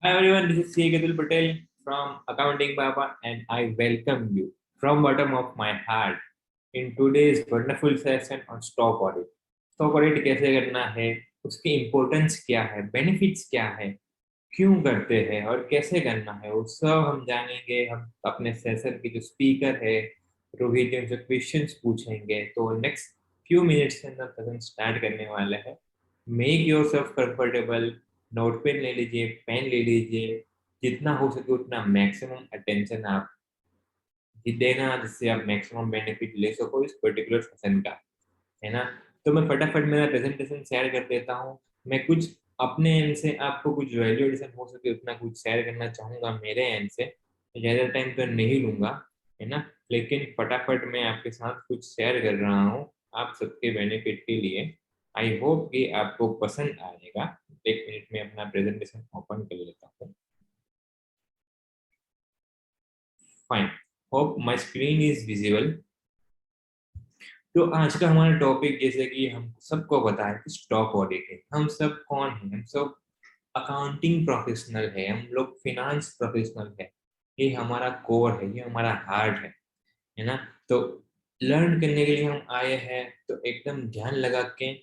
Hi everyone, this is C. Ketul Patel from Accounting Baba and I welcome you from bottom of my heart in today's wonderful session on stock audit. Stock audit कैसे करना है, उसकी importance क्या है, benefits क्या है, क्यों करते हैं और कैसे करना है, वो सब हम जानेंगे। हम अपने सेशन के जो स्पीकर है रोहित जी उनसे क्वेश्चंस पूछेंगे। तो नेक्स्ट फ्यू मिनट्स के अंदर सेशन स्टार्ट करने वाला है। Make yourself comfortable, note pen ले लीजिए, पेन ले लीजिए, जितना हो सके उतना मैक्सिमम अटेंशन आप देना जिससे आप मैक्सिमम बेनिफिट ले सको इस पर्टिकुलर सेशन का, है ना। तो मैं फटाफट मेरा प्रेजेंटेशन शेयर कर देता हूँ। मैं कुछ अपने एंड से आपको कुछ वैल्यू एडिशन हो सके उतना कुछ शेयर करना चाहूंगा मेरे एंड से। ज़्यादा टाइम तो नहीं लूंगा, है ना, लेकिन फटाफट मैं आपके साथ कुछ शेयर कर रहा हूँ आप सबके बेनिफिट के लिए। आई होप कि आपको पसंद आएगा। एक मिनट में अपना प्रेजेंटेशन ओपन कर लेता हूँ। Fine, hope my screen is visible. तो आज का हमारा टॉपिक जैसे कि हम सबको पता है कि स्टॉक ऑडिट है। हम सब कौन है? हम सब अकाउंटिंग प्रोफेशनल है, हम लोग फिनांस प्रोफेशनल है। ये हमारा कोर है, ये हमारा हार्ट है ना। तो लर्न करने के लिए हम आए हैं, तो एकदम ध्यान लगा के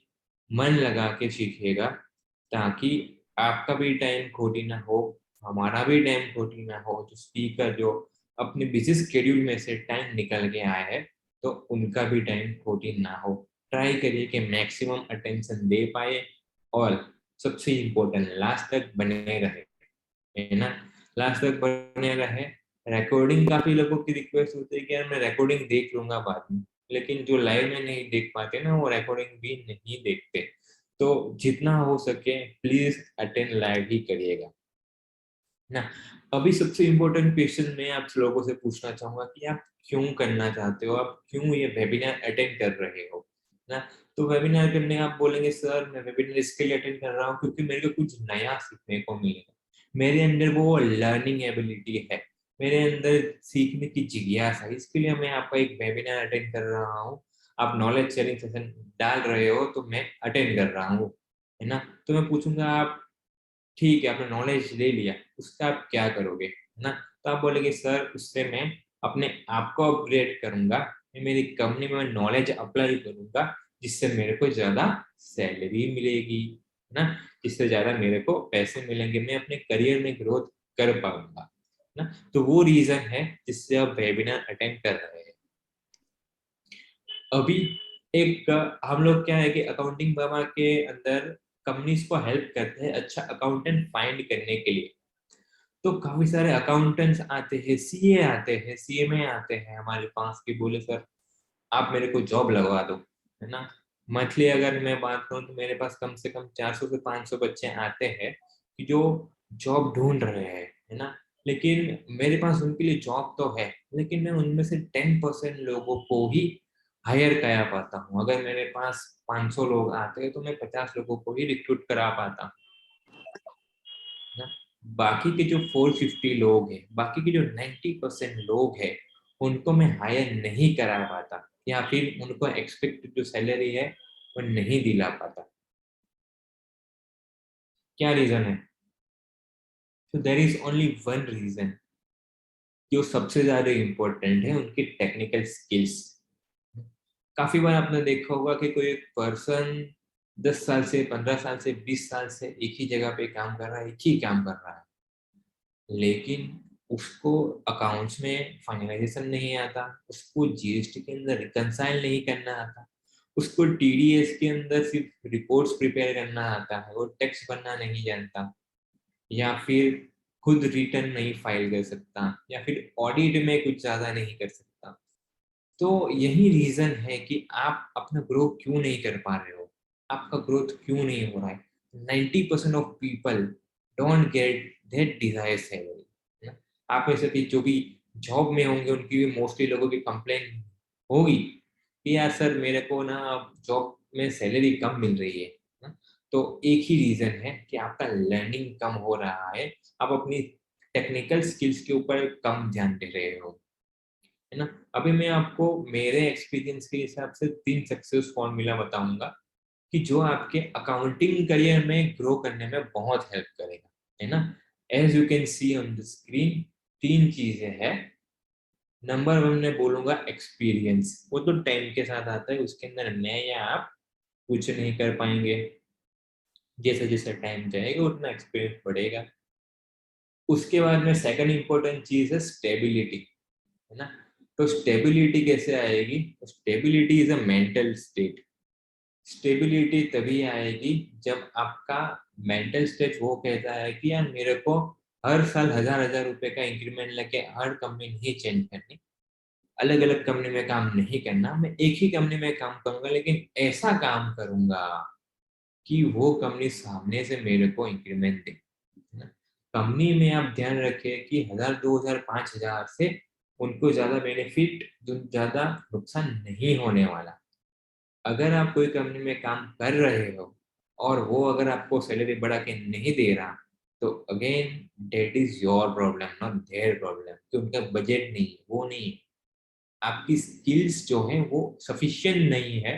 मन लगा के सीखिएगा ताकि आपका भी टाइम खोटी ना हो, हमारा भी टाइम खोटी ना हो। जो स्पीकर जो अपने बिजी स्केड्यूल में से टाइम निकल के आए हैं तो उनका भी टाइम खोटी ना हो। ट्राई करिए कि मैक्सिमम अटेंशन दे पाए और सबसे इम्पोर्टेंट लास्ट तक बने रहे, है ना। लास्ट तक बने रहे। रिकॉर्डिंग काफी लोगों की रिक्वेस्ट होती है कि यार मैं रिकॉर्डिंग देख लूंगा बाद में, लेकिन जो लाइव में नहीं देख पाते ना वो रिकॉर्डिंग भी नहीं देखते। तो जितना हो सके प्लीज अटेंड लाइव ही करिएगा ना। अभी सबसे इम्पोर्टेंट क्वेश्चन मैं आप लोगों से पूछना चाहूंगा कि आप क्यों करना चाहते हो, आप क्यों ये वेबिनार अटेंड कर रहे हो ना। तो वेबिनार करने आप बोलेंगे सर मैं वेबिनार इसके लिए अटेंड कर रहा हूँ क्योंकि मेरे को कुछ नया सीखने को मिलेगा, मेरे अंदर वो लर्निंग एबिलिटी है, मेरे अंदर सीखने की जिज्ञासा है, इसके लिए मैं आपका एक वेबिनार अटेंड कर रहा हूँ। आप नॉलेज शेयरिंग सेशन डाल रहे हो तो मैं अटेंड कर रहा हूँ, है ना। तो मैं पूछूंगा आप ठीक है आपने नॉलेज ले लिया, उसका आप क्या करोगे, है ना। तो आप बोलेंगे सर उससे मैं अपने आप को अपग्रेड करूंगा, मैं मेरी कंपनी में नॉलेज अप्लाई करूंगा जिससे मेरे को ज्यादा सैलरी मिलेगी, है ना, जिससे ज्यादा मेरे को पैसे मिलेंगे, मैं अपने करियर में ग्रोथ कर पाऊंगा ना। तो वो रीजन है जिससे आप वेबिनार अटेंड कर रहे हैं। अभी एक हम लोग क्या है कि अकाउंटिंग फर्मा के अंदर कंपनीज को हेल्प करते हैं अच्छा अकाउंटेंट फाइंड करने के लिए। तो काफी सारे अकाउंटेंट्स आते हैं, सीए आते हैं, सीएमए आते हैं हमारे पास कि बोले सर आप मेरे को जॉब लगवा दो, है ना। मंथली अगर मैं बात करूँ तो मेरे पास कम से कम 400 से 500 बच्चे आते हैं कि जो जॉब ढूंढ रहे हैं, है ना। लेकिन मेरे पास उनके लिए जॉब तो है, लेकिन मैं उनमें से 10% लोगों को ही हायर करा पाता हूँ। अगर मेरे पास 500 लोग आते हैं तो मैं 50 लोगों को ही रिक्रूट करा पाता हूँ ना। बाकी के जो 450 लोग हैं, बाकी के जो 90% लोग हैं उनको मैं हायर नहीं करा पाता या फिर उनको एक्सपेक्टेड जो सैलरी है वो नहीं दिला पाता। क्या रीजन है? तो there is only one reason जो सबसे ज्यादा इम्पोर्टेंट है, उनकी टेक्निकल स्किल्स। काफी बार आपने देखा होगा कि कोई एक पर्सन 10 साल से 15 साल से 20 साल से एक ही जगह पे काम कर रहा है, एक ही काम कर रहा है, लेकिन उसको अकाउंट्स में फाइनलाइजेशन नहीं आता, उसको जीएसटी के अंदर रिकंसाइल नहीं करना आता, उसको टीडीएस के अंदर सिर्फ रिपोर्ट्स प्रिपेयर करना आता है, वो टैक्स भरना नहीं जानता, या फिर खुद रिटर्न नहीं फाइल कर सकता, या फिर ऑडिट में कुछ ज्यादा नहीं कर सकता। तो यही रीजन है कि आप अपना ग्रो क्यों नहीं कर पा रहे हो, आपका ग्रोथ क्यों नहीं हो रहा है। 90% of people don't get that desire salary. आप में से भी जो भी जॉब में होंगे उनकी भी मोस्टली लोगों की कंप्लेन होगी कि यार सर मेरे को ना जॉब में सैलरी कम मिल रही है ना? तो एक ही रीजन है कि आपका लर्निंग कम हो रहा है, आप अपनी टेक्निकल स्किल्स के ऊपर कम ध्यान दे रहे हो, है ना। अभी मैं आपको मेरे एक्सपीरियंस के हिसाब से 3 सक्सेस फॉर्मूला बताऊंगा कि जो आपके अकाउंटिंग करियर में ग्रो करने में बहुत हेल्प करेगा, है ना। As you can see on the screen, 3 चीजें हैं। नंबर 1 में बोलूंगा एक्सपीरियंस, वो तो टाइम के साथ आता है, उसके अंदर मैं या आप कुछ नहीं कर पाएंगे। जैसे जैसे टाइम जाएगा उतना एक्सपीरियंस बढ़ेगा। उसके बाद में सेकंड इंपॉर्टेंट चीज है स्टेबिलिटी, है ना। तो स्टेबिलिटी कैसे आएगी? Stability is a mental state. Stability तभी आएगी जब आपका मेंटल स्टेट वो कहता है कि यार मेरे को हर साल हजार हजार रुपए का इंक्रीमेंट लेके हर कंपनी नहीं चेंज करनी, अलग अलग कंपनी में काम नहीं करना, मैं एक ही कंपनी में काम करूंगा लेकिन ऐसा काम करूंगा कि वो कंपनी सामने से मेरे को इंक्रीमेंट दे, है ना। कंपनी में आप ध्यान रखें कि 1000 2000 5000 से उनको ज्यादा बेनिफिट, ज्यादा नुकसान नहीं होने वाला। अगर आप कोई कंपनी में काम कर रहे हो और वो अगर आपको सैलरी बढ़ा के नहीं दे रहा, तो again that is your problem not their problem, कि उनका बजट नहीं है, वो नहीं है। आपकी स्किल्स जो है वो सफिशिएंट नहीं है,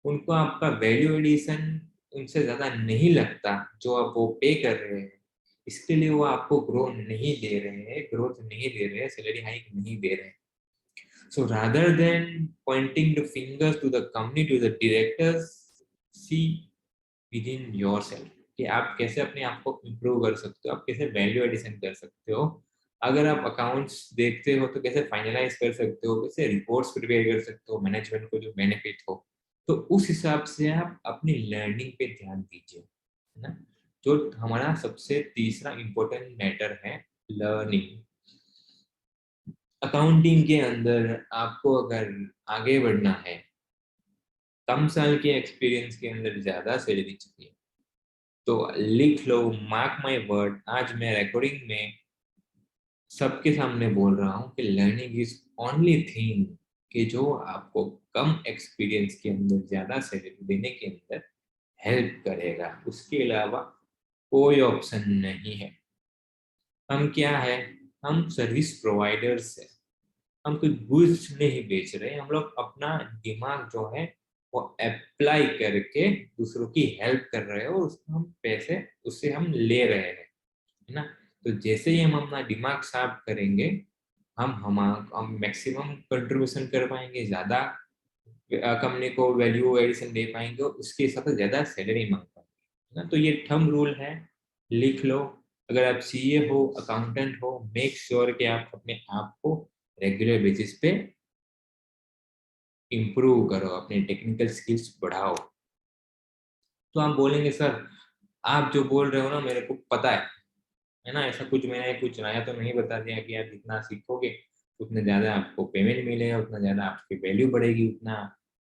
उनको आपका वैल्यू एडिशन उनसे ज्यादा नहीं लगता जो आप वो पे कर रहे हैं, इसके लिए वो आपको ग्रो नहीं दे रहे हैं, ग्रोथ नहीं दे रहे हैं, सैलरी हाइक नहीं दे रहे हैं। So rather than pointing the fingers to the company, to the directors, see within yourself कि आप कैसे अपने आप को इम्प्रूव कर सकते हो, आप कैसे वैल्यू एडिशन कर सकते हो। अगर आप अकाउंट्स देखते हो तो कैसे फाइनलाइज कर सकते हो, कैसे रिपोर्ट्स प्रिपेयर कर सकते हो, मैनेजमेंट को जो बेनिफिट हो, तो उस हिसाब से आप अपनी लर्निंग पे ध्यान दीजिए, है ना। जो हमारा सबसे तीसरा इम्पोर्टेंट मैटर है, लर्निंग। अकाउंटिंग के अंदर आपको अगर आगे बढ़ना है, कम साल के एक्सपीरियंस के अंदर ज्यादा सैलरी चाहिए, तो लिख लो, मार्क माय वर्ड, आज मैं रिकॉर्डिंग में सबके सामने बोल रहा हूँ कि लर्निंग इज ओनली थिंग कि जो आपको कम एक्सपीरियंस के अंदर ज्यादा सैलरी देने के अंदर हेल्प करेगा, उसके अलावा कोई ऑप्शन नहीं है। हम क्या है? हम सर्विस प्रोवाइडर्स है, हम कोई गुड्स नहीं बेच रहे, हम लोग अपना दिमाग जो है वो अप्लाई करके दूसरों की हेल्प कर रहे हो, उसको हम पैसे उससे हम ले रहे हैं, है ना। तो जैसे ही हम अपना दिमाग साफ करेंगे, हम मैक्सिमम कंट्रीब्यूशन कर पाएंगे, ज्यादा कंपनी को वैल्यू एडिशन दे पाएंगे और उसके हिसाब से ज्यादा सैलरी मांग पाएंगे, है ना। तो ये थंब रूल है, लिख लो। अगर आप सीए हो, अकाउंटेंट हो, मेक श्योर कि आप अपने आप को रेगुलर बेसिस पे इम्प्रूव करो, अपने टेक्निकल स्किल्स बढ़ाओ। तो आप बोलेंगे सर आप जो बोल रहे हो ना मेरे को पता है ना, ऐसा कुछ मैंने कुछ नया तो नहीं बता दिया कि आप जितना सीखोगे उतना ज़्यादा आपको पेमेंट मिलेगा, उतना ज़्यादा आपकी वैल्यू बढ़ेगी, उतना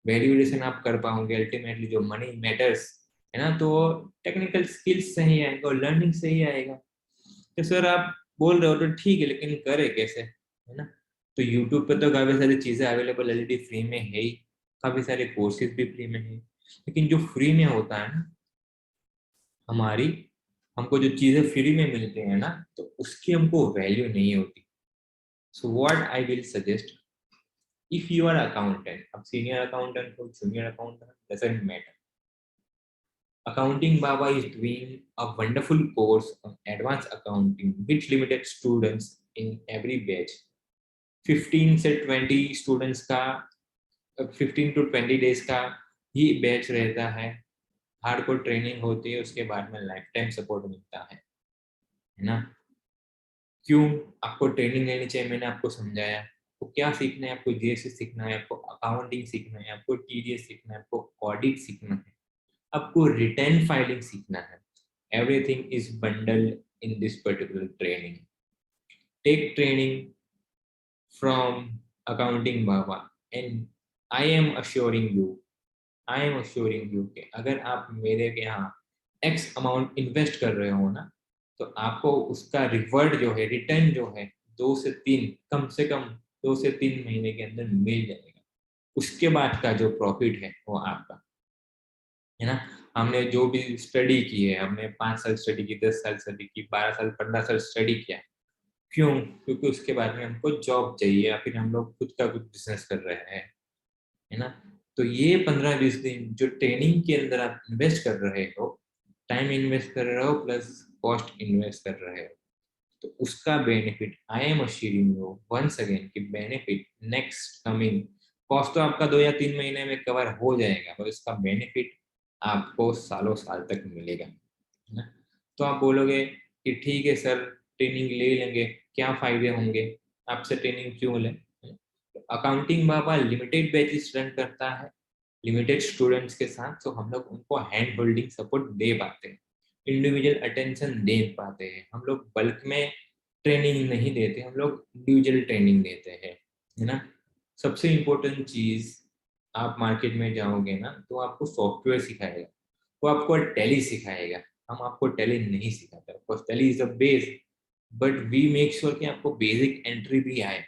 वैल्यूएशन आप कर पाओगे, अल्टीमेटली जो मनी मैटर्स, है ना। तो टेक्निकल स्किल्स से ही आएगा और लर्निंग से ही आएगा। तो सर आप बोल रहे हो तो ठीक है, लेकिन करे कैसे, है ना। तो यूट्यूब पे तो काफ़ी सारी चीज़ें अवेलेबल ऑलरेडी फ्री में है ही, काफ़ी सारे कोर्सेज भी फ्री में है, लेकिन जो फ्री में होता है ना, हमारी हमको जो चीजें फ्री में मिलती है ना, तो उसकी हमको वैल्यू नहीं होती। So what I will suggest, if you are accountant, अब सीनियर अकाउंटेंट हो, junior accountant, doesn't matter, accounting baba is doing a wonderful course on advanced accounting with limited students in every batch, 15 से 20 students का, 15 to 20 days का ही batch रहता है, hardcore training होती है, उसके बाद में लाइफ टाइम सपोर्ट मिलता है ना। क्यों आपको ट्रेनिंग लेनी चाहिए? मैंने आपको समझाया, आपको क्या सीखना है, आपको जीएसटी सीखना है, आपको अकाउंटिंग सीखना है, आपको टीडीएस सीखना है, आपको ऑडिट सीखना है, आपको रिटर्न फाइलिंग सीखना है। Everything is bundle in this particular training. Take training from Accounting Baba and I am assuring you, कि अगर आप मेरे के यहाँ एक्स अमाउंट इन्वेस्ट कर रहे हो ना, तो आपको उसका रिवर्ड जो है, रिटर्न जो है, 2 से 3, कम से कम 2 से 3 महीने के अंदर मिल जाएगा। उसके बाद का जो प्रॉफिट है वो आपका, है ना। हमने जो भी स्टडी की है, हमने 5 साल स्टडी की, 10 साल स्टडी की, 12 साल 15 साल स्टडी किया, क्यों? क्योंकि उसके बाद में हमको जॉब चाहिए या फिर हम लोग खुद का कुछ बिजनेस कर रहे हैं, है ना। तो ये 15-20 दिन जो ट्रेनिंग के अंदर आप इन्वेस्ट कर रहे हो, टाइम इन्वेस्ट कर रहे हो प्लस कॉस्ट इन्वेस्ट कर रहे हो, तो उसका benefit I am assuring you once again कि बेनिफिट नेक्स्ट कमिंग, कॉस्ट तो आपका 2 या 3 महीने में कवर हो जाएगा, पर इसका बेनिफिट आपको सालों साल तक मिलेगा, है ना। तो आप बोलोगे कि ठीक है सर, ट्रेनिंग ले लेंगे, क्या फायदे होंगे, आपसे ट्रेनिंग क्यों लें। अकाउंटिंग बाबा लिमिटेड बैचेस रन करता है लिमिटेड स्टूडेंट्स के साथ, तो हम लोग उनको हैंड होल्डिंग सपोर्ट दे पाते हैं, इंडिविजुअल अटेंशन दे पाते हैं। हम लोग बल्क में ट्रेनिंग नहीं देते, हम लोग इंडिविजुअल ट्रेनिंग देते हैं, है ना। सबसे इम्पोर्टेंट चीज, आप मार्केट में जाओगे ना तो आपको सॉफ्टवेयर सिखाएगा, वो आपको टैली सिखाएगा, हम आपको टैली नहीं सिखाते। Of course Tally is the base, but we make sure कि आपको बेसिक एंट्री भी आए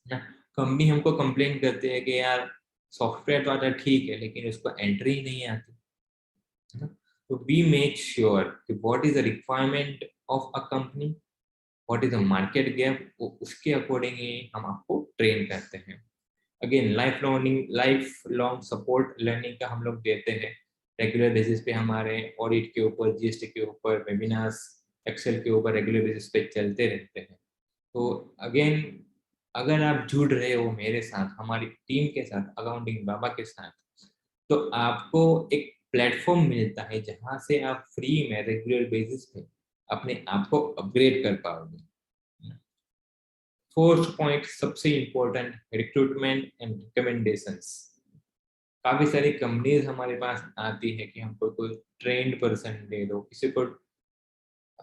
ना। कंपनी हमको कंप्लेन करते हैं कि यार सॉफ्टवेयर तो आता ठीक है लेकिन उसको एंट्री ही नहीं आती, है ना। तो वी मेक श्योर कि what is the requirement of a company, what is the market gap, उसके अकॉर्डिंग ही हम आपको ट्रेन करते हैं। Again life long support learning का हम लोग देते हैं, रेगुलर बेसिस पे हमारे ऑडिट के ऊपर, जीएसटी के ऊपर वेबिनार्स, एक्सेल के ऊपर रेगुलर बेसिस पे चलते रहते हैं। तो अगेन अगर आप जुड़ रहे हो मेरे साथ, हमारी टीम के साथ, अकाउंटिंग बाबा के साथ, तो आपको एक प्लेटफॉर्म मिलता है जहां से आप फ्री में रेगुलर बेसिस पे अपने आप को अपग्रेड कर पाओगे। फोर्थ पॉइंट सबसे इम्पोर्टेंट, रिक्रूटमेंट एंड रिकमेंडेशंस। काफी सारी कंपनीज हमारे पास आती है कि हमको कोई ट्रेंड पर्सन दे दो, किसी को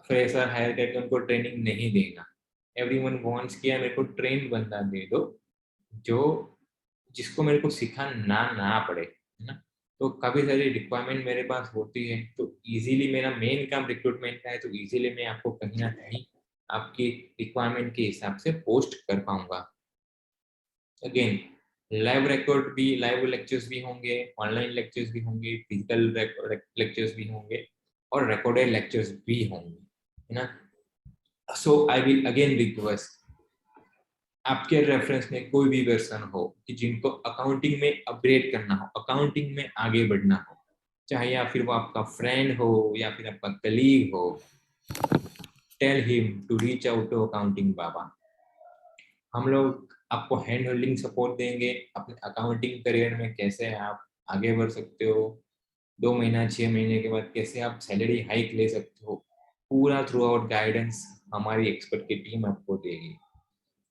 फ्रेशर हायर करके उनको ट्रेनिंग नहीं देना। एवरीवन वांट्स किया मेरे को ट्रेन बंदा दे दो जो जिसको मेरे को सिखाना ना पड़े, है ना। तो काफी सारी रिक्वायरमेंट मेरे पास होती है, तो इजीली मेरा मेन काम रिक्रूटमेंट का है, तो इजीली मैं आपको कहीं ना कहीं आपकी रिक्वायरमेंट के हिसाब से पोस्ट कर पाऊंगा। अगेन लाइव लेक्चर्स भी होंगे, ऑनलाइन लेक्चर्स भी होंगे, फिजिकल लेक्चर्स भी होंगे और रिकॉर्डेड लेक्चर्स भी होंगे, है ना। सो आई विल अगेन रिक्वेस्ट, आपके रेफरेंस में कोई भी पर्सन हो कि जिनको अकाउंटिंग में अपग्रेड करना हो, अकाउंटिंग में आगे बढ़ना हो, चाहे या फिर वो आपका फ्रेंड हो या फिर आपका कलीग हो, tell him to reach out to accounting बाबा। हम लोग आपको हैंड होल्डिंग सपोर्ट देंगे अपने अकाउंटिंग करियर में, कैसे आप आगे बढ़ सकते हो, 2 महीना 6 महीने के बाद कैसे आप सैलरी हाइक ले सकते हो, पूरा थ्रू आउट गाइडेंस हमारी एक्सपर्ट की टीम आपको देगी।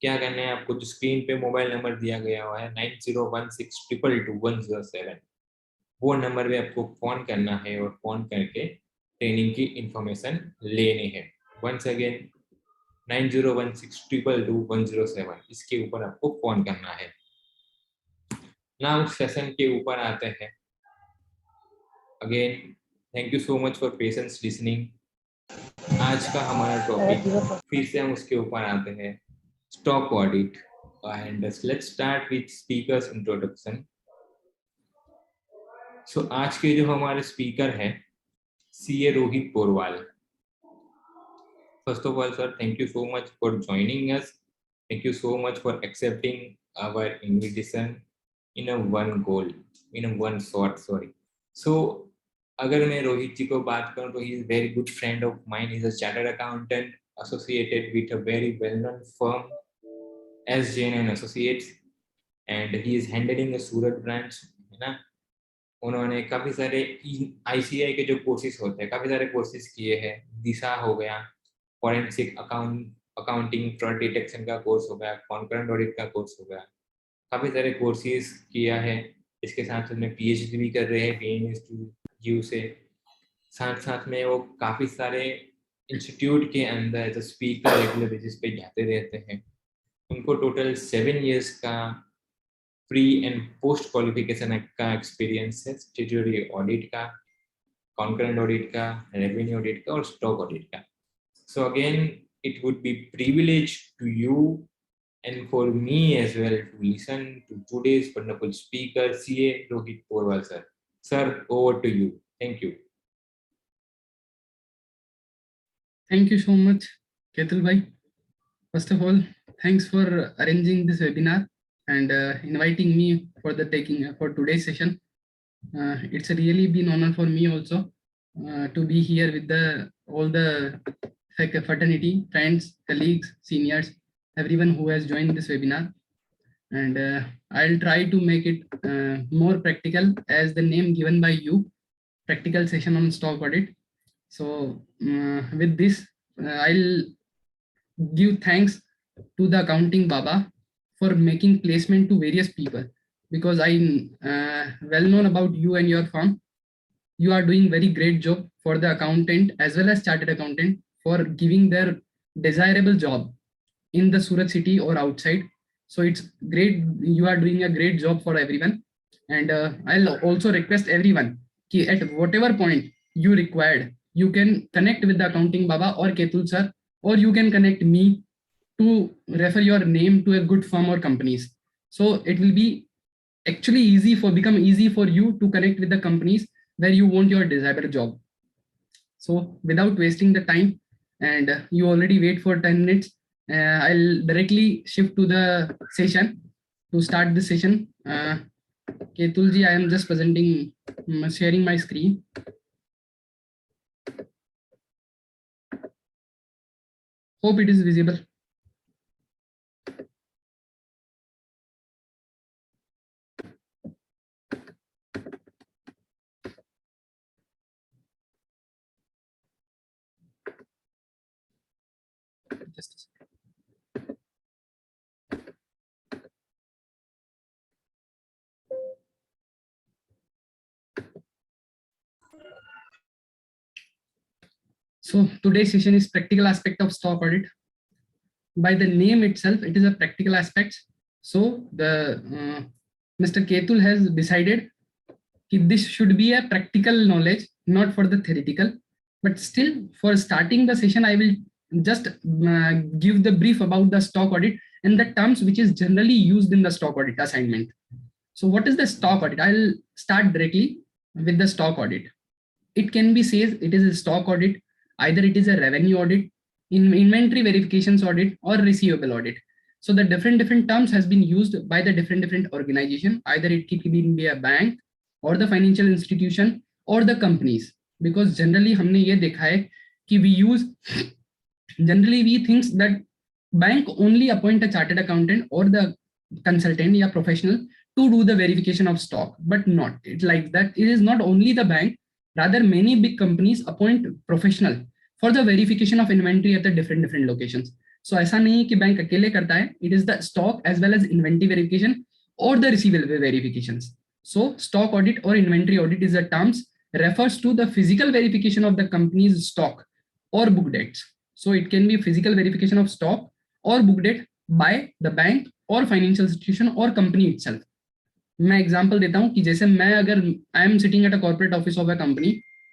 क्या करना है आपको, जो स्क्रीन पे मोबाइल नंबर दिया गया हुआ है 9016222107, वो नंबर पे आपको फोन करना है और फोन करके ट्रेनिंग की इंफॉर्मेशन लेनी है। वंस अगेन 9016222107, इसके ऊपर आपको फोन करना है। नाउ सेशन के ऊपर आते हैं। Again thank you so much for patience listening. आज का हमारा टॉपिक फिर से हम उसके ऊपर आते हैं, stock audit, and let's start with speakers introduction. So आज के जो हमारे स्पीकर हैं, CA Rohit Porwal. First of all, sir, thank you so much for joining us. Thank you so much for accepting our invitation in a one goal, in a one shot. Sorry. So, अगर मैं रोहित जी को बात करूं तो he is very good friend of mine. He is a chartered accountant associated with a very well-known firm, S Jain and Associates, and he is handling a Surat branch, है ना। उन्होंने काफी सारे आईसीआई के जो कोर्सेज होते हैं, काफी सारे कोर्सेज किए हैं। दिशा हो गया, फॉरेंसिक अकाउंटिंग फ्रॉड डिटेक्शन का कोर्स हो गया, कॉन्करेंट ऑडिट का कोर्स हो गया, काफी सारे कोर्सेज किया है। इसके साथ उन्हें पीएचडी भी कर रहे हैं बीएनएसयू से। साथ साथ में वो काफी सारे इंस्टीट्यूट के अंदर as a speaker regular basis पे जाते रहते हैं। उनको टोटल 7 years का प्री एंड पोस्ट क्वालिफिकेशन का एक्सपीरियंस है, स्टैट्यूटरी ऑडिट का, कॉन्करेंट ऑडिट का, रेवेन्यू ऑडिट का और स्टॉक ऑडिट का। So again, it would be privilege to you and for me as well to listen to today's wonderful speaker, CA Rohit Porwal sir. Sir, over to you. Thank you. Thank you so much, Ketul bhai. First of all, thanks for arranging this webinar and inviting me for the for today's session. It's really been honor for me also to be here with all the fraternity, friends, colleagues, seniors, everyone who has joined this webinar. And I'll try to make it more practical as the name given by you, practical session on stock audit. So with this, I'll give thanks to the accounting Baba for making placement to various people, because I well known about you and your firm. You are doing very great job for the accountant as well as chartered accountant for giving their desirable job in the Surat city or outside. So it's great. You are doing a great job for everyone. And I'll also request everyone ki at whatever point you required, you can connect with the accounting Baba or Ketul sir, or you can connect me to refer your name to a good firm or companies. So it will be actually become easy for you to connect with the companies where you want your desired job. So without wasting the time, and you already wait for 10 minutes, I'll directly shift to the session. To start the session, Ketulji, I am just presenting, sharing my screen. Hope it is visible. Just a second. So today's session is practical aspect of stock audit. By the name itself, it is a practical aspect. So the Mr. Ketul has decided that this should be a practical knowledge, not for the theoretical. But still, for starting the session, I will just give the brief about the stock audit and the terms which is generally used in the stock audit assignment. So what is the stock audit? I'll start directly with the stock audit. It can be said it is a stock audit, either it is a revenue audit, inventory verifications audit, or receivable audit. So the different terms has been used by the different organization. Either it can be a bank or the financial institution or the companies. Because generally हमने ये देखा है कि we think that bank only appoint a chartered accountant or the consultant or professional to do the verification of stock, but not. It's like that. It is not only the bank, rather many big companies appoint professional for the verification of inventory at the different locations. So ऐसा नहीं कि bank अकेले करता है. It is the stock as well as inventory verification or the receivable verifications. So stock audit or inventory audit is a terms refers to the physical verification of the company's stock or book dates. So it can be physical verification of stock or book date by the bank or financial institution or company itself. मैं example देता हूं कि जैसे मैं अगर I am sitting at a corporate office of a company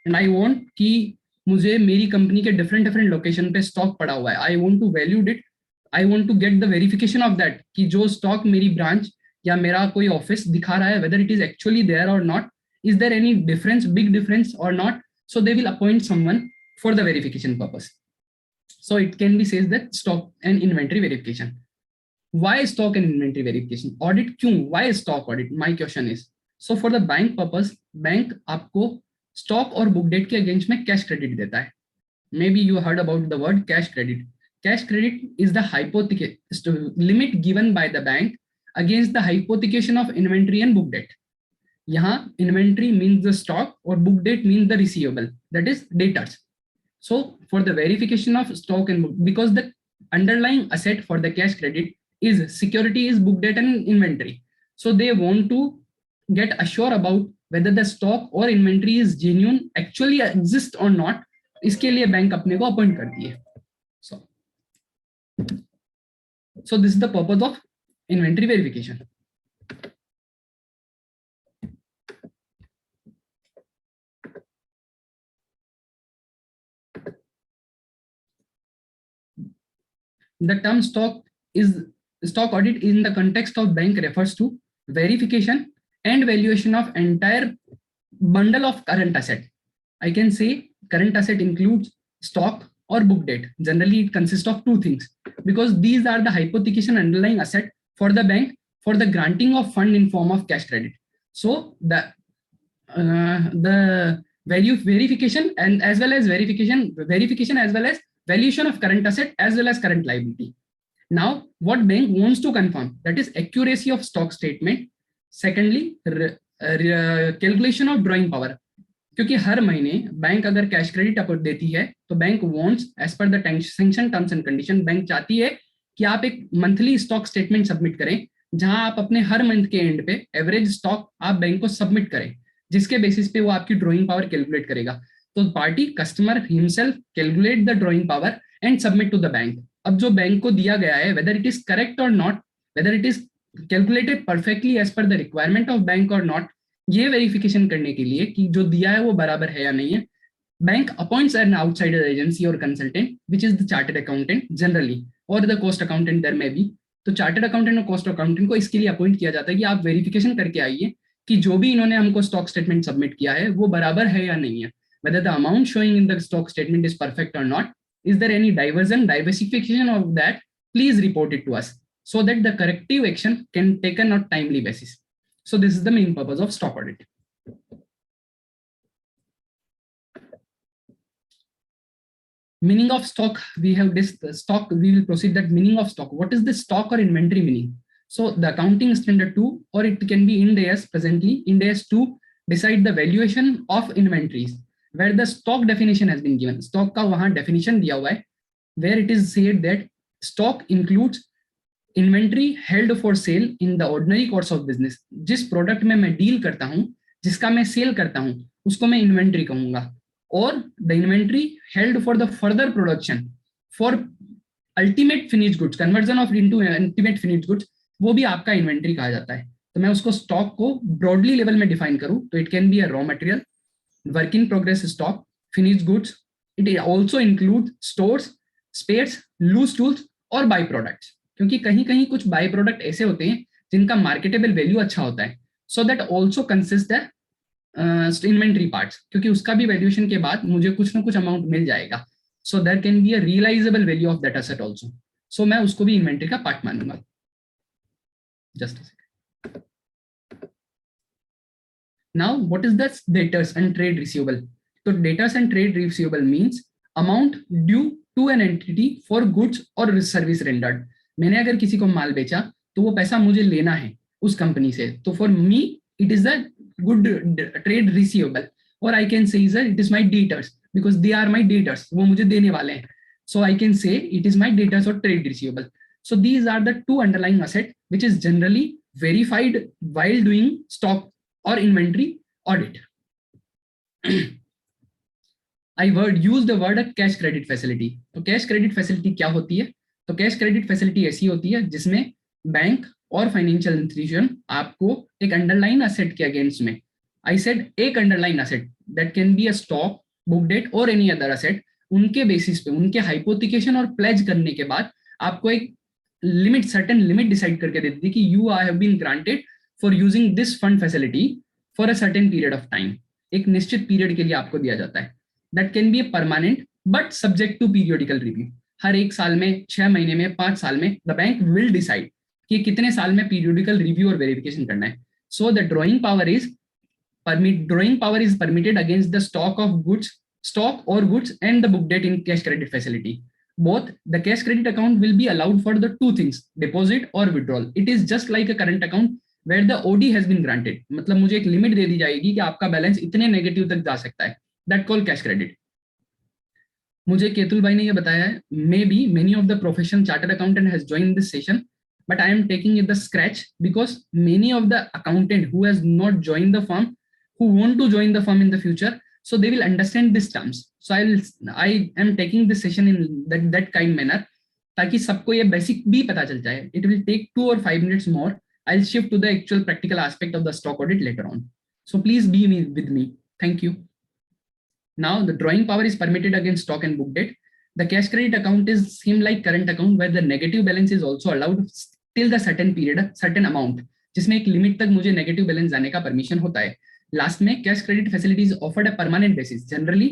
and I want कि मुझे मेरी कंपनी के डिफरेंट लोकेशन पे स्टॉक पड़ा हुआ है. I want to valued it. I want to get the verification of that कि जो स्टॉक मेरी ब्रांच या मेरा कोई ऑफिस दिखा रहा है, whether it is actually there or not, is there any difference, big difference or not. So they will appoint someone for the verification purpose. So it can be says that stock and inventory verification. Why stock and inventory verification audit? क्यों? Why stock audit? My question is, so for the bank purpose, bank आपको stock और book date के against में cash credit देता है. Maybe you heard about the word cash credit. Cash credit is the limit given by the bank against the hypothecation of inventory and book debt. यहाँ inventory means the stock or book date means the receivable, that is debtors. So for the verification of stock and book, because the underlying asset for the cash credit is security is book date and inventory. So they want to get assured about whether the stock or inventory is genuine, actually exist or not. इसके लिए bank अपने को appoint करती है. So this is the purpose of inventory verification. The term stock audit in the context of bank refers to verification and valuation of entire bundle of current asset. I can say current asset includes stock or book date. Generally, it consists of two things because these are the hypothecation underlying asset for the bank for the granting of fund in form of cash credit. So the value verification and as well as verification as well as valuation of current asset as well as current liability. Now what bank wants to confirm, that is accuracy of stock statement. Secondly, calculation of drawing power, क्योंकि हर महीने bank अगर cash credit account देती है तो bank wants as per the sanction terms and condition, bank चाहती है कि आप एक मंथली स्टॉक स्टेटमेंट सबमिट करें जहां आप अपने हर मंथ के एंड पे एवरेज स्टॉक आप बैंक को सबमिट करें, जिसके बेसिस पे वो आपकी ड्रॉइंग पावर कैलकुलेट करेगा. तो party customer himself calculate the drawing power and submit to the bank. अब जो बैंक को दिया गया है, whether it is correct or not, whether it is calculated perfectly as per the requirement of bank or not, ये verification करने के लिए कि जो दिया है वो बराबर है या नहीं है, bank appoints an outsider agency और consultant which is the chartered accountant generally और द कॉस्ट अकाउंटेंट देयर में भी. तो चार्टर्ड अकाउंटेंट और कॉस्ट अकाउंटेंट को इसके लिए अपॉइंट किया जाता है कि आप वेरिफिकेशन करके आइए कि जो भी इन्होंने हमको स्टॉक स्टेटमेंट सबमिट किया है वो बराबर है या नहीं है, whether the amount showing in the stock statement is perfect or not, is there any diversion, diversification of that, please report it to us so that the corrective action can taken on timely basis. So this is the main purpose of stock audit. Meaning of stock, we have this stock, we will proceed that meaning of stock. What is the stock or inventory meaning? So the accounting standard 2, or it can be Ind AS presently, Ind AS 2 decide the valuation of inventories, where the stock definition has been given. Stock का वहाँ definition दिया हुआ है, where it is said that stock includes inventory held for sale in the ordinary course of business. जिस product में मैं deal करता हूँ, जिसका मैं सेल करता हूँ, उसको मैं इन्वेंट्री कहूंगा. और the inventory held for the further production for ultimate finished goods, conversion of into ultimate finished goods, वो भी आपका इन्वेंट्री कहा जाता है. तो मैं उसको स्टॉक को ब्रॉडली लेवल में डिफाइन करूँ तो it can be a raw material, work in progress stock, finished goods. It also includes stores, spares, loose tools और बाई प्रोडक्ट्स, क्योंकि कहीं कहीं कुछ बाई प्रोडक्ट ऐसे होते हैं जिनका मार्केटेबल वैल्यू अच्छा होता है. So that also consist the inventory parts, क्योंकि उसका भी वैल्यूएशन के बाद मुझे कुछ ना कुछ अमाउंट मिल जाएगा. So there can be a realisable value of that asset also. So मैं उसको भी इन्वेंट्री का पार्ट मानूंगा. Just a second. Now, what is the debtors and trade receivable? So debtors and trade receivable means amount due to an entity for goods or service rendered. मैंने अगर किसी को माल बेचा तो वो पैसा मुझे लेना है उस कंपनी से, तो for me it is the good trade receivable, और I can say it is my debtors because they are my debtors, वो मुझे देने वाले हैं. So I can say it is my debtors और trade receivable. So these are the two underlying asset which is generally verified while doing stock or inventory audit. I use the word cash credit facility. तो cash credit facility क्या होती है? तो cash credit facility ऐसी होती है जिसमें bank or financial institution आपको एक अंडरलाइन असेट के अगेंस्ट में, आई सेड एक underline asset that can be a stock, book debt or any other asset, उनके बेसिस पे उनके हाइपोथिकेशन और प्लेज करने के बाद आपको एक लिमिट, सर्टेन लिमिट डिसाइड करके दे देती कि you have been granted for using this fund facility for a certain period of time. एक निश्चित पीरियड के लिए आपको दिया जाता है. That can be a permanent but subject to periodical review. हर एक साल में, 6 महीने में, 5 साल में द बैंक विल डिसाइड कि कितने साल में पीरियोडिकल रिव्यू और वेरिफिकेशन करना है. So the drawing power is permitted against the stock of goods, stock or goods and the book debt in cash credit facility. Both the cash credit account will be allowed for the two things, deposit or withdrawal. It is just like a current account where the OD has been granted. मतलब मुझे एक limit दे दी जाएगी कि आपका balance इतने negative तक जा सकता है. That called cash credit. मुझे केतुल भाई ने ये बताया है, may be many of the professional chartered accountant has joined this session, but I am taking it the scratch because many of the accountant who has not joined the firm, who want to join the firm in the future, so they will understand these terms. So I am taking this session in that kind manner ताकि सबको ये basic भी पता चल जाए. It will take 2 or 5 minutes more. I'll shift to the actual practical aspect of the stock audit later on. So please be with me. Thank you. Now the drawing power is permitted against stock and book debt. The cash credit account is same like current account where the negative balance is also allowed till the certain period, certain amount, जिसमें एक limit तक मुझे negative balance जाने का permission होता है. Last में cash credit facilities offered a permanent basis. Generally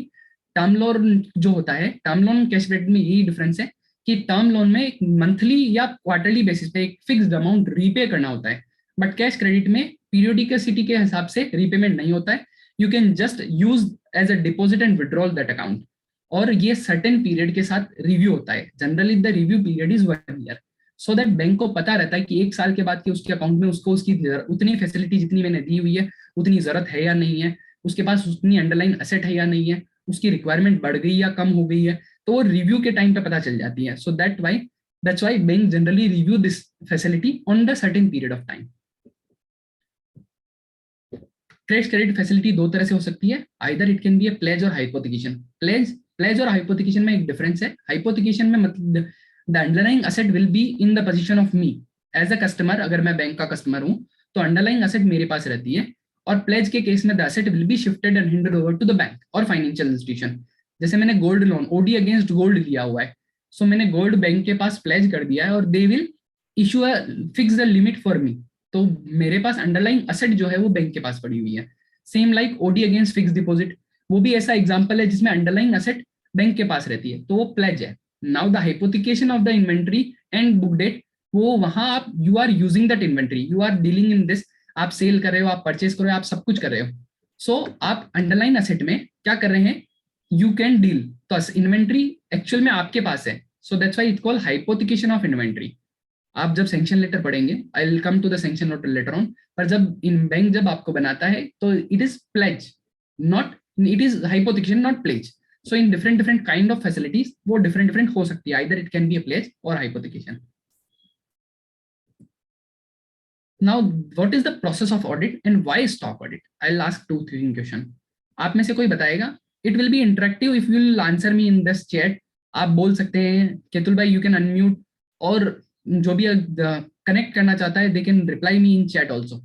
term loan जो होता है, टर्म लोन कैश क्रेडिट में यही डिफरेंस है कि टर्म लोन में एक मंथली या क्वार्टरली बेसिस पे एक फिक्स्ड अमाउंट रीपे करना होता है, बट कैश क्रेडिट में पीरियोडिसिटी के हिसाब से रीपेमेंट नहीं होता है. You can just use as a deposit and withdrawal that account. और ये सर्टेन पीरियड के साथ रिव्यू होता है। Generally the review period is 1 year, so that bank को पता रहता है कि 1 साल के बाद की उसके अकाउंट में उसको उसकी उतनी फैसिलिटी जितनी मैंने दी हुई है उतनी जरूरत है या नहीं है, उसके पास उतनी अंडरलाइन असेट है या नहीं है, उसकी रिक्वायरमेंट बढ़ गई या कम हो गई है, तो वो रिव्यू के टाइम पे पता चल जाती है। So that's why bank generally review this facility on the certain period of time. Credit facility दो तरह से हो सकती है, either it can be a pledge और हाइपोथिकेशन। प्लेज और हाइपोथिकेशन में एक डिफरेंस है। हाइपोथिकेशन में मतलब the underlying asset will be in the position of me as a customer. अगर मैं बैंक का कस्टमर हूं तो अंडरलाइंग असेट मेरे पास रहती है, और प्लेज के केस में the asset will be shifted and handed over to the bank or financial institution. जैसे मैंने gold loan OD against gold लिया हुआ है, सो मैंने गोल्ड बैंक के पास प्लेज कर दिया है और they will issue a fix the limit for me. तो मेरे पास अंडरलाइंग असेट जो है वो बैंक के पास पड़ी हुई है। Same like OD against fix deposit, वो भी ऐसा एग्जांपल है जिसमें अंडरलाइंग असेट बैंक के पास रहती है, तो वो प्लेज है। Now the hypothecation of the inventory and book debt, वो वहां आप you are using that inventory, you are dealing in this, आप सेल कर रहे हो, आप परचेज कर रहे हो, आप सब कुछ कर रहे हो। सो आप अंडरलाइन असेट में क्या कर रहे हैं, यू कैन डील, तो इन्वेंट्री एक्चुअल में आपके पास है। So that's why it called hypothecation of inventory. आप जब सैंक्शन लेटर पढ़ेंगे, I will come to the sanction letter later on, पर जब इन बैंक जब आपको बनाता है तो it is pledge, not it is hypothecation not pledge. So in different different kind of facilities वो डिफरेंट डिफरेंट हो सकती है, either it can be a pledge और hypothecation. Now what is the process of audit and why stock audit? I will ask 2-3 question. आप में से कोई बताएगा? It will B interactive if you will answer me in this chat. आप बोल सकते हैं केतुल भाई, यू कैन अनम्यूट, और जो भी कनेक्ट करना चाहता है they can reply me in chat also,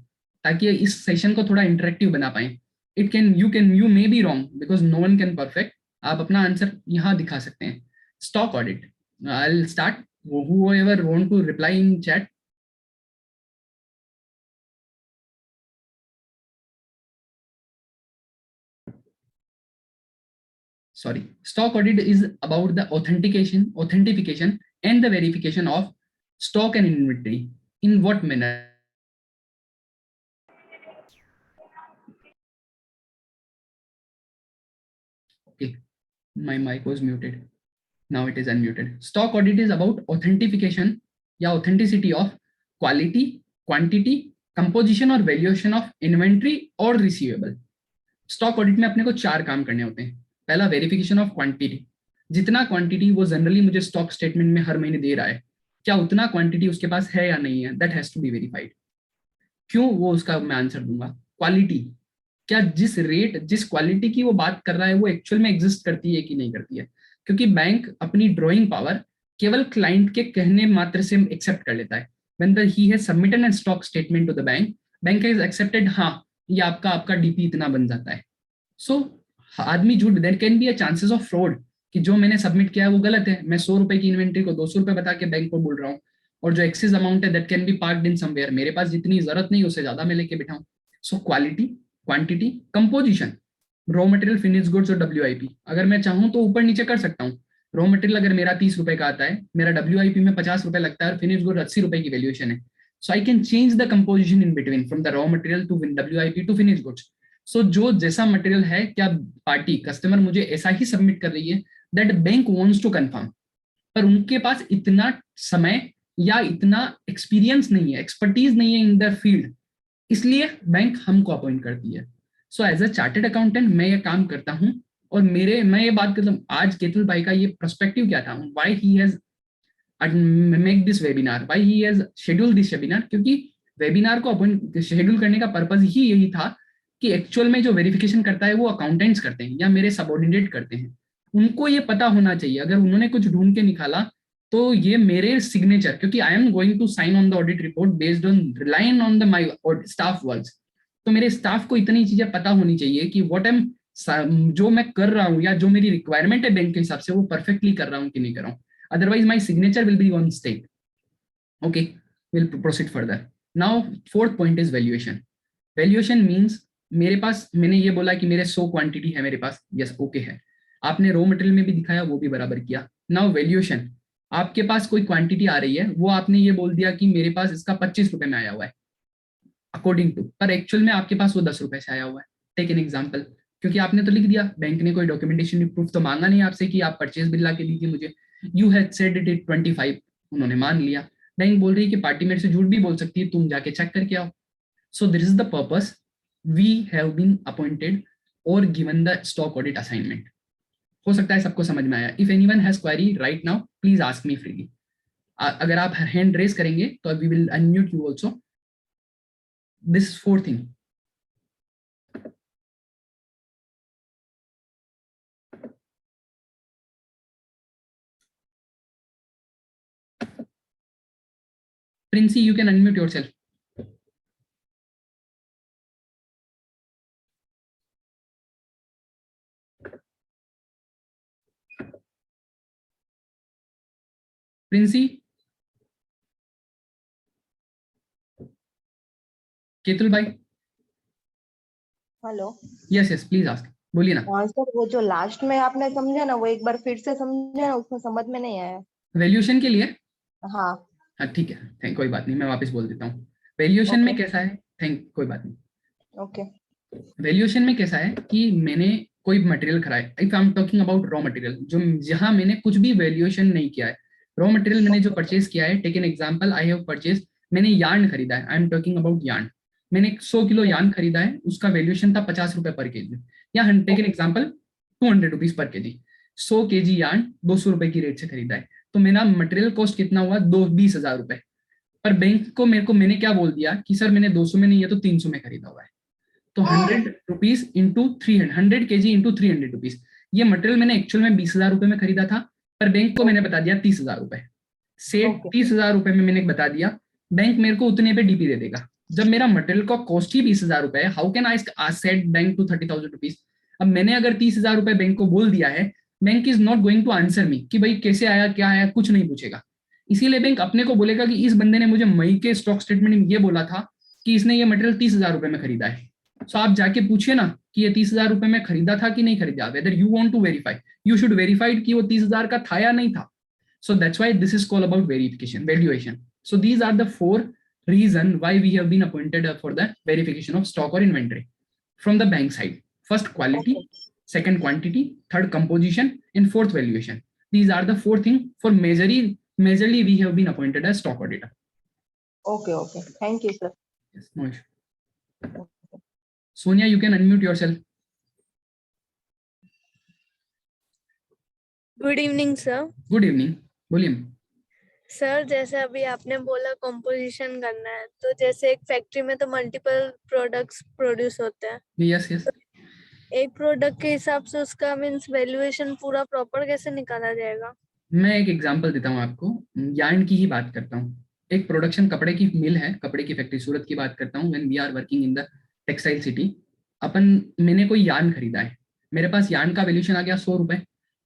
ताकि इस सेशन को थोड़ा इंटरेक्टिव बना पाए। You may be wrong because no one can perfect. आप अपना आंसर यहाँ दिखा सकते हैं। Stock audit, I will start, whoever want to reply in chat. Sorry, stock audit is about the authentication and the verification of stock and inventory. In what manner? Okay, my mic was muted, now it is unmuted. Stock audit is about authentication या authenticity of quality, quantity, composition और valuation of inventory और receivable. Stock audit में अपने को 4 काम करने होते हैं। पहला, वेरिफिकेशन ऑफ क्वांटिटी, जितना क्वांटिटी वो जनरली मुझे स्टॉक स्टेटमेंट में हर महीने दे रहा है, क्या उतना क्वांटिटी उसके पास है या नहीं है, that has to be verified. क्यों, वो उसका मैं आंसर दूंगा। क्वालिटी, क्या जिस रेट जिस क्वालिटी की वो बात कर रहा है वो एक्चुअल में एग्जिस्ट करती है कि नहीं करती है, क्योंकि बैंक अपनी ड्रॉइंग पावर केवल क्लाइंट के कहने मात्र से एक्सेप्ट कर लेता है। When the he has submitted an stock statement to the bank, bank has accepted, हाँ ये आपका डीपी इतना बन जाता है। सो आदमी झूठ, there can be a chances of fraud, कि जो मैंने सबमिट किया है वो गलत है, मैं 100 रुपए की इन्वेंट्री को 200 रुपए बता के बैंक को बोल रहा हूँ, और जो एक्सेस अमाउंट है that can be parked in somewhere, मेरे पास जितनी जरूरत नहीं उससे ज्यादा मैं लेके बैठाऊं। So quality, quantity, composition, raw material, finish goods और WIP, अगर मैं चाहूँ तो ऊपर नीचे कर सकता हूँ। रॉ मटेरियल अगर मेरा 30 रुपए का आता है, मेरा WIP में 50 रुपए लगता है, और फिनिश गुड 80 रुपए की वैल्यूएशन है, so I can change the composition in between from the raw material to WIP to finish goods. So जो जैसा मटेरियल है, क्या पार्टी कस्टमर मुझे ऐसा ही सबमिट कर रही है, that bank wants to confirm, पर उनके पास इतना समय या इतना एक्सपीरियंस नहीं है, एक्सपर्टीज नहीं है इन द फील्ड, इसलिए बैंक हमको अपॉइंट करती है। So as a chartered accountant मैं ये काम करता हूँ, और मैं ये बात करता हूँ, आज केतुल भाई का ये पर्सपेक्टिव क्या था, why he has make this webinar, why he has schedule this webinar, क्योंकि वेबिनार को अपॉइंट शेड्यूल करने का पर्पज ही यही था कि एक्चुअल में जो वेरिफिकेशन करता है वो अकाउंटेंट्स करते हैं या मेरे सबऑर्डिनेट करते हैं, उनको ये पता होना चाहिए, अगर उन्होंने कुछ ढूंढ के निकाला तो ये मेरे सिग्नेचर, क्योंकि I am going to sign on the audit report based on relying on the my staff works, तो मेरे स्टाफ को इतनी चीजें पता होनी चाहिए कि व्हाट एम जो मैं कर रहा हूँ या जो मेरी रिक्वायरमेंट है बैंक के हिसाब से वो परफेक्टली कर रहा हूँ कि नहीं कर रहा हूँ, otherwise my signature will be on stake. Okay, we'll proceed further. Now fourth point is valuation. Valuation means मेरे पास, मैंने ये बोला कि मेरे 100 क्वांटिटी है मेरे पास, यस ओके है, आपने रॉ मटेरियल में भी दिखाया वो भी बराबर किया। नाउ वैल्यूएशन, आपके पास कोई क्वांटिटी आ रही है, वो आपने ये बोल दिया कि मेरे पास इसका 25 रुपए में आया हुआ है अकॉर्डिंग टू, पर एक्चुअल में आपके पास वो 10 रुपए से आया हुआ है। टेक एन एग्जाम्पल, क्योंकि आपने तो लिख दिया, बैंक ने कोई डॉक्यूमेंटेशन प्रूफ तो मांगा नहीं आपसे कि आप परचेज बिल ला के दीजिए मुझे, you had said it it 25, उन्होंने मान लिया। बैंक बोल रही है कि पार्टी मेरे से झूठ भी बोल सकती है, तुम जाके चेक करके आओ। So this is the purpose we have been appointed और given the stock audit assignment. हो सकता है सबको समझ में आया। If anyone has query right now please ask me freely. अगर आप हैंड रेज करेंगे तो we will unmute you also. This fourth thing, Princey, you can unmute yourself. Princey, Ketul भाई। Hello. Yes yes please ask, बोलिए ना। हाँ sir, वो जो लास्ट में आपने समझा ना, वो एक बार फिर से समझा ना, उसमें समझ में नहीं आया। वैल्यूएशन के लिए? हाँ। हाँ ठीक है, थैंक, कोई बात नहीं, मैं वापस बोल देता हूँ। वैल्यूएशन में ओके कैसा है, थैंक, कोई बात नहीं। ओके। वैल्यूएशन में कैसा है कि मैंने कोई मटेरियल खरीदा, if I am talking about raw material, जो जहां मैंने कुछ भी वैल्यूएशन नहीं किया है, रॉ मटेरियल मैंने जो परचेज किया है, take an example, I have purchase, मैंने यार्न खरीदा है, I am talking about yarn, मैंने 100 किलो यार्न खरीदा है, उसका वैल्यूएशन था 50 रुपए पर केजी, या take an example 200 rupees per KG. 100 KG yarn 200 रुपए की रेट से खरीदा है, तो मेरा मटेरियल कॉस्ट कितना हुआ, 20,000 रुपए। पर बैंक को मेरे को मैंने क्या बोल दिया कि सर मैंने 200 में नहीं, ये तो 300 में खरीदा हुआ है। तो 100 rupees into 300, 100 kg into 300 rupees, ये मटेरियल मैंने एक्चुअल में 20,000 रुपए में खरीदा था, पर बैंक को मैंने बता दिया 30,000 रुपए से। 30,000 रुपए में मैंने बता दिया, बैंक मेरे को उतने पे डीपी दे देगा। जब मेरा मटेरियल का कॉस्ट ही 20,000 रुपए है, how can I set bank to 30,000 rupees. अब मैंने अगर 30,000 रुपए बैंक को बोल दिया है, bank is not going to answer me कि भाई कैसे आया, क्या आया, कुछ नहीं पूछेगा। इसीलिए बैंक अपने को बोलेगा कि इस बंदे ने मुझे मई के स्टॉक स्टेटमेंट में ये बोला था कि इसने ये मटेरियल 30,000 रुपए में खरीदा है। सो आप जाके पूछिए ना कि ये 30,000 रुपए में खरीदा था कि नहीं खरीदा, whether you want to verify, you should verified कि वो 30,000 का था या नहीं था। So that's why this is called about verification, valuation. So these are the 4 reason why we have been appointed for the verification of stock or inventory from the bank side. First quality, second quantity, third composition, and fourth valuation. These are the 4 things for majorly we have been appointed as stock auditor. Okay okay, thank you sir. Yes, no issue. Sonia, you can unmute yourself. Good evening sir. Good evening, बोलिए। Sir जैसे अभी आपने बोला composition करना है, तो जैसे एक फैक्ट्री में तो मल्टीपल प्रोडक्ट्स प्रोड्यूस होते हैं। Yes yes. एक प्रोडक्ट के हिसाब से उसका मींस वैल्यूएशन पूरा प्रॉपर कैसे निकाला जाएगा? मैं एक एग्जांपल देता हूँ आपको, यार्न की ही बात करता हूँ। एक प्रोडक्शन कपड़े की मिल है, कपड़े की फैक्ट्री सूरत की बात करता हूँ। When we are working in the textile city, मैंने कोई यार्न खरीदा है, मेरे पास यार्न का वैल्यूएशन आ गया 100 रुपए।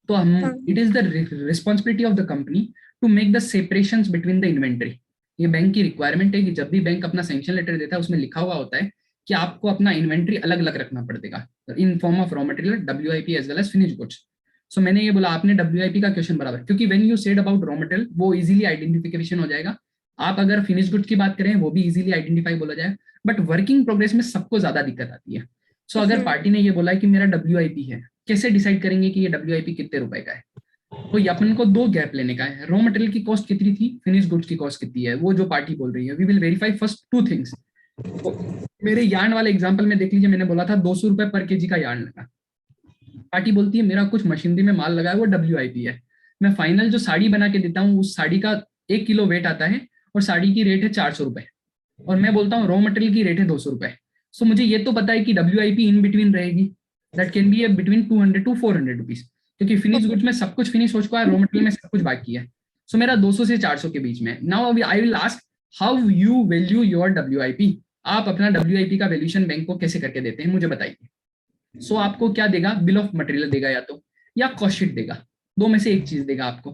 तो हम, it is the responsibility of the company to make the separations between the inventory. ये बैंक की रिक्वायरमेंट है कि जब भी बैंक अपना सैंक्शन लेटर देता है, उसमें लिखा हुआ होता है कि आपको अपना इन्वेंटरी अलग अलग रखना पड़ेगा in form of raw material, WIP as well as finish goods. So मैंने ये बोला, आपने WIP का क्वेश्चन बराबर, क्योंकि when you said about raw material वो इजीली आइडेंटिफिकेशन हो जाएगा। आप अगर फिनिश गुड्स की बात करें वो भी इजीली आइडेंटिफाई बोला जाए, बट वर्किंग प्रोग्रेस में सबको ज्यादा दिक्कत आती है। सो अगर पार्टी ने ये बोला कि मेरा WIP है, कैसे डिसाइड करेंगे कि ये WIP कितने रुपए का है? तो अपन को 2 गैप लेने का है, रॉ मटेरियल की कॉस्ट कितनी थी, फिनिश गुड्स की कॉस्ट कितनी है, वो जो पार्टी बोल रही है। We will verify first 2 things. तो मेरे यार्न वाले एग्जांपल में देख लीजिए, मैंने बोला था 200 रुपए पर केजी का यार्न लगा। पार्टी बोलती है मेरा कुछ मशीनरी में माल लगा है, वो WIP है। मैं फाइनल जो साड़ी बना के देता हूँ, उस साड़ी का 1 किलो वेट आता है और साड़ी की रेट है 400 रुपए, और मैं बोलता हूँ रॉ मटेरियल की रेट है 200 रुपए। सो मुझे ये तो पता है कि WIP इन बिटवीन रहेगी, that can be between 200 to 400 rupees, क्योंकि फिनिश गुड्स में सब कुछ फिनिश हो चुका है, रॉ मटेरियल में सब कुछ बाकी है। सो मेरा 200 से 400 के बीच में। Now I will ask how you value your WIP। आप अपना WIP का वैल्यूएशन बैंक को कैसे करके देते हैं, मुझे बताइए। सो आपको क्या देगा, बिल ऑफ मटेरियल देगा या तो, या कॉस्ट शीट देगा, 2 में से एक चीज देगा आपको।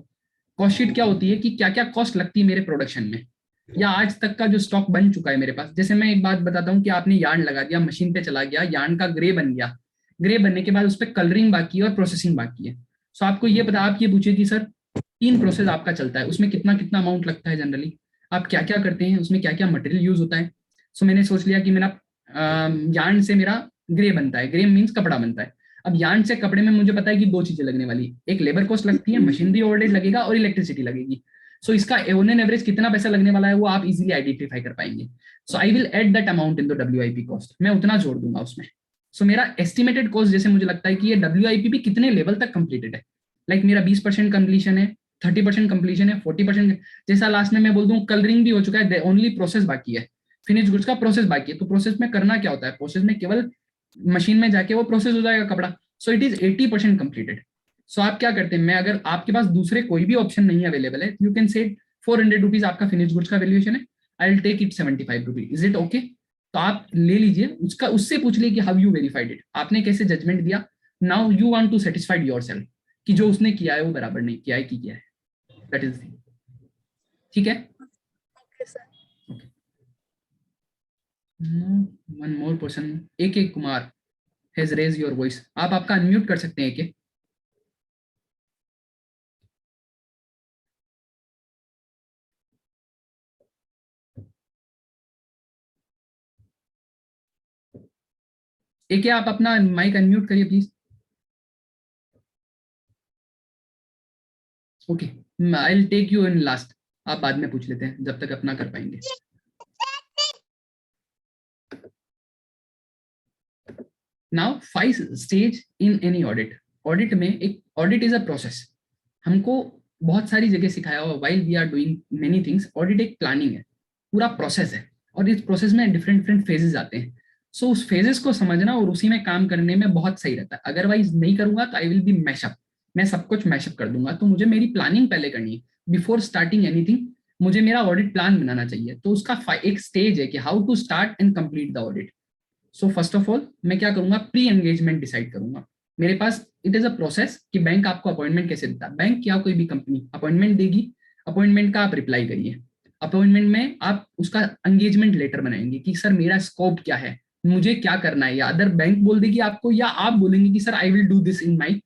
कॉस्ट शीट क्या होती है कि क्या क्या कॉस्ट लगती है मेरे प्रोडक्शन में, या आज तक का जो स्टॉक बन चुका है मेरे पास। जैसे मैं एक बात बताता हूँ कि आपने यार्न लगा दिया, मशीन पे चला गया, यार्न का ग्रे बन गया, ग्रे बनने के बाद उस पर कलरिंग बाकी है और प्रोसेसिंग बाकी है। सो आपको ये पता, आप ये पूछिए कि सर 3 प्रोसेस आपका चलता है, उसमें कितना कितना अमाउंट लगता है जनरली, आप क्या क्या करते हैं, उसमें क्या क्या मटेरियल यूज होता है। सो मैंने सोच लिया कि मेरा यार्न से मेरा ग्रे बनता है, ग्रे मीन्स कपड़ा बनता है। अब यार्न से कपड़े में मुझे पता है कि दो चीजें लगने वाली, एक लेबर कॉस्ट लगती है, मशीनरी ओवरहेड लगेगा और इलेक्ट्रिसिटी लगेगी। सो इसका ऑन एन एवरेज कितना पैसा लगने वाला है वो आप इजीली आइडेंटिफाई कर पाएंगे। So I will add that amount in the WIP cost, मैं उतना जोड़ दूंगा उसमें। सो मेरा एस्टिमेटेड कॉस्ट जैसे मुझे लगता है कि ये WIP भी कितने लेवल तक कंप्लीटेड है, लाइक मेरा 20% कंप्लीशन है, 30% कंप्लीशन है, 40%, जैसा लास्ट में मैं बोल दूं कलरिंग भी हो चुका है, ओनली प्रोसेस बाकी है, फिनिश गुड्स का प्रोसेस बाकी है। तो प्रोसेस में करना क्या होता है, प्रोसेस में केवल मशीन में जाके वो प्रोसेस हो जाएगा कपड़ा। So it is 80% completed. So आप क्या करते हैं, मैं अगर आपके पास दूसरे कोई भी ऑप्शन नहीं अवेलेबल है, यू कैन से 400 रुपीज आपका फिनिश गुड्स का वैल्यूएशन है, I will take it 75 rupees, is it okay? तो आप ले लीजिए उसका, उससे पूछ लीजिए कि हाउ यू वेरीफाइड इट, आपने कैसे जजमेंट दिया। Now you want to satisfied yourself कि जो उसने किया है वो बराबर नहीं किया है कि किया है, दैट इज थिंग। ठीक है, okay sir. One more person, AK Kumar has raise your voice, आप आपका अनम्यूट कर सकते हैं AK। AK आप अपना माइक अनम्यूट करिए please. Okay, I will take you in last, आप बाद में पूछ लेते हैं जब तक अपना कर पाएंगे। Now 5 stage in any audit. Audit में एक ऑडिट इज अ प्रोसेस, हमको बहुत सारी जगह सिखाया हुआ while we are doing many things, audit एक प्लानिंग है, पूरा प्रोसेस है, और इस प्रोसेस में डिफरेंट डिफरेंट फेजेस आते हैं। सो उस फेजेस को समझना और उसी में काम करने में बहुत सही रहता है, अदरवाइज नहीं करूंगा तो आई विल बी मैशअप, मैं सब कुछ मैशअप कर दूंगा। तो मुझे मेरी प्लानिंग पहले करनी है, बिफोर स्टार्टिंग एनीथिंग मुझे मेरा ऑडिट प्लान बनाना चाहिए। तो उसका एक स्टेज है कि how to start and complete the audit. So first of all मैं क्या करूंगा, प्री एंगेजमेंट डिसाइड करूंगा। मेरे पास इट इज अ प्रोसेस कि बैंक आपको अपॉइंटमेंट कैसे देता है, बैंक या कोई भी कंपनी अपॉइंटमेंट देगी, अपॉइंटमेंट का आप रिप्लाई करिए, अपॉइंटमेंट में आप उसका एंगेजमेंट लेटर बनाएंगे कि सर मेरा स्कोप क्या है, मुझे क्या करना है, या अदर बैंक बोल देगी आपको, या आप बोलेंगे कि sir I will do this in my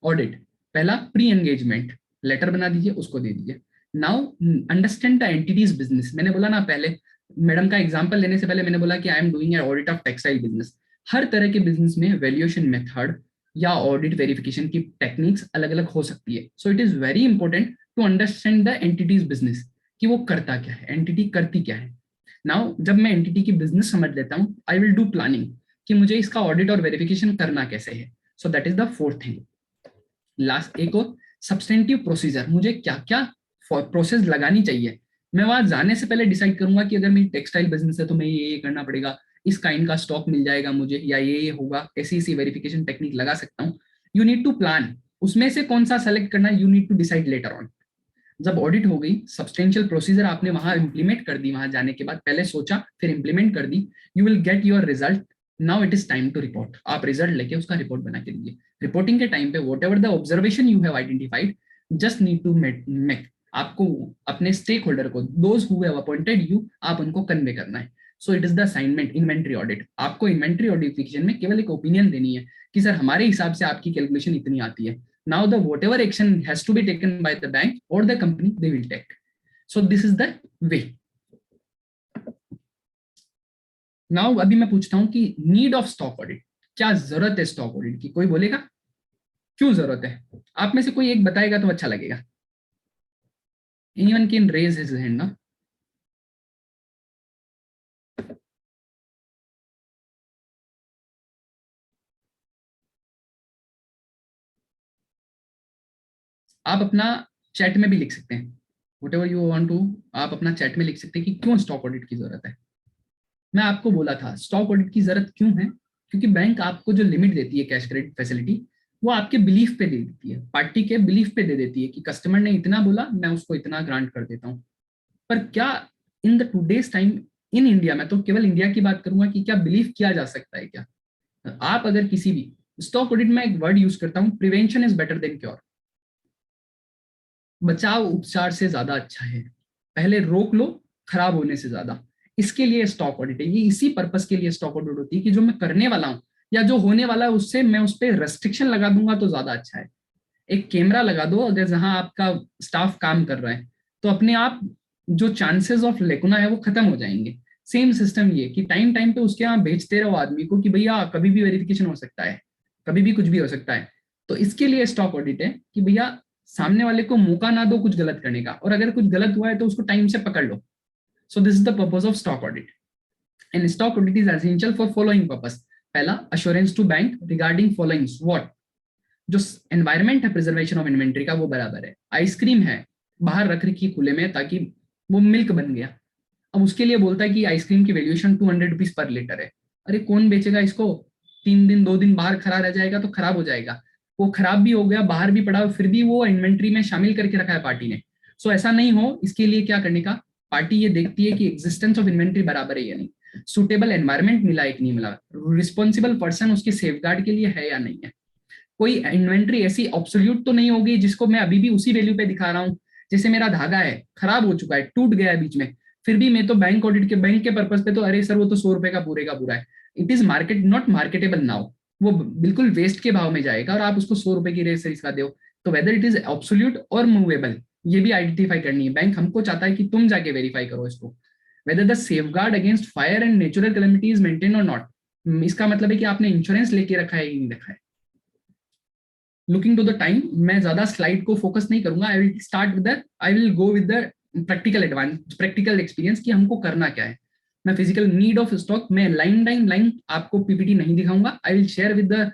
audit. पहला प्री एंगेजमेंट लेटर बना दीजिए, उसको दे दीजिए। Now understand the entities business, मैंने बोला ना पहले, मैडम का एग्जांपल लेने से पहले मैंने बोला कि I am doing audit of textile business. हर तरह के बिजनेस में वैल्यूएशन मेथड या ऑडिट वेरिफिकेशन की टेक्निक्स अलग अलग हो सकती है। So it is very important to understand the entities business कि वो करता क्या है, एंटिटी करती क्या है। नाउ जब मैं एंटिटी की बिजनेस समझ लेता हूँ, आई विल डू प्लानिंग कि मुझे इसका ऑडिट और वेरिफिकेशन करना कैसे है। So that is the fourth thing. Last एक और सब्सटेंटिव प्रोसीजर, मुझे क्या क्या प्रोसेस लगानी चाहिए। मैं वहां जाने से पहले डिसाइड करूंगा कि अगर मेरी टेक्सटाइल बिजनेस है तो मैं ये करना पड़ेगा, इस काइंड का स्टॉक मिल जाएगा मुझे, या ये होगा, ऐसी ऐसी वेरिफिकेशन टेक्निक लगा सकता हूँ। यू नीड टू प्लान, उसमें से कौन सा सेलेक्ट करना है, you need to decide later on. जब ऑडिट हो गई, सब्सटेंशियल प्रोसीजर आपने वहां इंप्लीमेंट कर दी, वहां जाने के बाद पहले सोचा फिर इंप्लीमेंट कर दी, you will get your result. Now it is time to report, आप रिजल्ट लेके उसका रिपोर्ट बना के दीजिए। रिपोर्टिंग के टाइम पे whatever the observation you have identified, just need to make, आपको अपने स्टेक होल्डर को, those who have appointed you, आप उनको कन्वे करना है। So it is the assignment inventory audit. आपको इन्वेंट्री ऑडिटिफिकेशन में केवल एक ओपिनियन देनी है कि सर हमारे हिसाब से आपकी कैलकुलेशन इतनी आती है। Now the whatever action has to be taken by the bank or the company, they will take. So this is the way. Now अभी मैं पूछता हूं कि need of stock audit, क्या जरूरत है स्टॉक ऑडिट की, कोई बोलेगा क्यों जरूरत है? आप में से कोई एक बताएगा तो अच्छा लगेगा। Anyone can raise his hand ना? आप अपना चैट में भी लिख सकते हैं, whatever you want to, आप अपना चैट में लिख सकते हैं कि क्यों स्टॉक ऑडिट की जरूरत है। मैं आपको बोला था स्टॉक ऑडिट की जरूरत क्यों है, क्योंकि बैंक आपको जो लिमिट देती है कैश क्रेडिट फैसिलिटी, वो आपके बिलीफ पे दे देती है, पार्टी के बिलीफ पे दे देती है कि कस्टमर ने इतना बोला मैं उसको इतना ग्रांट कर देता हूँ। पर क्या in the today's time in India, मैं तो केवल इंडिया की बात करूंगा, कि क्या बिलीव किया जा सकता है क्या? आप अगर किसी भी स्टॉक ऑडिट में एक वर्ड यूज करता हूं, prevention is better than cure. बचाव उपचार से ज्यादा अच्छा है, पहले रोक लो खराब होने से ज्यादा। इसके लिए स्टॉक ऑडिट है, ये इसी पर्पस के लिए स्टॉक ऑडिट होती है कि जो मैं करने वाला हूं या जो होने वाला है उससे मैं उस पर रेस्ट्रिक्शन लगा दूंगा तो ज्यादा अच्छा है। एक कैमरा लगा दो अगर जहां आपका स्टाफ काम कर रहा है, तो अपने आप जो चांसेस ऑफ लेकुना है वो खत्म हो जाएंगे। सेम सिस्टम ये कि टाइम टाइम पे उसके यहाँ बेचते रहो आदमी को कि भैया कभी भी वेरिफिकेशन हो सकता है, कभी भी कुछ भी हो सकता है। तो इसके लिए स्टॉक ऑडिट है कि भैया सामने वाले को मौका ना दो कुछ गलत करने का, और अगर कुछ गलत हुआ है तो उसको टाइम से पकड़ लो। So this is the purpose of stock audit. And stock audit is essential for following purpose. पहला, assurance to bank regarding followings what, जो एनवायरमेंट है प्रिजर्वेशन ऑफ इन्वेंट्री का वो बराबर है। आइसक्रीम है, बाहर रख रखी खुले में ताकि वो मिल्क बन गया, अब उसके लिए बोलता है कि आइसक्रीम की वैल्यूएशन 200 रुपीज पर लीटर है। अरे कौन बेचेगा इसको, 3 दिन 2 दिन बाहर खड़ा रह जाएगा तो खराब हो जाएगा। वो खराब भी हो गया, बाहर भी पड़ा, फिर भी वो इन्वेंट्री में शामिल करके रखा है पार्टी ने। सो ऐसा नहीं हो, इसके लिए क्या करने का, पार्टी ये देखती है कि एग्जिस्टेंस ऑफ इन्वेंट्री बराबर है या नहीं, सुटेबल एनवायरमेंट मिला है कि नहीं मिला, रिस्पॉन्सिबल पर्सन उसके सेफगार्ड के लिए है या नहीं है, कोई इन्वेंट्री ऐसी ऑब्सोल्यूट तो नहीं होगी जिसको मैं अभी भी उसी वैल्यू पे दिखा रहा हूँ। जैसे मेरा धागा है, खराब हो चुका है, टूट गया है बीच में, फिर भी मैं तो बैंक ऑडिट के बैंक के पर्पज पे तो अरे सर वो तो 100 रुपए का पूरे का पूरा है, it is market not marketable now, वो बिल्कुल वेस्ट के भाव में जाएगा और आप उसको 100 रुपए की रेट से इसका दो। तो वेदर इट इज ऑब्सोल्यूट और मूवेबल, ये भी आइडेंटिफाई करनी है। बैंक हमको चाहता है कि तुम जाके वेरीफाई करो इसको, whether the safeguard against fire and natural calamity is maintain और नॉट। इसका मतलब है कि आपने इंश्योरेंस लेके रखा है या नहीं रखा है। लुकिंग टू द टाइम, मैं ज्यादा स्लाइड को फोकस नहीं करूंगा, I will go with the practical experience कि हमको करना क्या है। मैं फिजिकल नीड ऑफ स्टॉक में लाइन बाय लाइन आपको पीपीटी नहीं दिखाऊंगा, I will share with the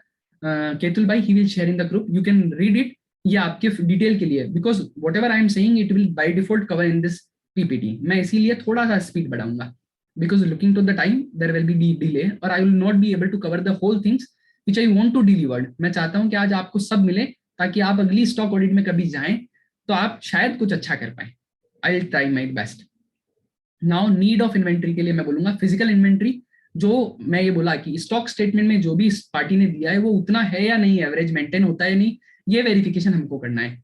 Ketul भाई, he will share in the group, you can read it, ये आपके डिटेल के लिए, because whatever I am saying it will by default cover in this PPT. मैं इसीलिए थोड़ा सा स्पीड बढ़ाऊंगा, because looking to the time there will be delay और I will not be able to cover the whole things which I want to deliver। मैं चाहता हूं कि आज आपको सब मिले ताकि आप अगली स्टॉक ऑडिट में कभी जाएं तो आप शायद कुछ अच्छा कर पाए। I will try my best. Now need of inventory के लिए मैं बोलूंगा फिजिकल इन्वेंट्री, जो मैं ये बोला कि स्टॉक स्टेटमेंट में जो भी पार्टी ने दिया है वो उतना है या नहीं, एवरेज मेंटेन होता है या नहीं, ये वेरिफिकेशन हमको करना है।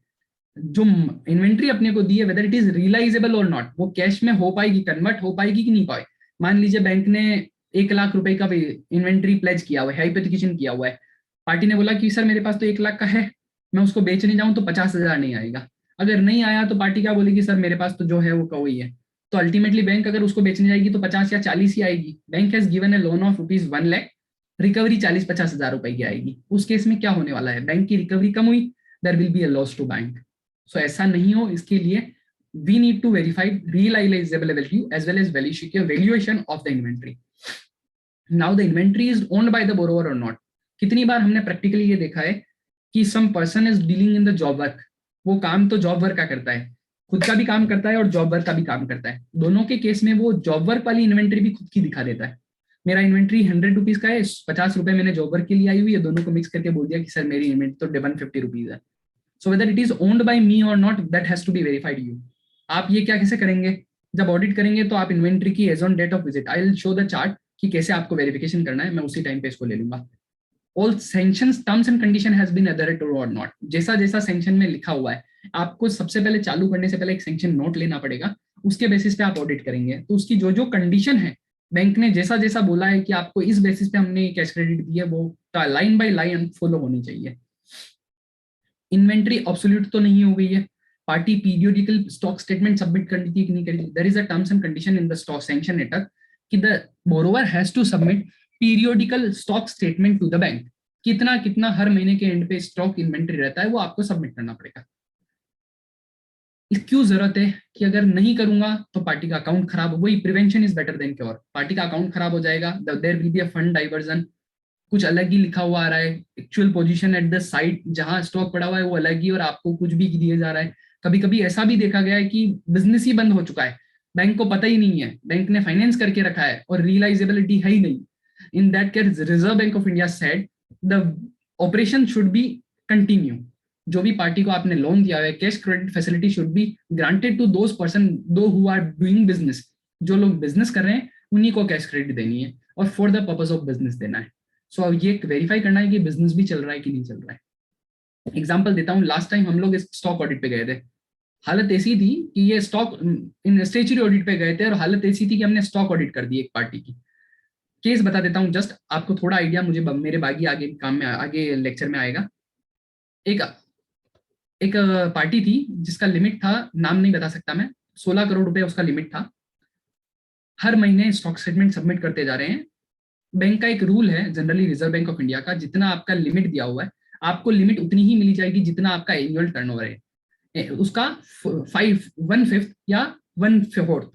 जो इन्वेंट्री अपने को दी है वेदर इट इज रियलाइजेबल और नॉट, वो कैश में हो पाएगी, कन्वर्ट हो पाएगी कि नहीं पाए। मान लीजिए बैंक ने 1 लाख रुपए का इन्वेंट्री प्लेज किया हुआ है, हाइपोथिकेशन किया हुआ है, पार्टी ने बोला कि सर मेरे पास तो 1 लाख का है, मैं उसको बेचने जाऊं तो 50,000 नहीं आएगा। अगर नहीं आया तो पार्टी क्या बोलेगी, सर मेरे पास तो जो है वो वही है। तो अल्टीमेटली बैंक अगर उसको बेचने जाएगी तो 50 या 40 ही आएगी। Bank has given A loan of ₹1,00,000, recovery 40-50 हजार रुपए की आएगी। उस केस में क्या होने वाला है, बैंक की रिकवरी कम हुई, there will be a loss to bank. So ऐसा नहीं हो, इसके लिए we need to verify realizable value as well as valuation of the inventory. Now the inventory is owned by the borrower or not। कितनी बार हमने practically ये देखा है कि some person is dealing in the job work, वो काम तो job work का करता है, खुद का भी काम करता है और जॉब वर्क का भी काम करता है। दोनों के केस में वो जॉब वर्क वाली इन्वेंट्री भी खुद की दिखा देता है। मेरा इन्वेंट्री 100 रुपीज का है, 50 रुपए मैंने जॉब वर्क के लिए आई हुई है, दोनों को मिक्स करके बोल दिया कि सर मेरी इन्वेंट्री तो 150 रुपीज है। So whether it is owned by me और not, that has to be verified you. आप ये क्या कैसे करेंगे, जब ऑडिट करेंगे तो आप इन्वेंट्री की age on date of visit, I will show the chart कि कैसे आपको वेरिफिकेशन करना है, मैं उसी टाइम पे इसको ले लूंगा। All sanctions terms and condition has been adhered to और नॉट, जैसा जैसा सैंक्शन में लिखा हुआ है आपको सबसे पहले चालू करने से पहले एक सैंक्शन नोट लेना पड़ेगा, उसके बेसिस पे आप ऑडिट करेंगे। तो उसकी जो जो कंडीशन है, बैंक ने जैसा जैसा बोला है कि आपको इस बेसिस पे हमने कैश क्रेडिट दी है, वो लाइन बाय लाइन फॉलो होनी चाहिए। इन्वेंट्री ऑब्सोल्यूट तो नहीं हो गई है, party periodical stock statement submit करनी थी कि नहीं करनी थी। There is a terms and condition in the stock sanction letter कि the borrower has to submit periodical stock statement to the bank. कितना कितना हर महीने के एंड पे स्टॉक इन्वेंट्री रहता है वो आपको सबमिट करना पड़ेगा। क्यों जरूरत है कि अगर नहीं करूंगा तो पार्टी का अकाउंट खराब हो, वही prevention is better than cure. Party का अकाउंट खराब हो जाएगा, there will be a fund diversion, कुछ अलग ही लिखा हुआ आ रहा है, actual position at the site जहां स्टॉक पड़ा हुआ है वो अलग ही और आपको कुछ भी दिया जा रहा है। कभी कभी ऐसा भी देखा गया है कि बिजनेस ही बंद हो चुका है, बैंक को पता ही नहीं है, बैंक ने फाइनेंस करके रखा है और रियलाइजेबिलिटी है ही नहीं। In that case Reserve Bank of India said the operation should be continue. जो भी पार्टी को आपने लोन दिया है, cash credit facility should be granted to those person दो हु आर डूइंग बिजनेस। जो लोग बिजनेस कर रहे हैं उन्हीं को कैश क्रेडिट देनी है और for the purpose of business देना है। सो अब ये वेरीफाई करना है कि बिजनेस भी चल रहा है कि नहीं चल रहा है। एग्जांपल देता हूँ, लास्ट टाइम हम लोग इस स्टॉक ऑडिट पे गए थे, हालत ऐसी थी कि ये स्टॉक इन स्टेचुरी ऑडिट पे गए थे और हालत ऐसी थी कि हमने स्टॉक ऑडिट कर दी एक पार्टी की। केस बता देता हूँ जस्ट आपको थोड़ा आइडिया, मुझे मेरे बागी आगे काम में आगे लेक्चर में आएगा। एक पार्टी थी जिसका लिमिट था, नाम नहीं बता सकता मैं, 16 करोड़ रुपए उसका लिमिट था। हर महीने स्टॉक स्टेटमेंट सबमिट करते जा रहे हैं। बैंक का एक रूल है generally, reserve Bank of India का, जितना आपका लिमिट दिया हुआ है आपको लिमिट उतनी ही मिली जाएगी जितना आपका एनुअल टर्नओवर है, उसका 1/5 या 1/4।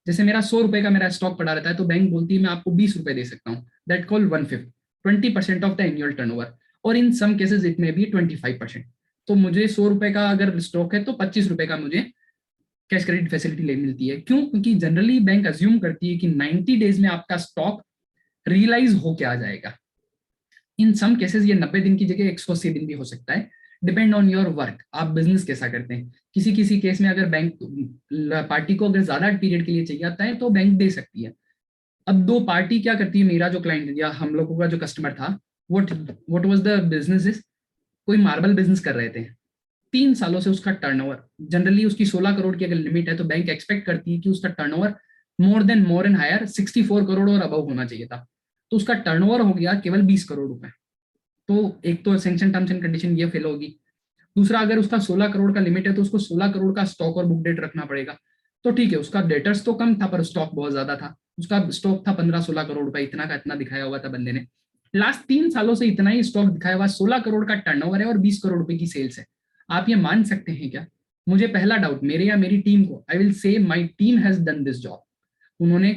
जैसे मेरा 100 रुपए का मेरा स्टॉक पड़ा रहता है तो बैंक बोलती है मैं आपको 20 रुपए दे सकता हूँ, that call 1/5, 20% of the annual turnover, और इन सम केसेस इट में बी 25%। तो मुझे 100 रुपए का अगर स्टॉक है तो 25 रुपए का मुझे कैश क्रेडिट फैसिलिटी ले मिलती है। क्यों? क्योंकि जनरली बैंक अज्यूम करती है कि 90 डेज में आपका स्टॉक रियलाइज होके आ जाएगा। इन सम केसेस ये 90 दिन की जगह 180 दिन भी हो सकता है, डिपेंड ऑन योर वर्क, आप बिजनेस कैसा करते हैं। किसी किसी केस में अगर बैंक पार्टी को अगर ज्यादा पीरियड के लिए चाहिए आता है तो बैंक दे सकती है। अब दो पार्टी क्या करती है, मेरा जो क्लाइंट या हम लोगों का जो कस्टमर था, what was the business is, कोई मार्बल बिजनेस कर रहे थे, 3 सालों से उसका टर्नओवर जनरली उसकी 16 करोड़ की अगर लिमिट है तो बैंक एक्सपेक्ट करती है कि उसका turnover more and higher 64 crore और अबव होना चाहिए था, तो उसका टर्नओवर हो गया केवल 20 करोड़ रुपए। तो एक तो सैंक्शन टर्म्स एंड कंडीशन ये फेल होगी। दूसरा, अगर उसका 16 करोड़ का लिमिट है तो उसको 16 करोड़ का स्टॉक और बुक डेट रखना पड़ेगा। तो ठीक है, उसका डेटर्स तो कम था पर स्टॉक बहुत ज्यादा था, उसका स्टॉक था 15-16 करोड़ रुपए, इतना का इतना दिखाया हुआ था बंदे ने। लास्ट 3 सालों से इतना ही स्टॉक दिखाया हुआ, 16 करोड़ का टर्नओवर है और 20 करोड़ रुपए की सेल्स है। आप ये मान सकते हैं क्या? मुझे पहला डाउट मेरे या मेरी टीम को, आई विल से my team has done this job. उन्होंने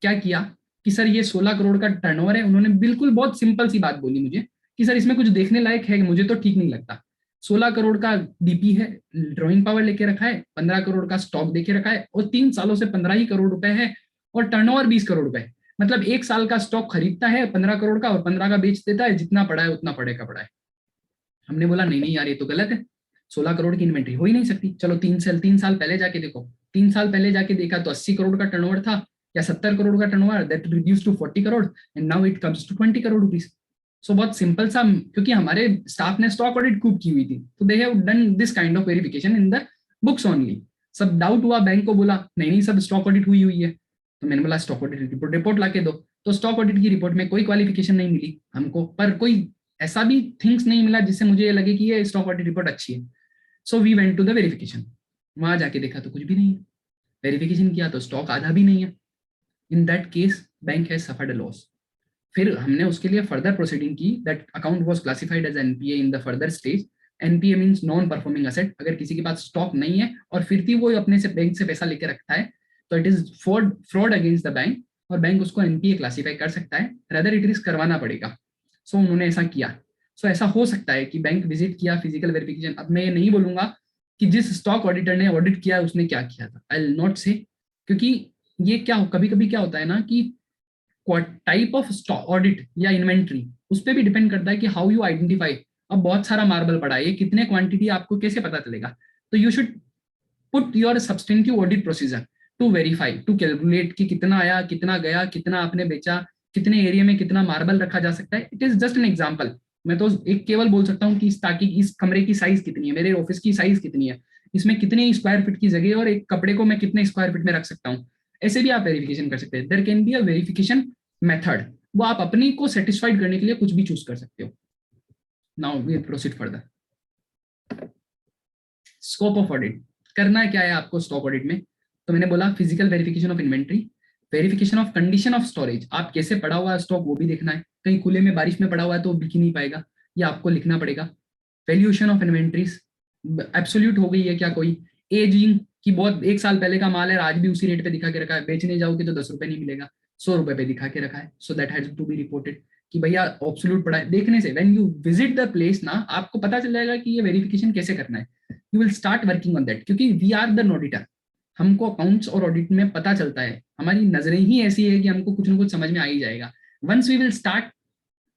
क्या किया कि सर ये 16 करोड़ का टर्नओवर है, उन्होंने बिल्कुल बहुत सिंपल सी बात बोली मुझे कि सर इसमें कुछ देखने लायक है? मुझे तो ठीक नहीं लगता। 16 करोड़ का डीपी है, ड्रॉइंग पावर लेके रखा है, 15 करोड़ का स्टॉक देके रखा है और 3 सालों से 15 ही करोड़ रुपए है और टर्नओवर 20 करोड़ रुपए। मतलब 1 साल का स्टॉक खरीदता है 15 करोड़ का और 15 का बेच देता है, जितना पड़ा है उतना पड़ेगा पड़ा है। हमने बोला नहीं नहीं यार ये तो गलत है, 16 करोड़ की इन्वेंट्री हो ही नहीं सकती। चलो 3 साल पहले जाके देखो, 3 साल पहले जाके देखा तो 80 करोड़ का टर्नओवर था या 70 करोड़ का turnover, that reduce to 40 crore and now it comes to 20 crore rupees. So बहुत सिंपल सा, क्योंकि हमारे स्टाफ ने स्टॉक ऑडिट खूब की हुई थी तो they have done this kind of verification in the books only. सब डाउट हुआ, बैंक को बोला नहीं नहीं सब स्टॉक ऑडिट हुई हुई है, तो मैंने बोला स्टॉक ऑडिट रिपोर्ट ला के दो। तो स्टॉक ऑडिट की रिपोर्ट में कोई क्वालिफिकेशन नहीं मिली हमको, पर कोई ऐसा भी थिंग्स नहीं मिला जिससे मुझे ये लगे कि ये स्टॉक ऑडिट रिपोर्ट अच्छी है। So we went to the verification, वहां जाके देखा तो कुछ भी नहीं है, वेरिफिकेशन किया तो स्टॉक आधा भी नहीं है। In that case bank has suffered a loss. फिर हमने उसके लिए फर्दर प्रोसीडिंग की, that account was classified as NPA in the further stage. NPA means non performing asset. अगर किसी के पास स्टॉक नहीं है और फिर भी वो अपने से बैंक से पैसा लेके रखता है तो it is fraud against the bank और बैंक उसको एनपीए क्लासिफाई कर सकता है, रदर इट इज करवाना पड़ेगा। सो उन्होंने ऐसा किया। सो ऐसा हो सकता है कि बैंक विजिट किया, फिजिकल वेरिफिकेशन। अब मैं ये नहीं बोलूंगा कि जिस स्टॉक ऑडिटर ने ऑडिट किया उसने क्या किया था, आई विल नॉट से, क्योंकि ये क्या कभी कभी क्या होता है ना कि टाइप ऑफ स्टॉक ऑडिट या इन्वेंट्री उस पर भी डिपेंड करता है कि हाउ यू आइडेंटिफाई। अब बहुत सारा मार्बल पड़ा है, ये कितने क्वांटिटी आपको कैसे पता चलेगा? तो you should put your substantive audit procedure to verify, to calculate कि कितना आया, कितना गया, कितना आपने बेचा, कितने एरिया में कितना मार्बल रखा जा सकता है। It is just an example. मैं तो एक केवल बोल सकता हूँ कि ताकि इस कमरे की साइज कितनी है, मेरे ऑफिस की साइज कितनी है, इसमें कितने स्क्वायर फीट की जगह और एक कपड़े को मैं कितने स्क्वायर फीट में रख सकता हूँ, ऐसे भी आप वेरिफिकेशन कर सकते हैं। There can be a verification method, वो आप अपनी को सेटिस्फाइड करने के लिए कुछ भी चूज कर सकते हो। Now we proceed further. Scope of audit करना क्या है आपको स्टॉक ऑडिट में? तो मैंने बोला physical verification of inventory, verification of condition of storage, आप कैसे पड़ा हुआ है स्टॉक वो भी देखना है, कहीं खुले में बारिश में पड़ा हुआ है तो बिक ही नहीं पाएगा, ये आपको लिखना पड़ेगा। वैल्यूएशन ऑफ इन्वेंट्रीज, एब्सोल्यूट हो गई है क्या कोई? एजिंग की बहुत 1 साल पहले का माल है आज भी उसी रेट पे दिखा के रखा है, बेचने जाओगे तो 10 रुपए नहीं मिलेगा, 100 रुपए पे दिखा के रखा है। So that has to be reported कि भैया ऑब्सोल्यूट पड़ा है। देखने से when you visit the place ना आपको पता चल जाएगा कि ये वेरिफिकेशन कैसे करना है। You will start working on that, क्योंकि वी आर द ऑडिटर, हमको अकाउंट्स और ऑडिट में पता चलता है, हमारी नजरें ही ऐसी है कि हमको कुछ ना कुछ समझ में आ ही जाएगा। वंस वी विल स्टार्ट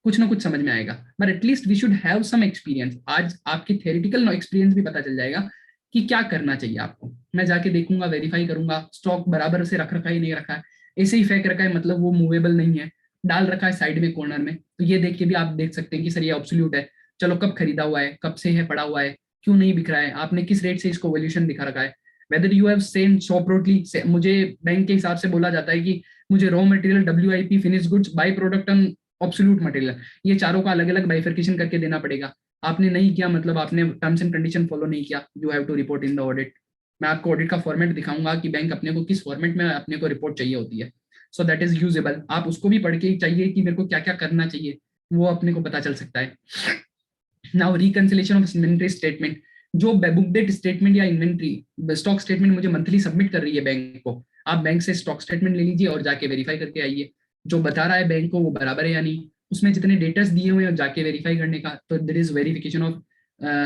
कुछ ना कुछ समझ में आएगा, but at least we should have some experience. आज आपकी थ्योरेटिकल एक्सपीरियंस भी पता चल जाएगा कि क्या करना चाहिए आपको। मैं जाके देखूंगा, वेरीफाई करूंगा स्टॉक बराबर से रख रखा है नहीं रखा है, ऐसे ही फेंक रखा है मतलब वो मूवेबल नहीं है, डाल रखा है साइड में कॉर्नर में, तो ये देख के भी आप देख सकते हैं कि सर ये ऑब्सोल्यूट है। चलो कब खरीदा हुआ है, कब से है पड़ा हुआ है, क्यों नहीं बिक रहा है, आपने किस रेट से इसको वैल्यूएशन दिखा रखा है, वेदर यू हैव सेम शॉपरोटली। मुझे बैंक के हिसाब से बोला जाता है कि मुझे raw material, WIP, finish goods, by product and absolute material, ये चारों का अलग अलग बाइफर्केशन करके देना पड़ेगा। आपने नहीं किया मतलब आपने टर्म्स एंड कंडीशन फॉलो नहीं किया, you have to report in the audit. मैं आपको ऑडिट का फॉर्मेट दिखाऊंगा कि बैंक अपने को किस फॉर्मेट में अपने को रिपोर्ट चाहिए होती है, सो दैट इज यूजेबल। आप उसको भी पढ़ के चाहिए कि मेरे को क्या क्या करना चाहिए, वो अपने को पता चल सकता है। Now reconciliation of inventory statement, जो बुक डेट स्टेटमेंट या इन्वेंटरी स्टॉक स्टेटमेंट मुझे मंथली सबमिट कर रही है बैंक को, आप बैंक से स्टॉक स्टेटमेंट ले लीजिए और जाके वेरीफाई करके आइए जो बता रहा है बैंक को वो बराबर है या नहीं, उसमें जितने डेटर्स दिए हुए हैं जाके वेरीफाई करने का। तो there is verification of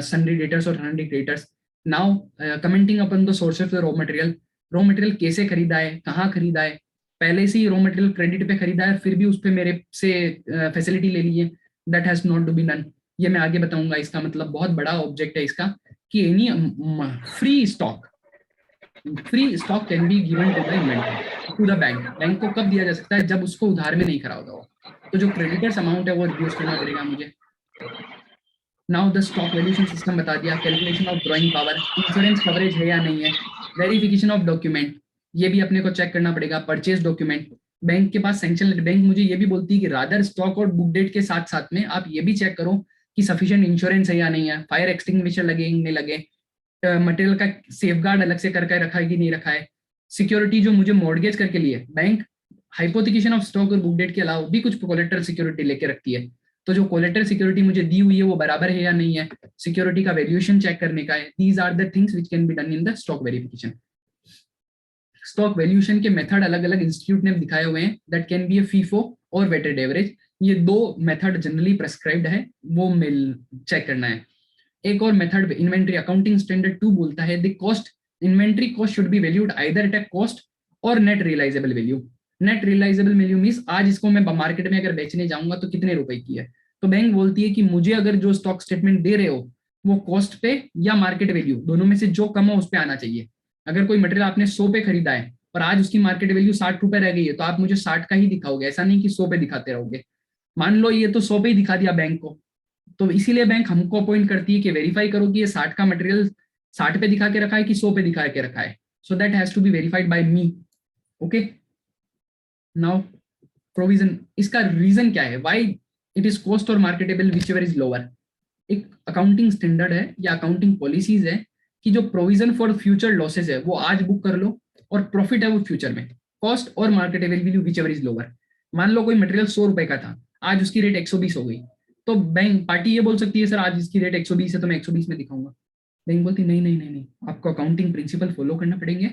sundry debtors और sundry creditors. Now commenting upon the source of the raw material कैसे खरीदा है, कहाँ खरीदा है, पहले से ही रॉ मटेरियल क्रेडिट पे खरीदा है फिर भी उस पर मेरे से फैसिलिटी ले ली है, that has not to be done. ये मैं आगे बताऊंगा, इसका मतलब बहुत बड़ा ऑब्जेक्ट है इसका कि any free stock can be given to the inventory to the bank. Bank को कब दिया जा सकता है, जब उसको उधार में नहीं खरीदा हो, तो जो क्रेडिटर्स अमाउंट है वो रिड्यूस करना पड़ेगा मुझे। Now the stock valuation system बता दिया, calculation of drawing power, insurance coverage है या नहीं है, वेरिफिकेशन ऑफ डॉक्यूमेंट, ये भी अपने को चेक करना पड़ेगा, परचेज डॉक्यूमेंट, बैंक के पास सैंक्शन, बैंक मुझे ये भी बोलती है कि रादर स्टॉक और बुक डेट के साथ साथ में आप ये भी चेक करो कि सफिशिएंट इंश्योरेंस है या नहीं है, फायर एक्सटिंग्विशर लगे नहीं लगे, मटेरियल का सेफगार्ड अलग से करके रखा है कि नहीं रखा है, सिक्योरिटी जो मुझे मॉर्गेज करके लिए बैंक हाइपोथिकेशन ऑफ स्टॉक और बुक डेट के अलावा भी कुछ कोलेटरल सिक्योरिटी लेके रखती है, तो जो कोलेटरल सिक्योरिटी मुझे दी हुई है वो बराबर है या नहीं है, सिक्योरिटी का वैल्यूएशन चेक करने का है। These are the things which can be done in the stock verification. Stock valuation के मेथड अलग अलग इंस्टीट्यूट ने दिखाए हुए हैं, that can be a FIFO और वेटेड एवरेज, ये दो मेथड जनरली प्रेस्क्राइब्ड है, वो मिल चेक करना है। एक और मेथड इन्वेंट्री अकाउंटिंग स्टैंडर्ड 2 बोलता है the cost inventory cost should be valued either at a cost और net realisable value. Net realisable value means आज इसको मैं मार्केट में अगर बेचने जाऊंगा तो कितने रुपए की है, तो बैंक बोलती है कि मुझे अगर जो स्टॉक स्टेटमेंट दे रहे हो वो कॉस्ट पे या मार्केट वैल्यू दोनों में से जो कम हो उस पे आना चाहिए। अगर कोई मटेरियल आपने 100 पे खरीदा है और आज उसकी मार्केट वैल्यू 60 रुपए रह गई है तो आप मुझे 60 का ही दिखाओगे, ऐसा नहीं कि 100 पे दिखाते रहोगे। मान लो ये तो 100 पे ही दिखा दिया बैंक को, तो इसीलिए बैंक हमको अपॉइंट करती है कि वेरीफाई करो कि ये 60 का मटेरियल 60 पे दिखा के रखा है कि 100 पे दिखा के रखा है, so that has to be verified by me. Okay, now provision, इसका रीजन क्या है, व्हाई इट इज कॉस्ट और marketable whichever is lower. एक अकाउंटिंग स्टैंडर्ड है या अकाउंटिंग पॉलिसीज है कि जो प्रोविजन फॉर फ्यूचर लॉसेस है वो आज बुक कर लो और प्रॉफिट है वो फ्यूचर में, कॉस्ट और marketable value whichever is lower. मान लो कोई मटेरियल 100 रुपए का था, आज उसकी रेट 120 हो गई, तो बैंक पार्टी ये बोल सकती है सर आज इसकी रेट 120 है तो मैं 120 में दिखाऊंगा। बैंक बोलती नहीं नहीं नहीं नहीं, आपको अकाउंटिंग प्रिंसिपल फॉलो करना पड़ेंगे,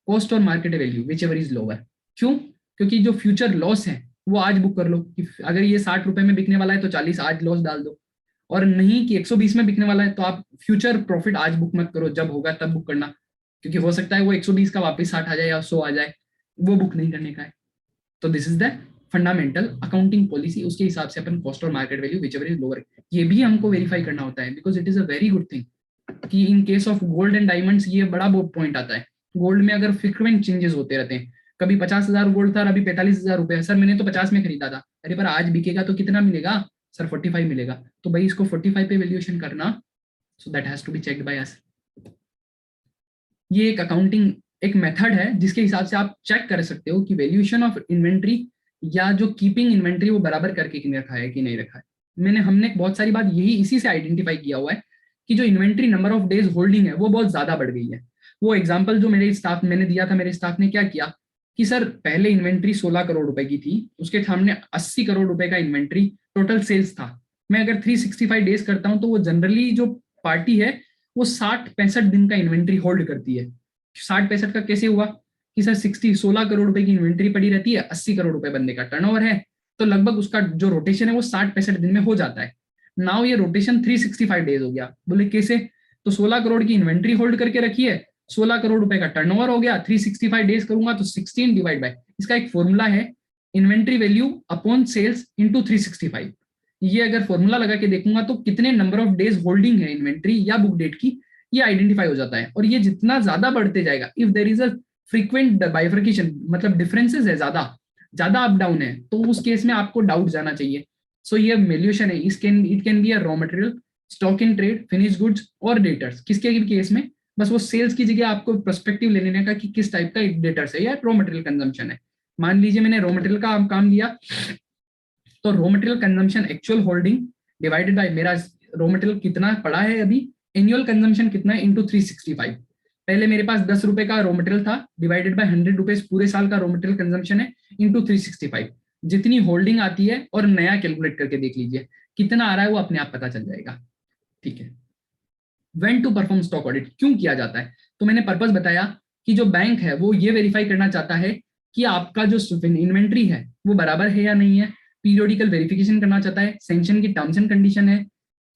कॉस्ट और market value whichever is lower. क्यों? क्योंकि जो फ्यूचर लॉस है वो आज बुक कर लो कि अगर ये 60 रुपए में बिकने वाला है तो 40 आज लॉस डाल दो, और नहीं कि 120 में बिकने वाला है तो आप फ्यूचर प्रॉफिट आज बुक मत करो, जब होगा तब बुक करना, क्योंकि हो सकता है वो 120 का वापस 60 आ जाए या 100 आ जाए, वो बुक नहीं करने का है। तो this is the fundamental accounting policy, उसके हिसाब से अपन कॉस्ट और market value whichever is lower ये भी हमको वेरीफाई करना होता है, because it is a very good thing कि in case of gold and diamonds ये बड़ा पॉइंट आता है। गोल्ड में अगर फ्रिक्वेंट चेंजेस होते रहते हैं, कभी 50,000 गोल्ड था और अभी 45,000 रुपए, सर मैंने तो 50 में खरीदा था, अरे पर आज बिकेगा तो कितना मिलेगा सर 45 मिलेगा, तो भाई इसको 45 पे वैल्यूएशन करना, so that has to be checked by us. ये एक अकाउंटिंग एक मेथड है जिसके हिसाब से आप चेक कर सकते हो कि वैल्यूएशन ऑफ इन्वेंट्री या जो कीपिंग इन्वेंट्री वो बराबर करके कि रखा है कि नहीं रखा है। हमने बहुत सारी बात यही इसी से आइडेंटिफाई किया हुआ है कि जो inventory number of days holding है वो बहुत ज्यादा बढ़ गई है। वो एग्जांपल जो मेरे स्टाफ मैंने दिया था, मेरे स्टाफ ने क्या किया कि सर पहले इन्वेंट्री 16 करोड़ रुपए की थी, उसके सामने 80 करोड़ रुपए का इन्वेंट्री टोटल सेल्स था। मैं अगर 365 डेज करता हूं तो वो जनरली जो पार्टी है वो 60-65 दिन का इन्वेंट्री होल्ड करती है। 60-65 का कैसे हुआ कि सर 16 करोड़ रुपए की इन्वेंट्री पड़ी रहती है, 80 करोड़ रुपए बंदे का टर्नओवर है, तो लगभग उसका जो रोटेशन है वो 60-65 दिन में हो जाता है। नाउ ये रोटेशन 365 डेज हो गया। बोले कैसे? तो 16 करोड़ की इन्वेंट्री होल्ड करके रखी है, 16 करोड़ रुपए का टर्नओवर हो गया, 365 डेज करूंगा तो 16 डिवाइड बाय, इसका एक फॉर्मूला है inventory value upon sales into 365। ये अगर फॉर्मूला लगा के देखूंगा तो कितने नंबर ऑफ डेज होल्डिंग है इन्वेंट्री या बुक डेट की, ये आइडेंटिफाई हो जाता है। और ये जितना ज्यादा बढ़ते जाएगा, if there is a frequent bifurcation, मतलब डिफरेंसेस है ज्यादा अप डाउन है, तो उस केस में आपको डाउट जाना चाहिए। सो ये वैल्यूएशन है, it can be a raw material, stock in trade, finish goods और डेटर्स। किसके भी केस में बस वो सेल्स की जगह आपको पर्सपेक्टिव ले लेने का कि किस टाइप का डेटर्स है या रॉ मटेरियल कंजम्पशन है। मान लीजिए मैंने रॉ मटेरियल का काम लिया, तो raw material consumption actual holding divided by मेरा रॉ मटेरियल कितना पड़ा है अभी, एनुअल कंजम्पशन कितना है इनटू 365। पहले मेरे पास 10 रुपए का रॉ मटेरियल था, डिवाइडेड बाय 100 रुपीज पूरे साल का रॉ मटेरियल कंजम्पशन है, इंटू 365, जितनी होल्डिंग आती है, और नया कैलकुलेट करके देख लीजिए कितना आ रहा है, वो अपने आप पता चल जाएगा। ठीक है। When to perform stock audit, क्यों किया जाता है? तो मैंने पर्पस बताया कि जो बैंक है वो ये वेरीफाई करना चाहता है कि आपका जो इन्वेंट्री है वो बराबर है या नहीं है, पीरियोडिकल वेरिफिकेशन करना चाहता है, सैंक्शन की टर्म्स एंड कंडीशन है,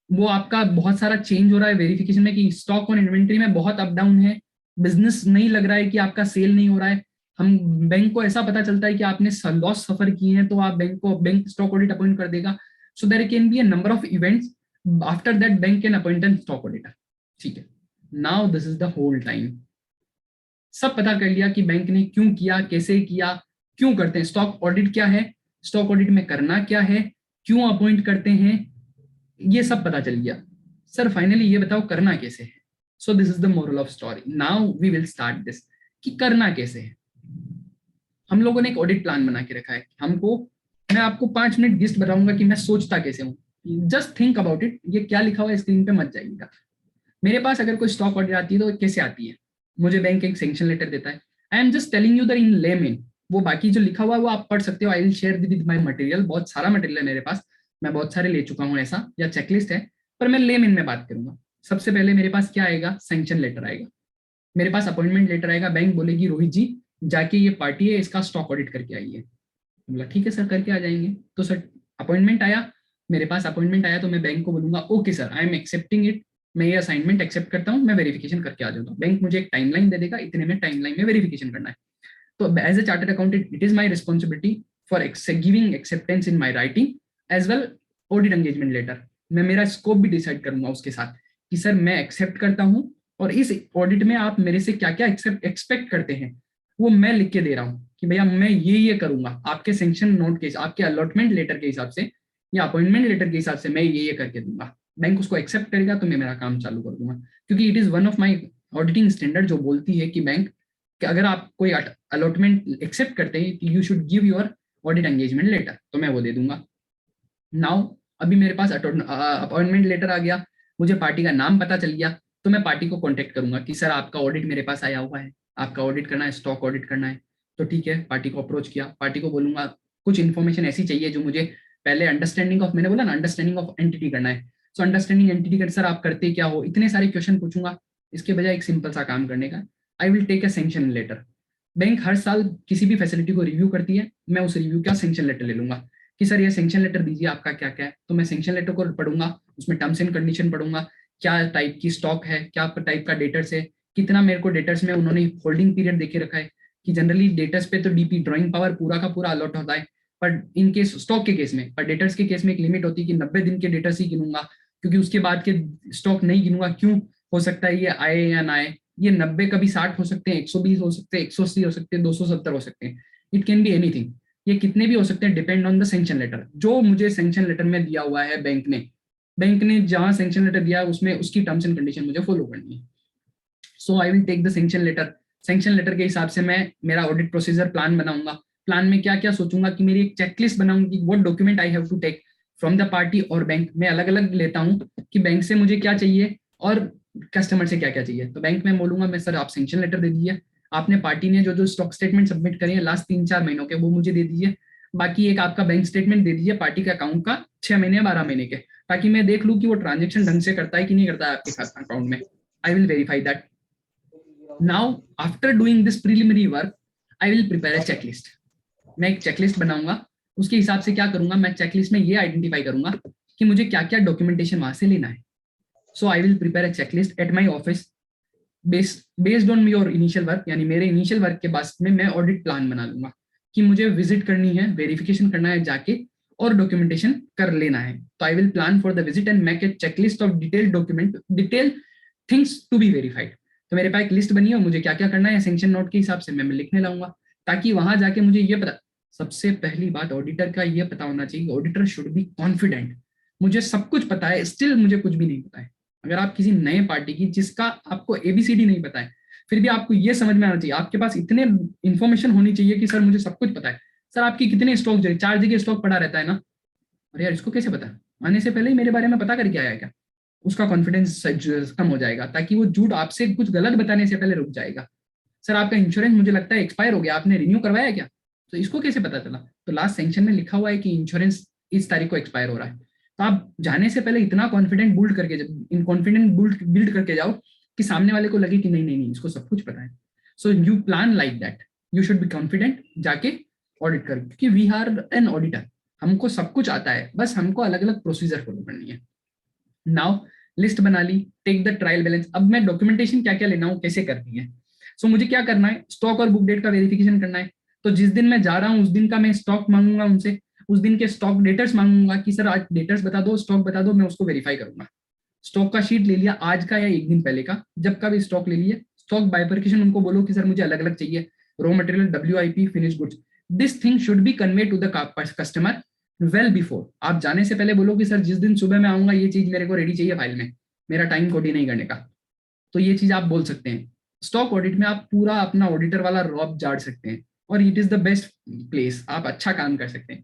वो आपका बहुत सारा चेंज हो रहा है वेरिफिकेशन में कि स्टॉक और इन्वेंट्री में बहुत अप डाउन है, बिजनेस नहीं लग रहा है कि आपका सेल नहीं हो रहा है, हम बैंक को ऐसा पता चलता है कि आपने लॉस सफर किए हैं, तो आप बैंक स्टॉक ऑडिट अपॉइंट कर देगा। So there can be a number of events, after that bank can appoint an stock auditor. ठीक है, now this is the whole time. सब पता कर लिया कि बैंक ने क्यों किया, कैसे किया, क्यों करते हैं, स्टॉक ऑडिट क्या है, स्टॉक ऑडिट में करना क्या है, क्यों अपॉइंट करते हैं, ये सब पता चल गया। सर फाइनली ये बताओ करना कैसे है। So this is the moral of story. Now we will start this कि करना कैसे है। हम लोगों ने एक ऑडिट प्लान बना के रखा है हमको। मैं आपको 5 मिनट गिस्ट बताऊंगा कि मैं सोचता कैसे हूँ। Just think about it. ये क्या लिखा हुआ है स्क्रीन पे मत जाइएगा। मेरे पास अगर कोई स्टॉक ऑडिट आती है तो कैसे आती है, मुझे बैंक एक सैंक्शन लेटर देता है। I am just telling you the in lemon, वो बाकी जो लिखा हुआ है वो आप पढ़ सकते हो। आई will share with my material, बहुत सारा मटेरियल है मेरे पास, मैं बहुत सारे ले चुका हूँ ऐसा, या चेकलिस्ट है, पर मैं लेमन में बात करूंगा। सबसे पहले मेरे पास क्या आएगा, सैंक्शन लेटर आएगा, मेरे पास अपॉइंटमेंट लेटर आएगा, बैंक बोलेगी रोहित जी जाके ये पार्टी है इसका स्टॉक ऑडिट करके आइए। बोला ठीक है सर करके आ जाएंगे। तो सर अपॉइंटमेंट आया, मेरे पास अपॉइंटमेंट आया तो मैं बैंक को बोलूंगा okay sir I am accepting it, मैं ये असाइनमेंट एक्सेप्ट करता हूँ, मैं वेरिफिकेशन करके आ जाता हूँ। बैंक मुझे एक टाइमलाइन दे देगा, इतने में टाइमलाइन में वेरिफिकेशन करना है। तो as a chartered accountant it is my responsibility for giving acceptance in my writing as well audit engagement letter. मैं मेरा स्कोप भी डिसाइड करूंगा उसके साथ कि सर मैं एक्सेप्ट करता हूँ और इस ऑडिट में आप मेरे से क्या क्या एक्सपेक्ट करते हैं वो मैं लिख के दे रहा हूँ कि भैया मैं ये करूंगा आपके सैंक्शन नोट के, आपके अलॉटमेंट लेटर के हिसाब से या अपॉइंटमेंट लेटर के हिसाब से मैं ये करके दूंगा। बैंक उसको एक्सेप्ट करेगा तो मैं मेरा काम चालू कर दूंगा, क्योंकि it is one of my auditing standard जो बोलती है कि बैंक कि अगर आप कोई अलॉटमेंट एक्सेप्ट करते हैं you should give your audit engagement letter, तो मैं वो दे दूंगा। नाउ अभी मेरे पास अपॉइंटमेंट लेटर आ गया, मुझे पार्टी का नाम पता चल गया, तो मैं पार्टी को कॉन्टेक्ट करूंगा कि सर आपका ऑडिट मेरे पास आया हुआ है, आपका ऑडिट करना है, स्टॉक ऑडिट करना है। तो ठीक है, पार्टी को अप्रोच किया, पार्टी को बोलूंगा कुछ इन्फॉर्मेशन ऐसी चाहिए जो मुझे पहले अंडरस्टैंडिंग ऑफ, मैंने बोला ना अंडरस्टैंडिंग ऑफ एंटिटी करना है। सो अंडरस्टैंडिंग एंटिटी कर सर आप करते क्या हो, इतने सारे क्वेश्चन पूछूंगा। इसके बजाय एक सिंपल सा काम करने का, I will take a sanction letter. Bank हर साल किसी भी फैसिलिटी को रिव्यू करती है, मैं उस रिव्यू का सैंक्शन लेटर ले लूंगा कि सर ये सैंक्शन लेटर दीजिए आपका क्या क्या है। तो मैं सैंक्शन लेटर को पढ़ूंगा, उसमें टर्म्स एंड कंडीशन पढ़ूंगा, क्या टाइप की स्टॉक है, क्या टाइप का डेटर्स है, कितना मेरे को डेटर्स में उन्होंने होल्डिंग पीरियड देके रखा है कि जनरली डेटर्स पे तो डीपी ड्राइंग पावर पूरा का पूरा अलॉट होता है, पर इन केस स्टॉक के केस में, पर डेटर्स के केस में एक लिमिट होती है कि 90 दिन के डेटर्स ही गिनूंगा, क्योंकि उसके बाद के स्टॉक नहीं गिनूंगा। क्यों, हो सकता है ये आए या ना आए, ये 90 कभी 60 हो सकते हैं, 120 हो सकते हैं, 180 हो सकते हैं, 270 हो सकते हैं, इट कैन बी एनीथिंग, ये कितने भी हो सकते हैं, depend on the sanction letter जो मुझे सैंक्शन लेटर में दिया हुआ है। बैंक ने जहां सैंक्शन लेटर दिया है उसमें उसकी टर्म्स एंड कंडीशन मुझे फॉलो करनी है। So I will take the sanction letter, sanction letter के हिसाब से मैं मेरा ऑडिट प्रोसीजर प्लान बनाऊंगा। प्लान में क्या क्या सोचूंगा कि मेरी एक चेकलिस्ट बनाऊंगी, what document I have to take from the party और बैंक। मैं अलग अलग लेता हूँ कि बैंक से मुझे क्या चाहिए और कस्टमर से क्या क्या चाहिए। तो बैंक में बोलूंगा मैं सर आप सैंक्शन लेटर दे दीजिए, आपने पार्टी ने जो जो स्टॉक स्टेटमेंट सबमिट करे हैं लास्ट 3-4 महीनों के वो मुझे दे दीजिए, बाकी एक आपका बैंक स्टेटमेंट दे दीजिए पार्टी के अकाउंट का 6 महीने 12 महीने के, ताकि मैं देख लूं कि वो ट्रांजेक्शन ढंग से करता है कि नहीं करता है आपके अकाउंट में। I will verify that. Now after doing this preliminary work I will prepare a checklist. मैं एक चेकलिस्ट बनाऊंगा, उसके हिसाब से क्या करूंगा, मैं चेकलिस्ट में ये आइडेंटिफाई करूंगा कि मुझे क्या क्या डॉक्यूमेंटेशन वहां से लेना है। So I will prepare a checklist at my office based on your initial work, यानी मेरे इनिशियल वर्क के बाद में मैं ऑडिट प्लान बना लूंगा कि मुझे विजिट करनी है, वेरिफिकेशन करना है जाके और डॉक्यूमेंटेशन कर लेना है। तो I will plan for the visit and make a checklist of detail things to be verified. तो मेरे पास एक लिस्ट बनी है, मुझे क्या क्या करना है सैंक्शन नोट के हिसाब से मैं लिखने लाऊंगा, ताकि वहां जाके मुझे ये पता, सबसे पहली बात ऑडिटर का ये पता होना चाहिए, ऑडिटर शुड बी कॉन्फिडेंट। मुझे सब कुछ पता है, स्टिल मुझे कुछ भी नहीं पता है। अगर आप किसी नए पार्टी की जिसका आपको एबीसीडी नहीं पता है, फिर भी आपको ये समझ में आना चाहिए, आपके पास इतने इन्फॉर्मेशन होनी चाहिए कि सर मुझे सब कुछ पता है। सर आपकी कितने स्टॉक, 4 जगह स्टॉक पड़ा रहता है ना, अरे यार इसको कैसे पता, आने से पहले ही मेरे बारे में पता करके आया क्या? उसका कॉन्फिडेंस कम हो जाएगा, ताकि वो झूठ आपसे कुछ गलत बताने से पहले रुक जाएगा। सर आपका इंश्योरेंस मुझे लगता है एक्सपायर हो गया, आपने रिन्यू करवाया क्या? तो इसको कैसे पता चला? तो लास्ट सेंक्शन में लिखा हुआ है कि इंश्योरेंस इस तारीख को एक्सपायर हो रहा है। तो आप जाने से पहले इतना कॉन्फिडेंट बिल्ड करके जाओ कि सामने वाले को लगे कि नहीं नहीं नहीं, इसको सब कुछ पता है। So you plan like that, you should be confident जाके ऑडिट कर, क्योंकि वी आर एन ऑडिटर, हमको सब कुछ आता है, बस हमको अलग अलग प्रोसीजर फॉलो करनी है। नाउ लिस्ट बना ली, टेक द ट्रायल बैलेंस। अब मैं डॉक्यूमेंटेशन क्या क्या लेना हूँ, कैसे करनी है। सो मुझे क्या करना है, स्टॉक और बुक डेट का वेरिफिकेशन करना है। तो जिस दिन मैं जा रहा हूँ उस दिन का मैं स्टॉक मांगूंगा उनसे, उस दिन के स्टॉक डेटर्स मांगूंगा कि सर आज डेटर्स बता दो, स्टॉक बता दो, मैं उसको वेरीफाई करूंगा। स्टॉक का शीट ले लिया आज का या एक दिन पहले का, जब का भी स्टॉक ले लिया। स्टॉक बाइफरकेशन उनको बोलो कि सर मुझे अलग अलग चाहिए, raw material, WIP, finish goods. This thing should be convey to the customer well before. आप जाने से पहले बोलो कि सर जिस दिन सुबह मैं आऊंगा ये चीज मेरे को रेडी चाहिए फाइल में, मेरा टाइम खोटी नहीं करने का। तो ये चीज आप बोल सकते हैं। स्टॉक ऑडिट में आप पूरा अपना ऑडिटर वाला रॉब झाड़ सकते हैं, और it is the best place, आप अच्छा काम कर सकते हैं।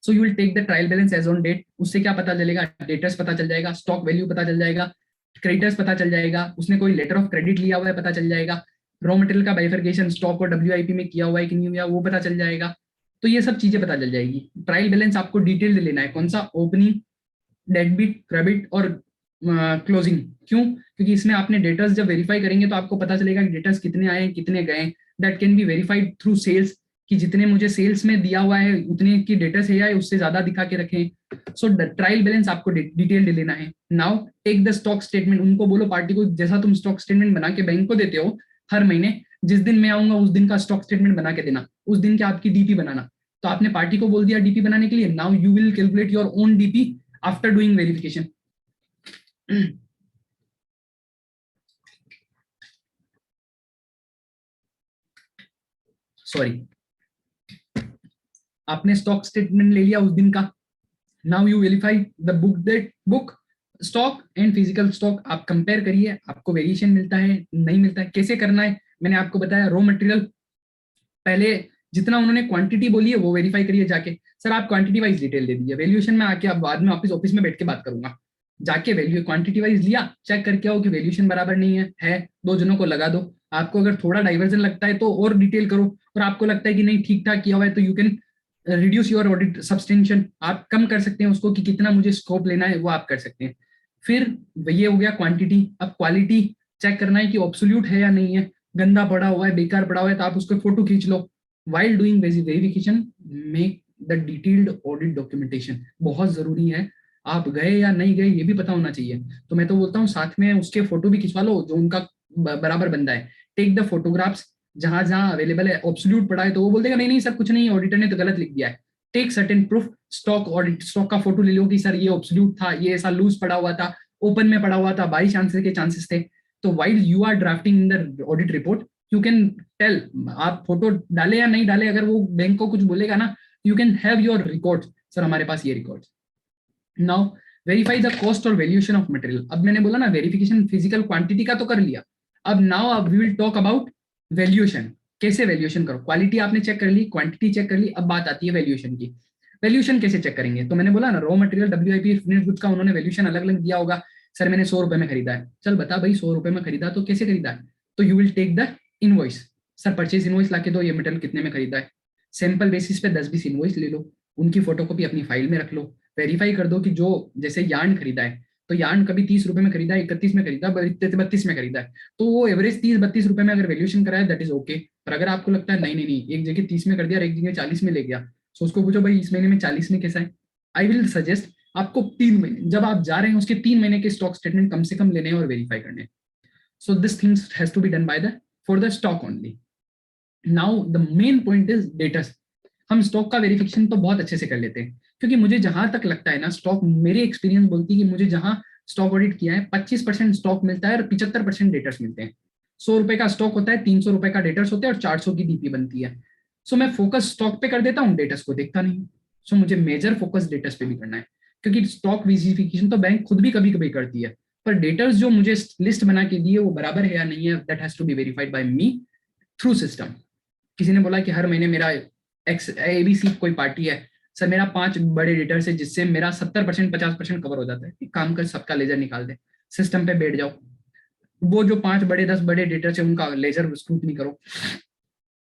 So you will take the trial balance as on date. उससे क्या पता चलेगा, डेटर्स पता चल जाएगा, स्टॉक वैल्यू पता चल जाएगा, क्रेडिटर्स पता चल जाएगा, उसने कोई लेटर ऑफ क्रेडिट लिया हुआ है पता चल जाएगा, रॉ मटेरियल का बाइफरकेशन स्टॉक और WIP में किया हुआ है कि नहीं हुआ वो पता चल जाएगा। तो ये सब चीजें पता चल जाएगी। ट्रायल बैलेंस आपको डिटेल्ड लेना है, कौन सा, ओपनिंग, डेबिट, क्रेडिट और क्लोजिंग। क्यों? क्योंकि इसमें आपने डेटर्स जब वेरीफाई करेंगे तो आपको पता चलेगा कि डेटर्स कितने आए कितने गए। That can be verified through sales, कि जितने मुझे सेल्स में दिया हुआ है उतने की डेटर्स है या उससे ज्यादा दिखा के रखें। सो ट्रायल बैलेंस आपको डिटेल्ड लेना है। Now take the stock statement. उनको बोलो पार्टी को, जैसा तुम स्टॉक स्टेटमेंट बना के बैंक को देते हो हर महीने, जिस दिन मैं आऊंगा उस दिन का स्टॉक स्टेटमेंट बना के देना, उस दिन की आपकी DP बनाना। तो आपने पार्टी को बोल दिया DP बनाने के लिए, now you will calculate your own DP after doing verification. Sorry, आपने स्टॉक स्टेटमेंट ले लिया उस दिन का। Now you verify the book stock and physical stock. आप कंपेयर करिए, आपको वेरिएशन मिलता है नहीं मिलता है, कैसे करना है मैंने आपको बताया। रॉ मटेरियल पहले जितना उन्होंने क्वांटिटी बोली है वो वेरीफाई करिए जाके। सर आप क्वांटिटी वाइज डिटेल दे दीजिए, वैल्यूएशन में आके, अब बाद में ऑफिस में बैठ के बात करूंगा। जाके वैल्यू क्वांटिटी वाइज लिया, चेक करके आओ कि वैल्यूएशन बराबर नहीं है, दो जनों को लगा दो। आपको अगर थोड़ा डाइवर्जन लगता है तो और डिटेल करो, और आपको लगता है कि नहीं ठीक ठाक किया हुआ है तो you can reduce your audit substantiation. आप कम कर सकते हैं उसको कि कितना मुझे स्कोप लेना है, वो आप कर सकते हैं। फिर ये हो गया क्वांटिटी। अब क्वालिटी चेक करना है कि ऑब्सोल्यूट है या नहीं है, गंदा पड़ा हुआ है, बेकार पड़ा हुआ है तो आप उसको फोटो खींच लो। while doing verification make the detailed audit documentation। बहुत जरूरी है, आप गए या नहीं गए ये भी पता होना चाहिए। तो मैं तो बोलता हूँ साथ में उसके फोटो भी खिंचवा लो जो उनका बराबर बंदा है। टेक द फोटोग्राफ्स, जहां जहां अवेलेबल है। ऑब्सोल्यूट पड़ा है तो वो बोल देगा नहीं नहीं सर कुछ नहीं, ऑडिटर ने तो गलत लिख दिया है। Take certain proof, stock audit, stock का फोटो ले लो कि सर ये ऑब्सोल्यूट था, ये ऐसा लूज पड़ा हुआ था, ओपन में पड़ा हुआ था, 22 चांसेस के चांसेस थे। तो while you are drafting in the audit report you can tell, आप फोटो डाले या नहीं डाले, अगर वो बैंक को कुछ बोलेगा ना, you can have your record, sir हमारे पास ये record. Now verify the cost और वैल्यूएशन ऑफ मटेरियल। अब मैंने बोला ना वेरिफिकेशन फिजिकल क्वांटिटी का तो कर लिया, अब now we will talk about valuation. कैसे वैल्यूएशन करो, क्वालिटी आपने चेक कर ली, क्वांटिटी चेक कर ली, अब बात आती है वैल्यूएशन की। वैल्यूएशन कैसे चेक करेंगे, तो मैंने बोला ना raw material, WIP, finish goods का उन्होंने वैल्यूएशन अलग अलग दिया होगा। सर मैंने 100 रुपए में खरीदा है, चल बता भाई 100 रुपए में खरीदा तो कैसे खरीदा है, तो you will take the invoice. Sir purchase invoice लाके दो, ये मटेरियल कितने में खरीदा है। सैंपल बेसिस पे 10-20 इनवॉइस ले लो, उनकी फोटोकॉपी अपनी फाइल में रख लो। वेरीफाई कर दो कि जो जैसे यार्न खरीदा है तो यार्न कभी 30 रुपए में खरीदा है, 31 में खरीदा, 32 में खरीदा है, तो वो एवरेज 30-32 रुपए में अगर वैल्यूएशन कराए दैट इज ओके। पर अगर आपको लगता है नहीं नहीं नहीं एक जगह 30 में कर दिया और एक जगह 40 में ले गया, तो उसको पूछो भाई इस महीने में 40 में कैसा है। आई विल सजेस्ट आपको 3 महीने जब आप जा रहे हैं उसके 3 महीने के स्टॉक स्टेटमेंट कम से कम लेने हैं और वेरीफाई करने। So this things has to be done by the for the stock only. Now the main point is debtors. हम स्टॉक का वेरिफिकेशन तो बहुत अच्छे से कर लेते हैं, क्योंकि मुझे जहां तक लगता है ना, स्टॉक मेरे एक्सपीरियंस बोलती है कि मुझे जहां स्टॉक ऑडिट किया है 25% स्टॉक मिलता है और 75% डेटर्स मिलते हैं। 100 रुपए का स्टॉक होता है, 300 रुपए का डेटर्स होते हैं और 400 की DP बनती है। सो मैं फोकस स्टॉक पे कर देता हूँ, डेटर्स को देखता नहीं। सो मुझे मेजर फोकस डेटर्स पे भी करना है, क्योंकि स्टॉक वेरिफिकेशन तो बैंक खुद भी कभी कभी करती है, पर डेटर्स जो मुझे लिस्ट बना के दिए वो बराबर है या नहीं है, that has to be verified by me through system. किसी ने बोला कि हर महीने मेरा ABC कोई पार्टी है, सर मेरा 5 बड़े डेटर्स है जिससे मेरा 70% 50% कवर हो जाता है, एक काम कर सबका लेजर निकाल दे, सिस्टम पे बैठ जाओ, वो जो 5 बड़े 10 बड़े डेटर्स है उनका लेजर स्क्रूटनी करो,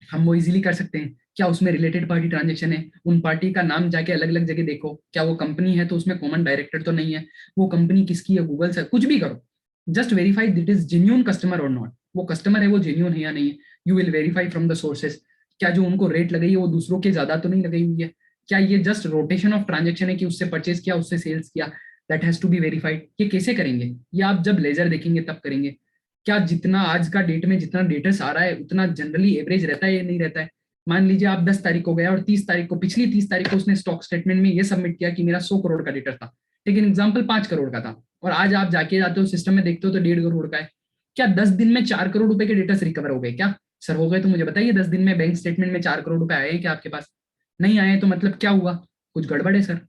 हम वो इजीली कर सकते हैं। क्या उसमें रिलेटेड पार्टी ट्रांजेक्शन है, उन पार्टी का नाम जाके अलग अलग जगह देखो, क्या वो कंपनी है तो उसमें कॉमन डायरेक्टर तो नहीं है, वो कंपनी किसकी है, गूगल से कुछ भी करो, just verify that is genuine customer और नॉट, वो कस्टमर है वो जेन्यून है या नहीं है, you will verify from the sources, क्या जो उनको रेट लगाई है वो दूसरों के ज्यादा तो नहीं लगाई हुई है, क्या ये जस्ट रोटेशन ऑफ ट्रांजेक्शन है कि उससे परचेज किया उससे सेल्स किया, that has to be verified. ये कैसे करेंगे, ये आप जब लेजर देखेंगे तब करेंगे। क्या जितना आज का डेट में जितना डेटस आ रहा है उतना जनरली एवरेज रहता है या नहीं रहता है। मान लीजिए आप 10 तारीख को गया और 30 तारीख को, पिछली 30 तारीख को उसने स्टॉक स्टेटमेंट में ये सबमिट किया कि मेरा 100 करोड़ का डेटर था, लेकिन एग्जाम्पल 5 करोड़ का था, और आज आप जाके जाते हो सिस्टम में देखते हो तो 1.5 करोड़ का है। क्या 10 दिन में 4 करोड़ रुपए के डेटस रिकवर हो गए क्या? सर हो गए तो मुझे बताइए, 10 दिन में बैंक स्टेटमेंट में 4 करोड़ रुपए आए क्या आपके पास? नहीं आए, तो मतलब क्या हुआ, कुछ गड़बड़ है सर।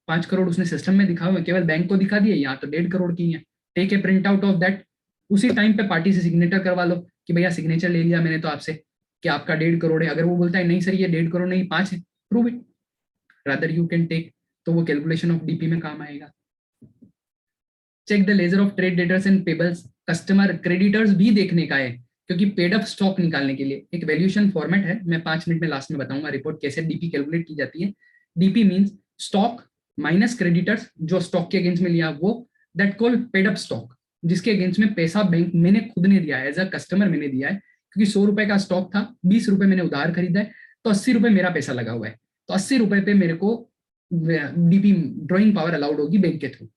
5 करोड़ उसने सिस्टम में दिखा हुआ है, केवल बैंक को दिखा दिए, यहाँ तो 1.5 करोड़ की है। Take a print out of that, उसी टाइम पे पार्टी से सिग्नेचर करवा लो कि भैया सिग्नेचर ले लिया मैंने तो आपसे कि आपका 1.5 करोड़ है। अगर वो बोलता है नहीं सर ये 1.5 करोड़ नहीं 5 है, prove it, rather you can take, तो वो कैलकुलेशन ऑफ डीपी में काम आएगा। Check the ledger of trade debtors and payables, customer creditors भी देखने का है, क्योंकि पेड अप स्टॉक निकालने के लिए एक वैल्यूएशन फॉर्मेट है, मैं 5 मिनट में लास्ट में बताऊंगा रिपोर्ट कैसे डीपी कैलकुलेट की जाती है। DP means stock minus creditors, जो स्टॉक के अगेंस्ट में लिया वो, that call paid up stock, जिसके अगेंस्ट में पैसा बैंक मैंने खुद ने दिया है, एज अ कस्टमर मैंने दिया है, क्योंकि 100 रुपए का स्टॉक था, 20 रुपए मैंने उधार खरीदा है, तो 80 रुपए मेरा पैसा लगा हुआ है, तो 80 रुपए पे मेरे को डीपी ड्रॉइंग पावर अलाउड होगी बैंक के through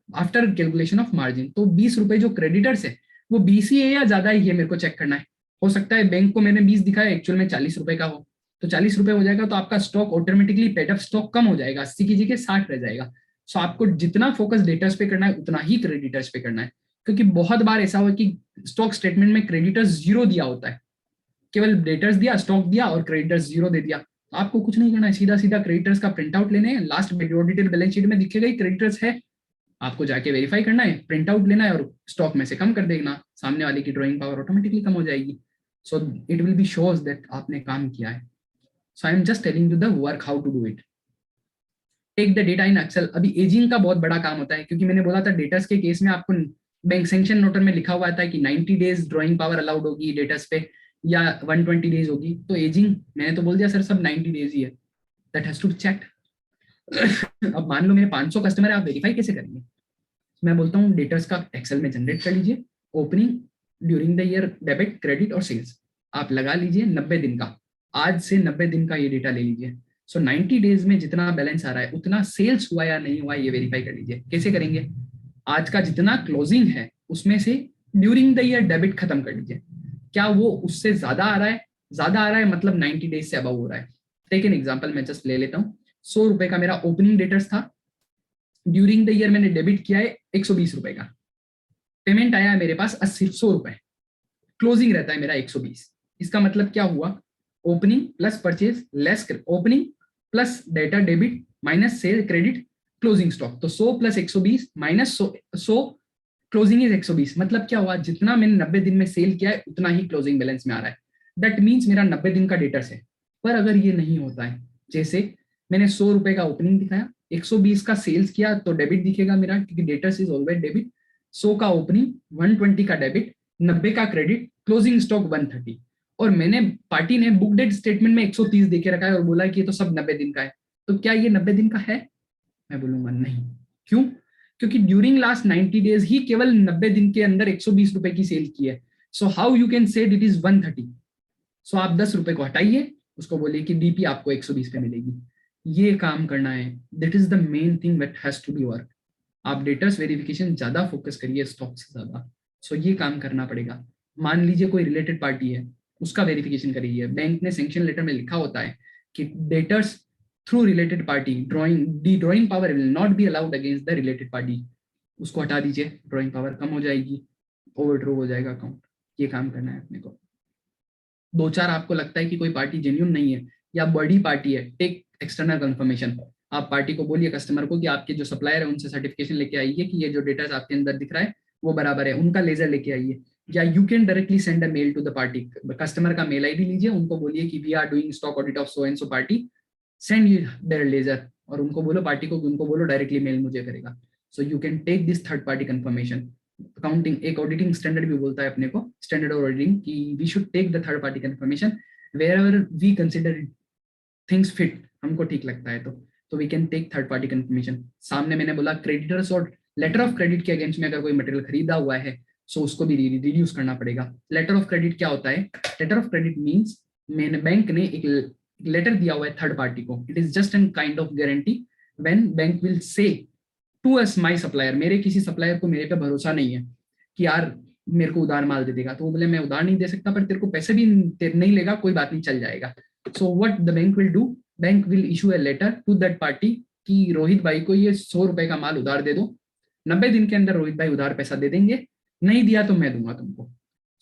after calculation of margin. तो 20 रुपए जो क्रेडिटर्स है वो 20 ही है या ज्यादा ही है, मेरे को चेक करना है। हो सकता है बैंक को मैंने 20 दिखाया, एक्चुअल में 40 रुपए का हो, तो 40 रुपए हो जाएगा, तो आपका stock automatically paid up stock कम हो जाएगा, 80 की जगह 60 रह जाएगा। सो आपको जितना फोकस डेटर्स पे करना है उतना ही क्रेडिटर्स पे करना है, क्योंकि बहुत बार ऐसा हुआ कि स्टॉक स्टेटमेंट में क्रेडिटर्स 0 दिया होता है, केवल डेटर्स दिया, स्टॉक दिया और क्रेडिटर्स 0 दे दिया। आपको कुछ नहीं करना है, सीधा सीधा क्रेडिटर्स का प्रिंट आउट लेने हैं, लास्ट में डिटेल बैलेंस शीट में दिखेगा ही क्रेडिटर्स है, आपको जाके वेरीफाई करना है, प्रिंट आउट लेना है और स्टॉक में से कम कर देना, सामने वाले की ड्रॉइंग पावर ऑटोमेटिकली कम हो जाएगी। So it will be shows that आपने काम किया है। So I am just telling you the work how to do it. Take the data in Excel. अभी एजिंग का बहुत बड़ा काम होता है, क्योंकि मैंने बोला था डेटर्स के केस में आपको बैंक सैंक्शन नोटर में लिखा हुआ था कि 90 डेज ड्रॉइंग पावर अलाउड होगी डेटर्स पे या 120 डेज होगी, तो एजिंग मैंने तो बोल दिया सर सब 90 डेज ही है, that has to be checked. अब मान लो मेरे 500 कस्टमर है, आप वेरीफाई कैसे करेंगे? मैं बोलता हूँ डेटर्स का एक्सेल में जनरेट कर लीजिए, opening during the year debit credit और सेल्स आप लगा लीजिए 90 दिन का, आज से 90 दिन का ये डेटा ले लीजिए। सो 90 डेज में जितना बैलेंस आ रहा है उतना सेल्स हुआ या नहीं हुआ ये वेरीफाई कर लीजिए। कैसे करेंगे? आज का जितना क्लोजिंग है उसमें से ड्यूरिंग द ईयर डेबिट खत्म कर लीजिए, क्या वो उससे ज्यादा आ रहा है? ज्यादा आ रहा है मतलब 90 डेज से अबव हो रहा है। टेक एन एग्जांपल, मैं जस्ट ले लेता हूँ, 100 रुपए का मेरा ओपनिंग डेटर्स था, ड्यूरिंग द ईयर मैंने डेबिट किया है 120 रुपए का, पेमेंट आया है मेरे पास 100 रुपए, क्लोजिंग रहता है मेरा 120। इसका मतलब क्या हुआ? Opening plus purchase less opening plus data debit minus cell credit closing stock, तो 100 प्लस 120 माइनस 100 क्लोजिंग इज 120। मतलब क्या हुआ? जितना मैंने 90 दिन में सेल किया है उतना ही क्लोजिंग बैलेंस में आ रहा है, दैट मीन्स मेरा 90 दिन का डेटर्स है। पर अगर ये नहीं होता है, जैसे मैंने 100 रुपए का ओपनिंग दिखाया, 120 का सेल्स किया तो डेबिट दिखेगा मेरा, क्योंकि डेटर्स इज ऑलवेज डेबिट, 100 का ओपनिंग, 120 का डेबिट, 90 का क्रेडिट, क्लोजिंग स्टॉक 130, और मैंने पार्टी ने बुक डेट स्टेटमेंट में 130 देके रखा है और बोला कि ये तो सब 90 दिन का है, तो क्या ये 90 दिन का है? मैं बोलूंगा नहीं। क्यों? क्योंकि ड्यूरिंग लास्ट 90 डेज ही केवल 90 दिन के अंदर 120 रुपए की सेल की है। So how you can say it is 130? सो आप 10 रुपए को हटाइए, उसको बोलिए कि डीपी आपको 120 पे मिलेगी। ये काम करना है, that is the main thing that has to be work. आप डेटर्स वेरिफिकेशन ज्यादा फोकस करिए स्टॉक से ज्यादा। सो ये काम करना पड़ेगा। मान लीजिए कोई रिलेटेड पार्टी है, उसका वेरिफिकेशन करिए। बैंक ने सैंक्शन लेटर में लिखा होता है कि debtors through related party drawing power will not be allowed against the related party, उसको हटा दीजिए, ड्रॉइंग पावर कम हो जाएगी, ओवरड्रो हो जाएगा अकाउंट। ये काम करना है अपने को। 2-4 आपको लगता है कि कोई पार्टी जेन्युइन नहीं है या बड़ी पार्टी है, टेक एक्सटर्नल कंफर्मेशन। आप पार्टी को बोलिए, कस्टमर को, कि आपके जो सप्लायर है उनसे सर्टिफिकेशन लेके आइए कि ये जो डेटा आपके अंदर दिख रहा है वो बराबर है, उनका लेजर लेके आइए। या you can directly send a mail to the party, customer का मेल आईडी लीजिए, उनको बोलिए कि we are doing stock audit of so and so party, send their ledger, और उनको बोलो पार्टी को, उनको बोलो डायरेक्टली मेल मुझे करेगा. So you can take this third party confirmation. Accounting एक ऑडिटिंग स्टैंडर्ड भी बोलता है अपने को, स्टैंडर्ड ऑफ ऑडिटिंग, कि we should take the third party confirmation wherever we consider things fit, हमको ठीक लगता है तो we can take third party confirmation. सामने मैंने बोला क्रेडिटर्स और लेटर ऑफ क्रेडिट के अगेंस्ट में अगर कोई मटेरियल खरीदा हुआ है सो उसको भी रिड्यूस करना पड़ेगा. लेटर ऑफ क्रेडिट क्या होता है? लेटर ऑफ क्रेडिट मीन्स मैंने बैंक ने एक लेटर दिया हुआ है थर्ड पार्टी को. It is just an kind of guarantee when bank will say to us my supplier, मेरे किसी सप्लायर को मेरे पे भरोसा नहीं है कि यार मेरे को उधार माल दे देगा, तो वो बोले मैं उधार नहीं दे सकता पर तेरे को पैसे भी नहीं लेगा, कोई बात नहीं चल जाएगा. So what the bank will do, bank will issue a letter to that party कि रोहित भाई को ये 100 रुपए का माल उधार दे दो, 90 दिन के अंदर रोहित भाई उधार पैसा दे देंगे, नहीं दिया तो मैं दूंगा तुमको.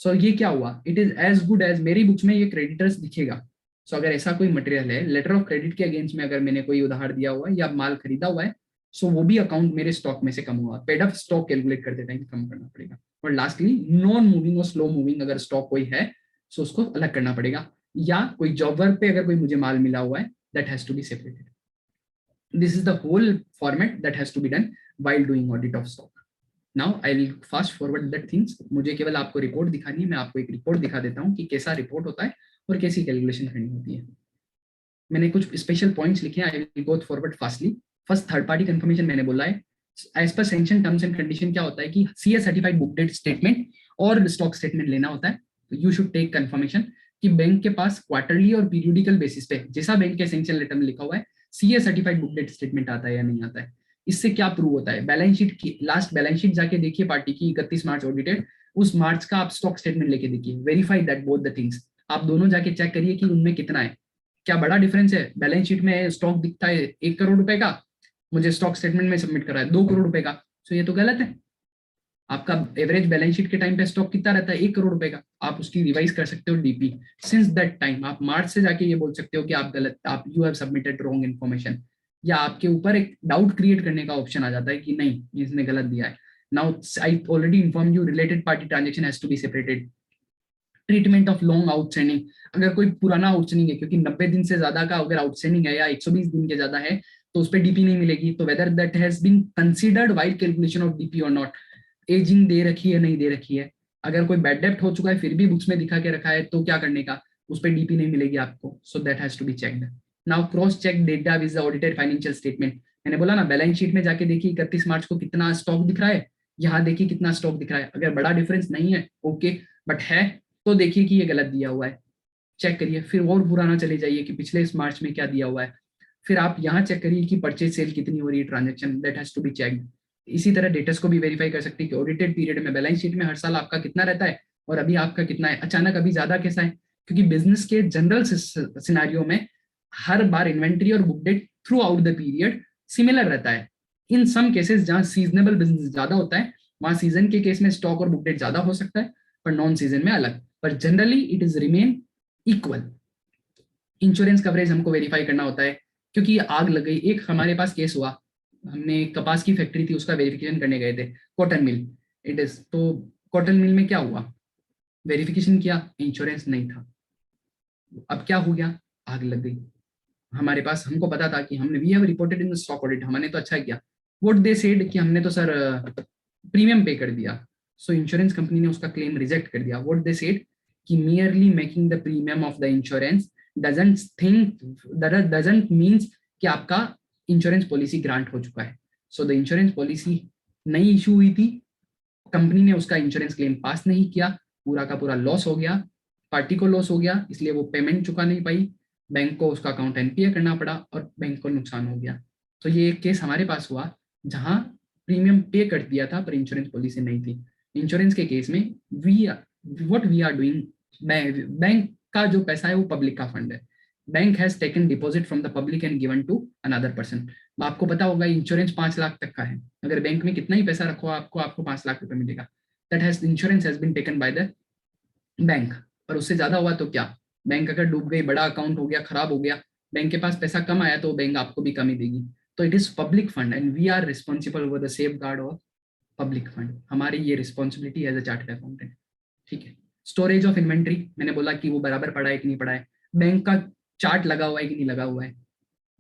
सो ये क्या हुआ, it is as good as मेरी बुक्स में ये क्रेडिटर्स दिखेगा. सो अगर ऐसा कोई मटेरियल है लेटर ऑफ क्रेडिट के अगेंस्ट में अगर मैंने कोई उधार दिया हुआ है या माल खरीदा हुआ है, सो वो भी अकाउंट मेरे स्टॉक में से कम हुआ. पेड अप स्टॉक कैलकुलेट करते टाइम कम करना पड़ेगा. और लास्टली नॉन मूविंग और स्लो मूविंग अगर स्टॉक कोई है सो उसको अलग करना पड़ेगा. या कोई जॉब वर्क पे अगर कोई मुझे माल मिला हुआ है that has to be separated. This is the whole format that has to be done while doing audit of stock. Now I will fast forward that things. मुझे केवल आपको रिपोर्ट दिखानी है, मैं आपको एक रिपोर्ट दिखा देता हूँ कि कैसा रिपोर्ट होता है और कैसी कैलकुलेशन करनी होती है. मैंने कुछ स्पेशल पॉइंट्स लिखे हैं, आई will go forward fastly. First third party confirmation मैंने बोला है. As per sanction terms and condition क्या होता है कि CA certified book debt statement और स्टॉक स्टेटमेंट लेना होता है. तो यू शुड टेक कंफर्मेशन कि बैंक के पास क्वार्टरली और पीरियडिकल बेसिस पे जैसा बैंक के सैंक्शन लेटर में लिखा हुआ है CA certified book debt statement आता है या नहीं आता है. इससे क्या प्रूव होता है, बैलेंस शीट की लास्ट बैलेंस शीट जाके देखिए पार्टी की 31 मार्च ऑडिटेड, उस मार्च का आप स्टॉक स्टेटमेंट लेके देखिए, verify that both the things. आप दोनों जाके चेक करिए कि उनमें कितना है, क्या बड़ा डिफरेंस है. बैलेंस शीट में स्टॉक दिखता है 1 करोड़ रुपए का, मुझे स्टॉक स्टेटमेंट में सबमिट करा है 2 करोड़ रुपए का, तो ये तो गलत है. आपका एवरेज बैलेंस शीट के टाइम पे स्टॉक कितना रहता है 1 करोड़ रुपए का, आप उसकी रिवाइज कर सकते हो डीपी. सिंस दैट टाइम आप मार्च से जाके ये बोल सकते हो कि आप गलत, आप you have submitted wrong information, या आपके ऊपर एक डाउट क्रिएट करने का ऑप्शन आ जाता है कि नहीं इसने गलत दिया है. Now I already inform you related party transaction has to be separated. Treatment of long outstanding, अगर कोई पुराना आउटस्टैंडिंग है क्योंकि 90 दिन से ज्यादा का अगर आउटस्टैंडिंग है या 120 दिन के ज्यादा है तो उस पर डीपी नहीं मिलेगी. तो whether that has been considered while calculation of DP और नॉट, एजिंग दे रखी है नहीं दे रखी है. अगर कोई बैड डेप्ट हो चुका है फिर भी बुक्स में दिखा के रखा है तो क्या करने का, उस पर डीपी नहीं मिलेगी आपको. So that has to be checked. Now cross check data with the audited financial statement. मैंने बोला ना बैलेंस शीट में जाके देखिए 31 मार्च को कितना स्टॉक दिख रहा है, यहाँ देखिए कितना स्टॉक दिख रहा है. अगर बड़ा डिफरेंस नहीं है ओके, बट है तो देखिए कि ये गलत दिया हुआ है, चेक करिए. फिर और पुराना चले जाइए कि पिछले इस मार्च में क्या दिया हुआ है. फिर आप यहाँ चेक करिए कि परचेज सेल कितनी हो रही है, transaction that has to be checked. इसी तरह डेटर्स को भी वेरीफाई कर सकते हैं कि ऑडिटेड पीरियड में बैलेंस शीट में हर साल आपका कितना रहता है और अभी आपका कितना है, अचानक अभी ज्यादा कैसा है. क्योंकि बिजनेस के जनरल सिनेरियो में हर बार इन्वेंट्री और book debt throughout the period similar रहता है. इन सम केसेस जहाँ सीजनेबल बिजनेस ज्यादा होता है वहां सीजन के केस में स्टॉक और बुक डेट ज्यादा हो सकता है पर नॉन सीजन में अलग, पर generally it is remain equal. Insurance coverage हमको वेरीफाई करना होता है क्योंकि आग लग गई. एक हमारे पास केस हुआ, हमने कपास की फैक्ट्री थी उसका वेरिफिकेशन करने गए थे, कॉटन मिल इट इज. तो कॉटन मिल में क्या हुआ, वेरिफिकेशन किया, इंश्योरेंस नहीं था. अब क्या हो गया, आग लग गई. हमारे पास, हमको पता था कि हमने we have reported in the stock audit, हमने तो अच्छा किया. व्हाट दे सेड कि हमने तो सर प्रीमियम पे कर दिया. सो इंश्योरेंस कंपनी ने उसका क्लेम रिजेक्ट कर दिया. व्हाट दे सेड कि merely making the premium of the insurance doesn't means कि आपका इंश्योरेंस पॉलिसी ग्रांट हो चुका है. सो द इंश्योरेंस पॉलिसी नई इशू हुई थी, कंपनी ने उसका इंश्योरेंस क्लेम पास नहीं किया, पूरा का पूरा लॉस हो गया, पार्टी को लॉस हो गया, इसलिए वो पेमेंट चुका नहीं पाई, बैंक को उसका अकाउंट एनपीए करना पड़ा और बैंक को नुकसान हो गया. तो ये एक केस हमारे पास हुआ जहां प्रीमियम पे कर दिया था पर इंश्योरेंस पॉलिसी नहीं थी. इंश्योरेंस के केस में what we are doing, bank का जो पैसा है वो पब्लिक का फंड है. Bank has taken deposit from the public and given to another person. आपको पता होगा इंश्योरेंस 5 लाख तक का है, अगर बैंक में कितना ही पैसा रखो आपको 5 लाख रुपए मिलेगा. That has insurance has been taken by the bank. पर उससे ज्यादा हुआ तो क्या, बैंक अगर डूब गई, बड़ा अकाउंट हो गया, खराब हो गया, बैंक के पास पैसा कम आया तो बैंक आपको भी कम ही देगी. तो it is public fund and we are responsible for the safeguard of public fund. हमारी ये responsibility as a chartered accountant. ठीक है. स्टोरेज ऑफ इन्वेंट्री, मैंने बोला कि वो बराबर पड़ा है कि नहीं पड़ा है, बैंक का चार्ट लगा हुआ है कि नहीं लगा हुआ है.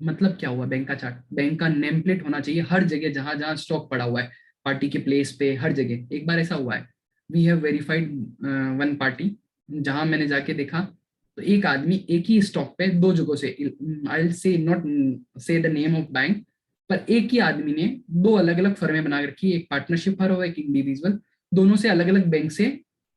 मतलब क्या हुआ बैंक का चार्ट? बैंक का नेम प्लेट होना चाहिए हर जगह जहां जहां स्टॉक पड़ा हुआ है, पार्टी के प्लेस पे, हर जगह। एक बार ऐसा हुआ है, we have verified one party, जहां मैंने जाके देखा तो एक आदमी एक ही स्टॉक पे दो जगहों से, आई विल से नॉट से द नेम ऑफ बैंक, पर एक ही आदमी ने दो अलग अलग फर्में बना रखी है, एक पार्टनरशिप फर्म और एक इंडिविजुअल, दोनों से अलग अलग बैंक से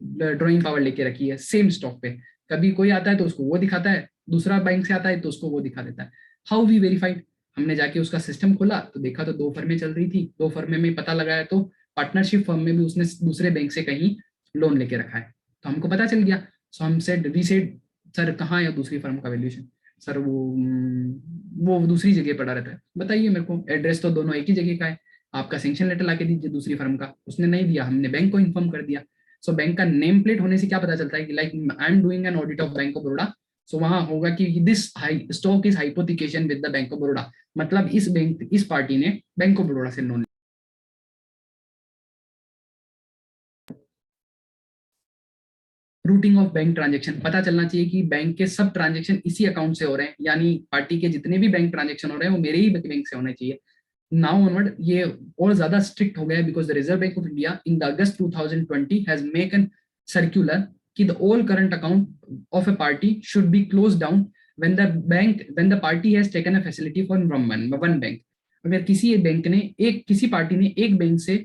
ड्रॉइंग पावर लेके रखी है सेम स्टॉक पे। कभी कोई आता है तो उसको वो दिखाता है, दूसरा बैंक से आता है तो उसको वो दिखा देता है। How we verified? हमने जाके उसका सिस्टम खोला तो देखा तो दो फर्में चल रही थी, दो फर्में में पता लगाया तो पार्टनरशिप फर्म में भी उसने दूसरे बैंक से कहीं लोन लेके रखा है, तो हमको पता चल गया। सो हम सेड वी सेड सर कहाँ है दूसरी फर्म का वैल्यूएशन? सर वो दूसरी जगह पड़ा रहता है। बताइए मेरे को, एड्रेस तो दोनों एक ही जगह का है, आपका सैंक्शन लेटर लाके दीजिए दूसरी फर्म का। उसने नहीं दिया, हमने बैंक को इन्फॉर्म कर दिया। सो बैंक का नेम प्लेट होने से क्या पता चलता है कि like I am doing an audit of bank of Baroda, so वहां होगा कि this stock is hypothecation with the bank of Baroda, मतलब इस पार्टी ने बैंक ऑफ बड़ौदा से loan. Routing of bank transaction पता चलना चाहिए कि बैंक के सब ट्रांजेक्शन इसी अकाउंट से हो रहे हैं, यानी पार्टी के जितने भी बैंक ट्रांजेक्शन हो रहे हैं वो मेरे ही बैंक से होने चाहिए। नाउ ऑनवर्ड ये और ज्यादा स्ट्रिक्ट हो गया है because the Reserve Bank of India in the August 2020 has make an circular कि the all current account of a party should be close down when the party has taken a facility from one bank। अगर किसी party ने एक bank से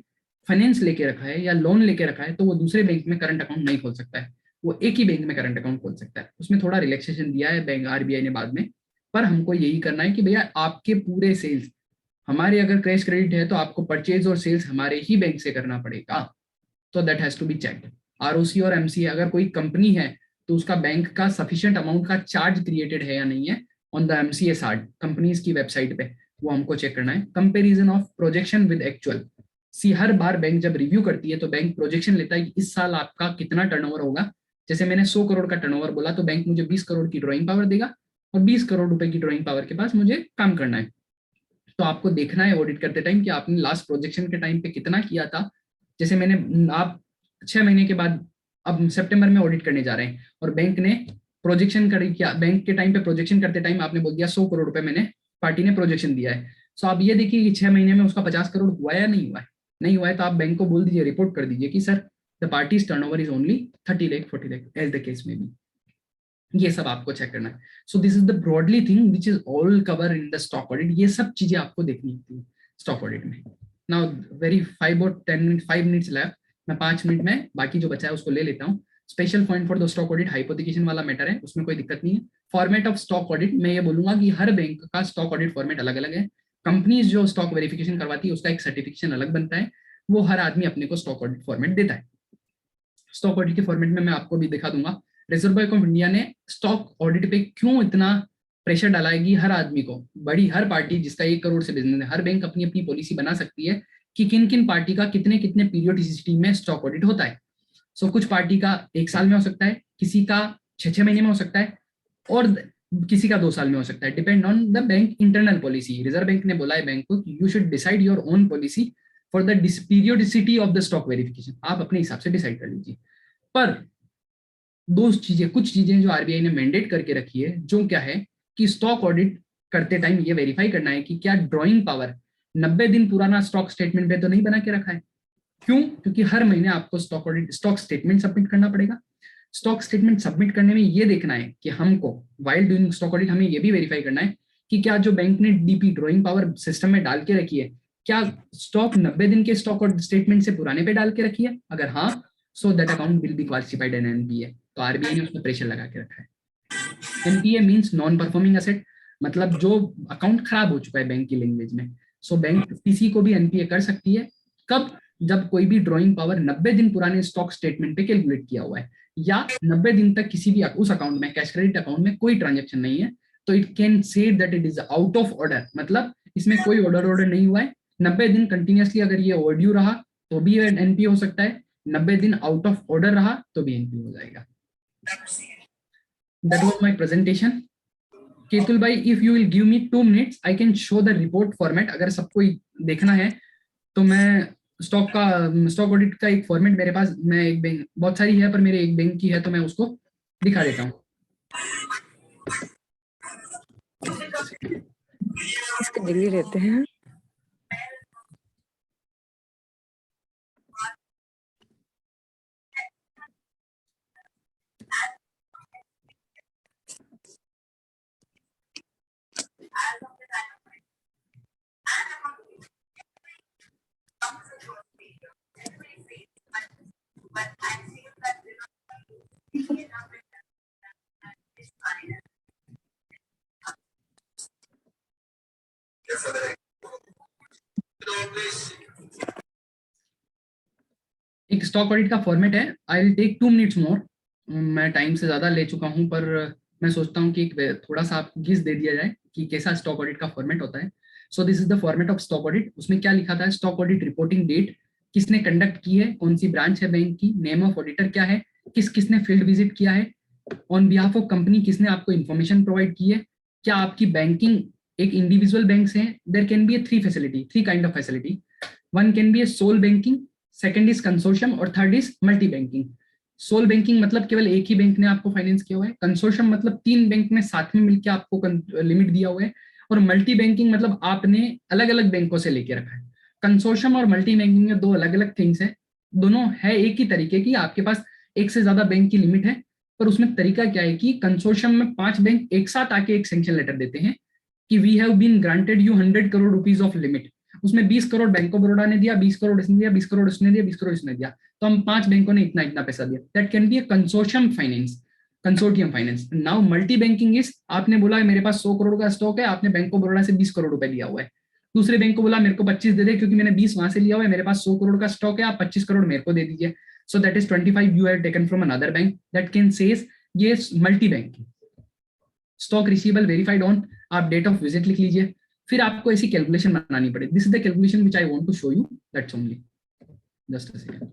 finance लेके रखा है या लोन लेके रखा है तो वो दूसरे बैंक में करंट अकाउंट नहीं खोल सकता है, वो एक ही बैंक में करंट अकाउंट खोल सकता है। उसमें थोड़ा रिलैक्सेशन दिया है बैंक आरबीआई ने बाद में, पर हमको यही करना है कि भैया आपके पूरे सेल्स हमारे, अगर कैश क्रेडिट है तो आपको परचेज और सेल्स हमारे ही बैंक से करना पड़ेगा, तो that has to be checked. ROC और एमसी अगर कोई कंपनी है तो उसका बैंक का सफिशिएंट अमाउंट का चार्ज क्रिएटेड है या नहीं है ऑन द एमसीएसआर कंपनीज की वेबसाइट पे, वो हमको चेक करना है। Comparison of projection with actual, see हर बार बैंक जब रिव्यू करती है तो बैंक प्रोजेक्शन लेता है कि इस साल आपका कितना टर्नओवर होगा। जैसे मैंने 100 करोड़ का टर्नओवर बोला तो बैंक मुझे 20 करोड़ की ड्रॉइंग पावर देगा और 20 करोड़ रुपए की ड्रॉइंग पावर के पास मुझे काम करना है। तो आपको देखना है ऑडिट करते टाइम कि आपने लास्ट प्रोजेक्शन के टाइम पे कितना किया था। जैसे आप 6 महीने के बाद अब सितंबर में ऑडिट करने जा रहे हैं और बैंक ने प्रोजेक्शन कर किया, बैंक के टाइम पे प्रोजेक्शन करते टाइम आपने बोल दिया 100 करोड़ रुपए मैंने पार्टी ने प्रोजेक्शन दिया है। सो आप ये देखिए कि 6 महीने में उसका 50 करोड़ हुआ या नहीं हुआ है। नहीं हुआ है तो आप बैंक को बोल दीजिए, रिपोर्ट कर दीजिए कि sir the party's turnover is only 30 lakh 40 lakh as the case में भी। ये सब आपको चेक करना है। So this is the broadly thing which is all cover in the stock audit. ये सब चीजें आपको देखनी होती है स्टॉक ऑडिट में। नाउ वेरी 5 मिनट्स लेफ्ट, मैं 5 मिनट में बाकी जो बचा है उसको ले लेता हूँ। Special point for the stock audit hypothecation वाला मैटर है, उसमें कोई दिक्कत नहीं है। फॉर्मेट ऑफ स्टॉक ऑडिट, मैं ये बोलूंगा कि हर बैंक का स्टॉक ऑडिट फॉर्मेट अलग अलग है। कंपनीज जो स्टॉक वेरिफिकेशन करवाती है उसका एक सर्टिफिकेशन अलग बनता है, वो हर आदमी अपने को स्टॉक ऑडिट फॉर्मेट देता है। स्टॉक ऑडिट के फॉर्मेट में मैं आपको भी दिखा दूंगा। रिजर्व बैंक ऑफ इंडिया ने स्टॉक ऑडिट पे क्यों इतना प्रेशर डालाएगी हर आदमी को, बड़ी हर पार्टी जिसका 1 करोड़ से बिजनेस है, हर बैंक अपनी अपनी पॉलिसी बना सकती है कि किन किन पार्टी का कितने कितने पीरियोडिसिटी में स्टॉक ऑडिट होता है। सो कुछ पार्टी का 1 साल में हो सकता है, किसी का 6 महीने में हो सकता है और किसी का 2 साल में हो सकता है, depend on the bank internal policy. Reserve bank ने बोला है बैंक को कि you should decide your own policy for the periodicity of the stock verification, आप अपने हिसाब से डिसाइड कर लीजिए। पर कुछ चीजें जो आरबीआई ने मैंडेट करके रखी है, जो क्या है कि स्टॉक ऑडिट करते टाइम ये वेरीफाई करना है कि क्या ड्रॉइंग पावर 90 दिन पुराना स्टॉक स्टेटमेंट पे तो नहीं बना के रखा है। क्यों? क्योंकि हर महीने आपको स्टॉक स्टेटमेंट सबमिट करना पड़ेगा। स्टॉक स्टेटमेंट सबमिट करने में ये देखना है कि हमको वाइल डूइंग स्टॉक ऑडिट हमें ये भी वेरीफाई करना है कि क्या जो बैंक ने डीपी ड्रॉइंग पावर सिस्टम में डाल के रखी है, क्या स्टॉक 90 दिन के स्टॉक और स्टेटमेंट से पुराने पे डाल के रखी है। अगर हाँ, so that account will be classified an NPA. तो आरबीआई ने उसमें प्रेशर लगा के रखा है। NPA means non performing asset, मतलब जो अकाउंट खराब हो चुका है बैंक की लैंग्वेज में। सो बैंक किसी को भी एनपीए कर सकती है, कब? जब कोई भी ड्रॉइंग पावर 90 दिन पुराने स्टॉक स्टेटमेंट पे कैलकुलेट किया हुआ है या 90 दिन तक किसी भी उस अकाउंट में, कैश क्रेडिट अकाउंट में कोई ट्रांजेक्शन नहीं है, तो it can say that it is out of order, मतलब इसमें कोई ऑर्डर नहीं हुआ है। 90 दिन कंटिन्यूअसली अगर ये ओवरड्यू रहा तो भी एनपीए हो सकता है, 90 दिन आउट ऑफ ऑर्डर रहा तो भी एनपीए हो जाएगा। That was my presentation. Ketul भाई, if you will give me 2 minutes, I can show the report format. अगर सबको देखना है तो मैं स्टॉक ऑडिट का एक फॉर्मेट मेरे पास, मैं एक बैंक, बहुत सारी है पर मेरे एक बैंक की है तो मैं उसको दिखा देता हूँ। इसकी डिग्री लेते हैं। एक स्टॉक ऑडिट का फॉर्मेट है, I will take 2 minutes more, मैं टाइम से ज्यादा ले चुका हूं, पर मैं सोचता हूं कि एक थोड़ा सा आप गिस दे दिया जाए कि कैसा स्टॉक ऑडिट का फॉर्मेट होता है। So this is the format of stock audit. उसमें क्या लिखा था? स्टॉक ऑडिट रिपोर्टिंग डेट, किसने कंडक्ट की है, कौन सी ब्रांच है बैंक की, नेम ऑफ ऑडिटर क्या है, किसने फील्ड विजिट किया है, ऑन बिहाफ ऑफ कंपनी किसने आपको इन्फॉर्मेशन प्रोवाइड की है, क्या आपकी बैंकिंग एक इंडिविजुअल बैंक से है। There can be a three kind of facility. One can be a sole banking, second is consortium और third is multi banking. Sole banking मतलब केवल एक ही बैंक ने आपको फाइनेंस किया हुआ है, कंसोर्शियम मतलब 3 बैंक में साथ में मिलकर आपको लिमिट दिया हुआ है, और मल्टी बैंकिंग मतलब आपने अलग अलग बैंकों से लेके रखा है। कंसोर्शियम और मल्टी बैंकिंग में 2 अलग अलग थिंग्स है, दोनों है एक ही तरीके की, आपके पास एक से ज्यादा बैंक की लिमिट है, पर उसमें तरीका क्या है कि कंसोर्शियम में 5 बैंक एक साथ आके एक सैंक्शन लेटर देते हैं कि we have been granted you 100 crore rupees of limit. उसमें 20 करोड़ बैंक ऑफ बड़ौदा ने दिया, 20 करोड़ इसने दिया, 20 करोड़ इसने दिया, 20 करोड़ इसने दिया, तो हम 5 बैंकों ने इतना इतना पैसा दिया। That can be A consortium finance, consortium finance. Now multi banking is, आपने बोला मेरे पास 100 करोड़ का स्टॉक है, आपने बैंक ऑफ बड़ौदा से 20 करोड़ रुपए लिया हुआ है, दूसरे बैंक को बोला मेरे को 25 दे दे क्योंकि मैंने 20 वहां से लिया हुआ है, मेरे पास 100 करोड़ का स्टॉक है, आप 25 करोड़ मेरे को दे दीजिए। So that is 25 you have taken from another bank, that can says ये multi banking. Stock receivable verified on, आप डेट ऑफ विजिट लिख लीजिए, फिर आपको ऐसी कैलकुलेशन बनानी पड़ेगी। This is the calculation which I want to show you, that's only, just a second.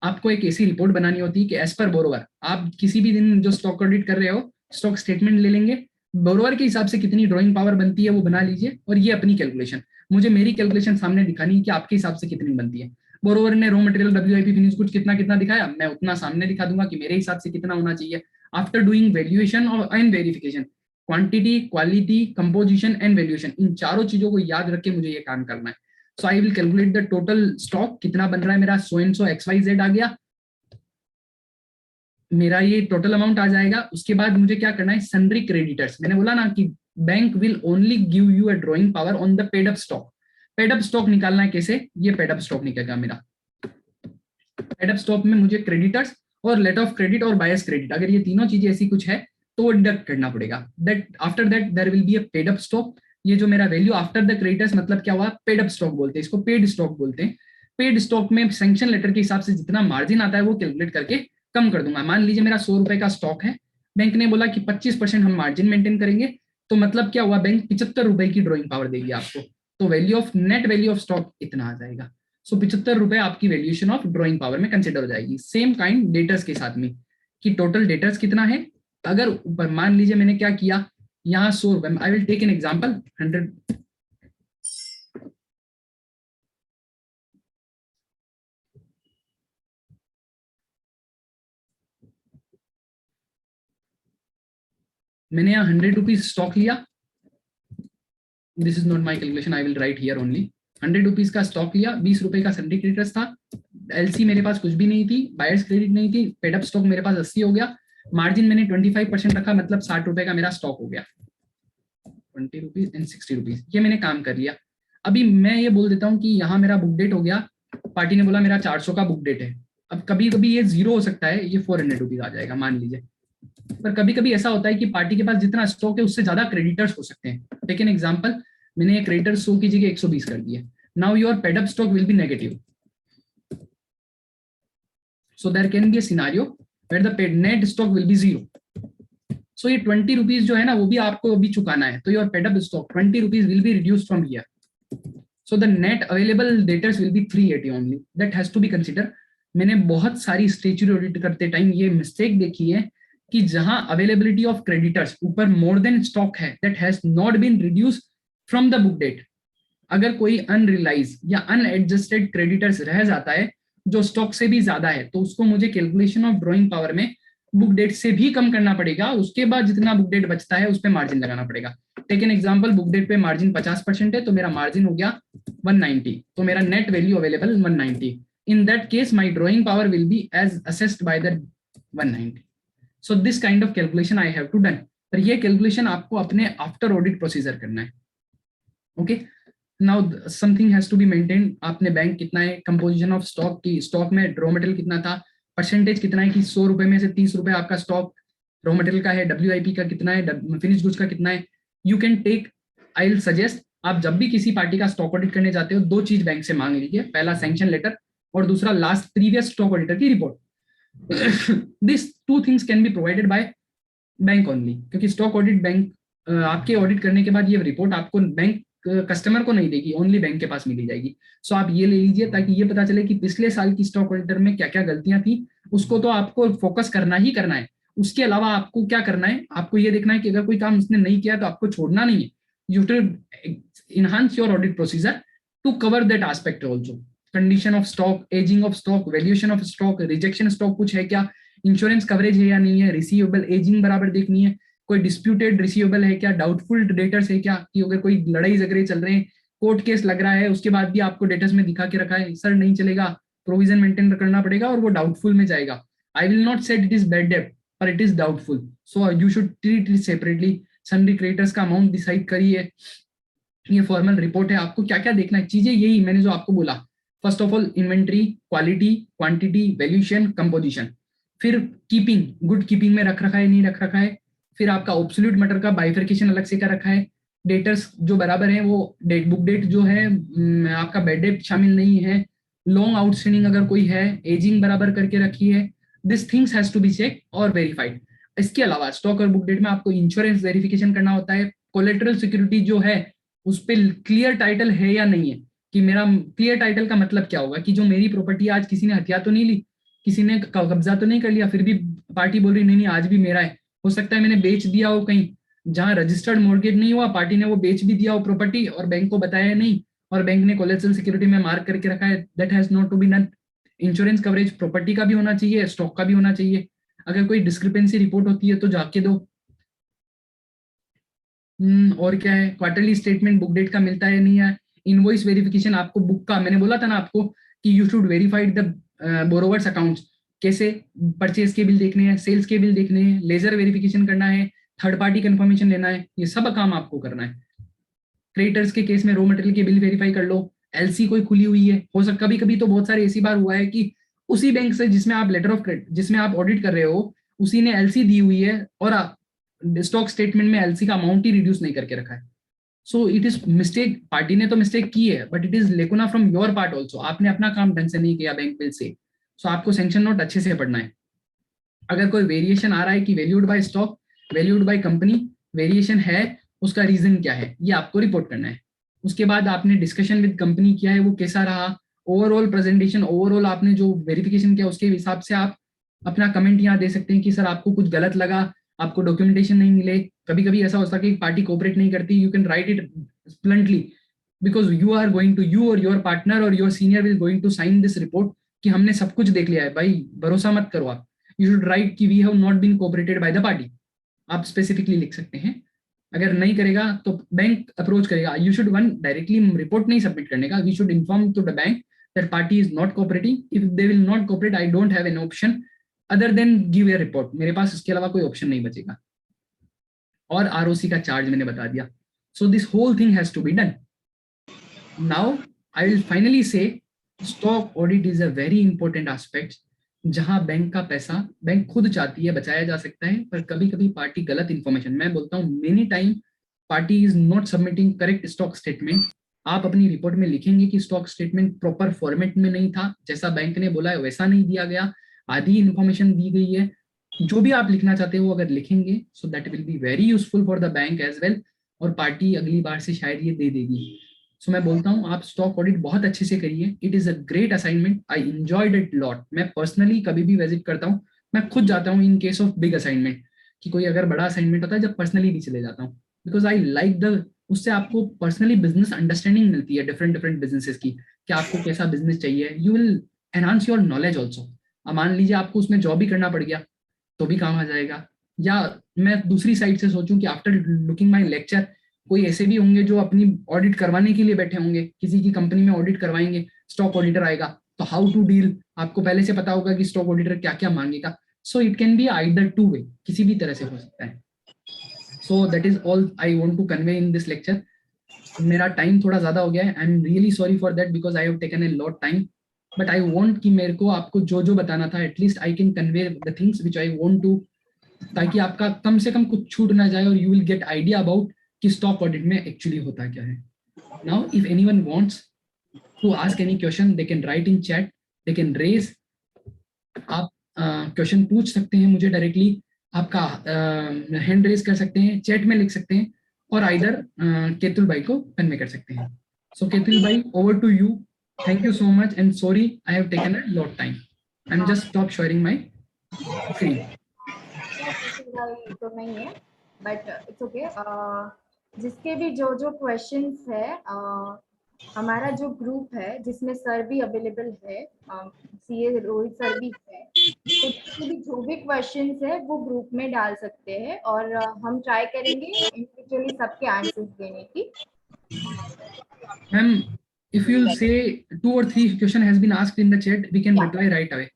आपको एक ऐसी रिपोर्ट बनानी होती है कि एज पर बोरोवर, आप किसी भी दिन जो स्टॉक ऑडिट कर रहे हो स्टॉक स्टेटमेंट ले लेंगे, बोरोवर के हिसाब से कितनी ड्रॉइंग पावर बनती है वो बना लीजिए, और ये अपनी कैलकुलेशन, मुझे मेरी कैलकुलेशन सामने दिखानी है कि आपके हिसाब से कितनी बनती है। बोरोवर ने raw material WIP finish goods कितना कितना दिखाया, मैं उतना सामने दिखा दूंगा कि मेरे हिसाब से कितना होना चाहिए। आफ्टर डूइंग वैल्यूएशन और and verification, quantity, quality, composition and valuation, इन चारों चीजों को याद रख के मुझे ये काम करना है। So I will calculate the total stock, कितना बन रहा है मेरा, सो एंड सो XYZ आ गया, मेरा ये टोटल अमाउंट आ जाएगा। उसके बाद मुझे क्या करना है, सन्ड्री क्रेडिटर्स, मैंने बोला ना कि bank will only give you a drawing power on the paid up stock. Paid up stock निकालना है कैसे, ये पेड अप स्टॉक निकलेगा मेरा। पेड अप स्टॉक में मुझे क्रेडिटर्स और लेटर ऑफ क्रेडिट और बायस क्रेडिट, अगर ये तीनों चीजें ऐसी कुछ है तो वो डिडक्ट करना पड़ेगा। That after that there will be a paid up stock. ये जो मेरा वैल्यू आफ्टर द क्रेडिटर्स मतलब क्या हुआ, पेड अप स्टॉक बोलते हैं इसको, पेड स्टॉक बोलते हैं। पेड स्टॉक में सैंक्शन लेटर के हिसाब से जितना मार्जिन आता है वो कैलकुलेट करके कम कर दूंगा। मान लीजिए मेरा 100 रुपए का स्टॉक है, बैंक ने बोला कि 25% हम मार्जिन मेंटेन करेंगे, तो मतलब क्या हुआ, बैंक 75 रुपए की ड्रॉइंग पावर देगी आपको, तो value of net value of stock इतना आ जाएगा। सो 75 रुपए आपकी वैल्यूएशन ऑफ ड्रॉइंग पावर में कंसिडर हो जाएगी। सेम काइंड डेटर्स के साथ में कि टोटल डेटर्स कितना है, अगर ऊपर मान लीजिए मैंने क्या किया, यहाँ 100 रुपए, I will take an example 100, मैंने यहाँ 100 रुपीज स्टॉक लिया, this is not my calculation, I will write here only. 100 rupees का स्टॉक लिया, 20 रुपए का सन्ड्री क्रेडिटर्स था, LC मेरे पास कुछ भी नहीं थी, बायर्स क्रेडिट नहीं थी, पेड अप स्टॉक मेरे पास 80 हो गया, मार्जिन मैंने 25% रखा, मतलब 60 रुपए का मेरा स्टॉक हो गया, 20 रुपीज एंड 60 रुपीज, ये मैंने काम कर लिया। अभी मैं ये बोल देता हूँ कि यहाँ मेरा बुक डेट हो गया, पार्टी ने बोला मेरा 400 का बुक डेट है, अब कभी कभी ये 0 हो सकता है, ये 400 रुपीज आ जाएगा मान लीजिए, पर कभी कभी ऐसा होता है कि पार्टी के पास जितना स्टॉक है उससे ज्यादा क्रेडिटर्स हो सकते हैं। टेक एन एग्जांपल, मैंने क्रेडिटर 100 की जगह 120 कर दिया, now your paid up stock will be negative, so there can be a scenario where the paid net stock will be 0। सो ये 20 रुपीज जो है ना वो भी आपको अभी चुकाना है, तो your paid up stock 20 rupees will be reduced from here, so the net available debtors will be 380 only, that has to be consider. मैंने बहुत सारी स्टेच्यूटरी ऑडिट करते टाइम ये मिस्टेक देखी है कि जहां अवेलेबिलिटी ऑफ क्रेडिटर्स ऊपर मोर देन स्टॉक है, that has not been reduce from the book debt, अगर कोई अनरियलाइज या अनएडजस्टेड क्रेडिटर्स रह जाता है जो स्टॉक से भी ज्यादा है, तो उसको मुझे कैलकुलेशन ऑफ ड्रॉइंग पावर में बुक डेट से भी कम करना पड़ेगा, उसके बाद जितना बुक डेट बचता है उस पर मार्जिन लगाना पड़ेगा। Take an example, book debt पे मार्जिन 50% है, तो मेरा मार्जिन हो गया 190, तो मेरा net value available 190। In that case my drawing power will be as assessed by the 190। So this kind of calculation I have to done. पर ये कैलकुलेशन आपको अपने आफ्टर ऑडिट प्रोसीजर करना है। Okay, now something has to be maintain. आपने bank कितना है, composition of stock की, स्टॉक में रॉ मटेरियल कितना था, परसेंटेज कितना है कि 100 रुपए में से 30 रुपए आपका स्टॉक रॉ मटेरियल का है, WIP का कितना है, फिनिश गुड्स का कितना है। You can take, I will suggest, आप जब भी किसी पार्टी का स्टॉक ऑडिट करने जाते हो, 2 चीज बैंक से मांग लीजिए, पहला सैंक्शन लेटर और दूसरा लास्ट प्रीवियस स्टॉक ऑडिटर की report. This 2 things can be provided by bank only, क्योंकि स्टॉक ऑडिट बैंक आपके ऑडिट करने के बाद ये रिपोर्ट आपको बैंक कस्टमर को नहीं देगी, ओनली बैंक के पास मिली जाएगी। सो आप ये ले लीजिए ताकि ये पता चले कि पिछले साल की स्टॉक ऑडिटर में क्या क्या गलतियां थी, उसको तो आपको फोकस करना ही करना है। उसके अलावा आपको क्या करना है, आपको ये देखना है कि अगर कोई काम उसने नहीं किया तो आपको छोड़ना नहीं है। You should enhance your audit procedure to cover that aspect also. Condition of stock, aging of stock, valuation of stock, rejection stock कुछ है क्या, इंश्योरेंस कवरेज है या नहीं है, रिसीवेबल एजिंग बराबर देखनी है, कोई डिस्प्यूटेड रिसीवेबल है क्या, डाउटफुल डेटर्स है क्या, कि अगर कोई लड़ाई झगड़े चल रहे हैं, कोर्ट केस लग रहा है, उसके बाद भी आपको डेटर्स में दिखा के रखा है सर नहीं चलेगा, प्रोविजन मेंटेन करना पड़ेगा और वो डाउटफुल में जाएगा। I will not said it is bad debt, पर it is doubtful, so you should treat it separately. Sundry creditors का अमाउंट डिसाइड करिए, ये फॉर्मल रिपोर्ट है। आपको क्या क्या देखना है, चीजें यही मैंने जो आपको बोला, first of all inventory, quality, quantity, valuation, composition, फिर कीपिंग, गुड कीपिंग में रख रखा है नहीं रख रखा है, फिर आपका ऑब्सोल्यूट मैटर का बाइफरकेशन अलग से कर रखा है, डेटर्स जो बराबर है वो डेट, बुक डेट जो है आपका बैड डेट शामिल नहीं है, लॉन्ग आउटस्टैंडिंग अगर कोई है, एजिंग बराबर करके रखी है। This things has to be check और वेरीफाइड। इसके अलावा स्टॉक और बुक डेट में आपको इंश्योरेंस वेरिफिकेशन करना होता है, कोलेटरल सिक्योरिटी जो है उस पर क्लियर टाइटल है या नहीं है, कि मेरा क्लियर टाइटल का मतलब क्या होगा, कि जो मेरी प्रॉपर्टी आज किसी ने हथिया तो नहीं ली, किसी ने कब्जा तो नहीं कर लिया, फिर भी पार्टी बोल रही नहीं नहीं आज भी मेरा है। हो सकता है मैंने बेच दिया हो कहीं जहां रजिस्टर्ड मॉर्गेज नहीं हुआ, पार्टी ने वो बेच भी दिया हो प्रॉपर्टी और बैंक को बताया नहीं, और बैंक ने कोलेटरल सिक्योरिटी में मार्क करके रखा है, that has not to be done. Insurance coverage property का भी होना चाहिए, स्टॉक का भी होना चाहिए। अगर कोई डिस्क्रिपेंसी रिपोर्ट होती है तो जाके दो। और क्या है, क्वार्टरली स्टेटमेंट बुक डेट का मिलता है नहीं है, इनवॉइस वेरिफिकेशन आपको बुक का, मैंने बोला था ना आपको कि you should verified the borrowers accounts. कैसे, परचेज के बिल देखने हैं, सेल्स के बिल देखने हैं, लेजर वेरिफिकेशन करना है, थर्ड पार्टी कंफर्मेशन लेना है, ये सब काम आपको करना है। क्रेडिटर्स के केस में रॉ मटेरियल के बिल वेरीफाई कर लो, LC कोई खुली हुई है, हो सकता कभी कभी तो बहुत सारे ऐसी बार हुआ है कि उसी बैंक से जिसमें आप लेटर ऑफ क्रेडिट, जिसमें आप ऑडिट कर रहे हो, उसी ने LC दी हुई है और स्टॉक स्टेटमेंट में LC का अमाउंट ही रिड्यूस नहीं करके रखा है। So it is mistake, party ने तो मिस्टेक की है, but it is lacuna from your part also, आपने अपना काम ढंग से नहीं किया बैंक बिल से। सो आपको सैंक्शन नोट अच्छे से पढ़ना है। अगर कोई वेरिएशन आ रहा है कि valued bye stock, valued by company, variation है, उसका रीजन क्या है, ये आपको रिपोर्ट करना है। उसके बाद आपने डिस्कशन विद कंपनी किया है, वो कैसा रहा, ओवरऑल प्रेजेंटेशन, ओवरऑल आपने जो वेरिफिकेशन किया उसके हिसाब से आप अपना कमेंट यहाँ दे सकते हैं कि सर आपको कुछ गलत लगा, आपको डॉक्यूमेंटेशन नहीं मिले। कभी कभी ऐसा होता है कि पार्टी कोऑपरेट नहीं करती, you can write it bluntly, because you are going to, you और योर पार्टनर और your senior will going to sign this report कि हमने सब कुछ देख लिया है। भाई भरोसा मत करो आप, यू शुड राइट कि we have not been cooperated by the party, आप स्पेसिफिकली लिख सकते हैं। अगर नहीं करेगा तो बैंक अप्रोच करेगा। You should one directly report नहीं सबमिट करने का, we should inform to the bank that party is not cooperating, if they will not cooperate I don't have an option other than give a report, मेरे पास इसके अलावा कोई option नहीं बचेगा। और ROC का चार्ज मैंने बता दिया। So this whole thing has to be done. Now I will finally say stock audit is a very important aspect, जहां बैंक का पैसा बैंक खुद चाहती है बचाया जा सकता है, पर कभी कभी पार्टी गलत इंफॉर्मेशन, मैं बोलता हूँ many time party is not submitting correct stock statement. आप अपनी रिपोर्ट में लिखेंगे कि स्टॉक स्टेटमेंट प्रॉपर फॉर्मेट में नहीं था, जैसा बैंक ने बोला है वैसा नहीं दिया गया, आधी इंफॉर्मेशन दी गई है। जो भी आप लिखना चाहते हो अगर लिखेंगे, so that will be very useful for the bank as well, और पार्टी अगली बार से शायद ये दे देगी। सो मैं बोलता हूँ आप स्टॉक ऑडिट बहुत अच्छे से करिए, it is a great assignment, I enjoyed it lot. मैं पर्सनली कभी भी विजिट करता हूँ, मैं खुद जाता हूँ इन केस ऑफ बिग असाइनमेंट, कि कोई अगर बड़ा असाइनमेंट होता है जब पर्सनली भी चले जाता हूँ, बिकॉज आई लाइक द, उससे आपको पर्सनली बिजनेस अंडरस्टैंडिंग मिलती है डिफरेंट डिफरेंट बिजनेसेस की, कि आपको कैसा बिजनेस चाहिए, you will enhance your knowledge also. अब मान लीजिए आपको उसमें जॉब भी करना पड़ गया, तो भी काम आ जाएगा। या मैं दूसरी साइड से सोचूं कि आफ्टर लुकिंग माय लेक्चर कोई ऐसे भी होंगे जो अपनी ऑडिट करवाने के लिए बैठे होंगे, किसी की कंपनी में ऑडिट करवाएंगे, स्टॉक ऑडिटर आएगा, तो हाउ टू डील आपको पहले से पता होगा कि स्टॉक ऑडिटर क्या क्या मांगेगा। So it can be either two way, किसी भी तरह से हो सकता है। So that is all I want to convey in this lecture. मेरा टाइम थोड़ा ज्यादा हो गया है, I am really sorry for that because I have taken a lot time, but I want कि मेरे को आपको जो जो बताना था at least I can convey the things which I want to, ताकि आपका कम से कम कुछ छूट ना जाए और you will get idea about कि स्टॉक ऑडिट में एक्चुअली होता क्या है। Now if anyone wants to ask any question they can write in chat, they can raise, आप क्वेश्चन पूछ सकते हैं मुझे डायरेक्टली, आपका हैंड रेज कर सकते हैं, चैट में लिख सकते हैं, और आइदर केतुल भाई को कन्वे कर सकते हैं। सो केतुल भाई over to you, thank you so much and sorry I have taken a lot time, I am just stop sharing my screen. तो नहीं है बट इट्स ओके। जिसके भी जो जो क्वेश्चंस है, हमारा जो ग्रुप है जिसमें सर भी अवेलेबल है, सीए रोहित सर भी है, तो जिसके भी जो भी क्वेश्चंस है वो ग्रुप में डाल सकते हैं और हम ट्राई करेंगे इंडिविजुअली सबके आंसर्स देने की। Ma'am, if you'll say 2 or 3 question has been asked in the chat, we can reply right away.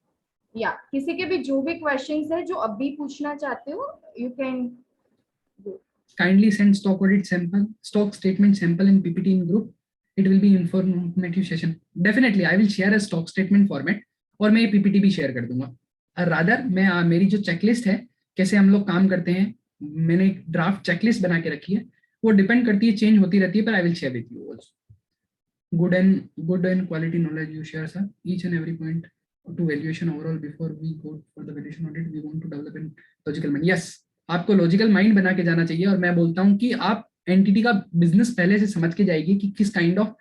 या किसी के भी जो भी क्वेश्चंस है जो अभी पूछना चाहते हो you can Kindly send stock audit sample, stock statement sample and PPT in group. It will be informative session. Definitely, I will share a stock statement format और मैं PPT भी share कर दूंगा। Rather, मैं मेरी जो checklist है कैसे हम लोग काम करते हैं, मैंने एक ड्राफ्ट चेकलिस्ट बना के रखी है, वो डिपेंड करती है, चेंज होती रहती है, पर आई will share with you also. good and quality knowledge you share, sir. Each and every point to valuation overall before we go for the valuation audit, we want to develop a logical mind. Yes, आपको logical mind बना के जाना चाहिए, और मैं बोलता हूँ कि आप एंटिटी का बिजनेस पहले से समझ के जाइए कि किस काइंड ऑफ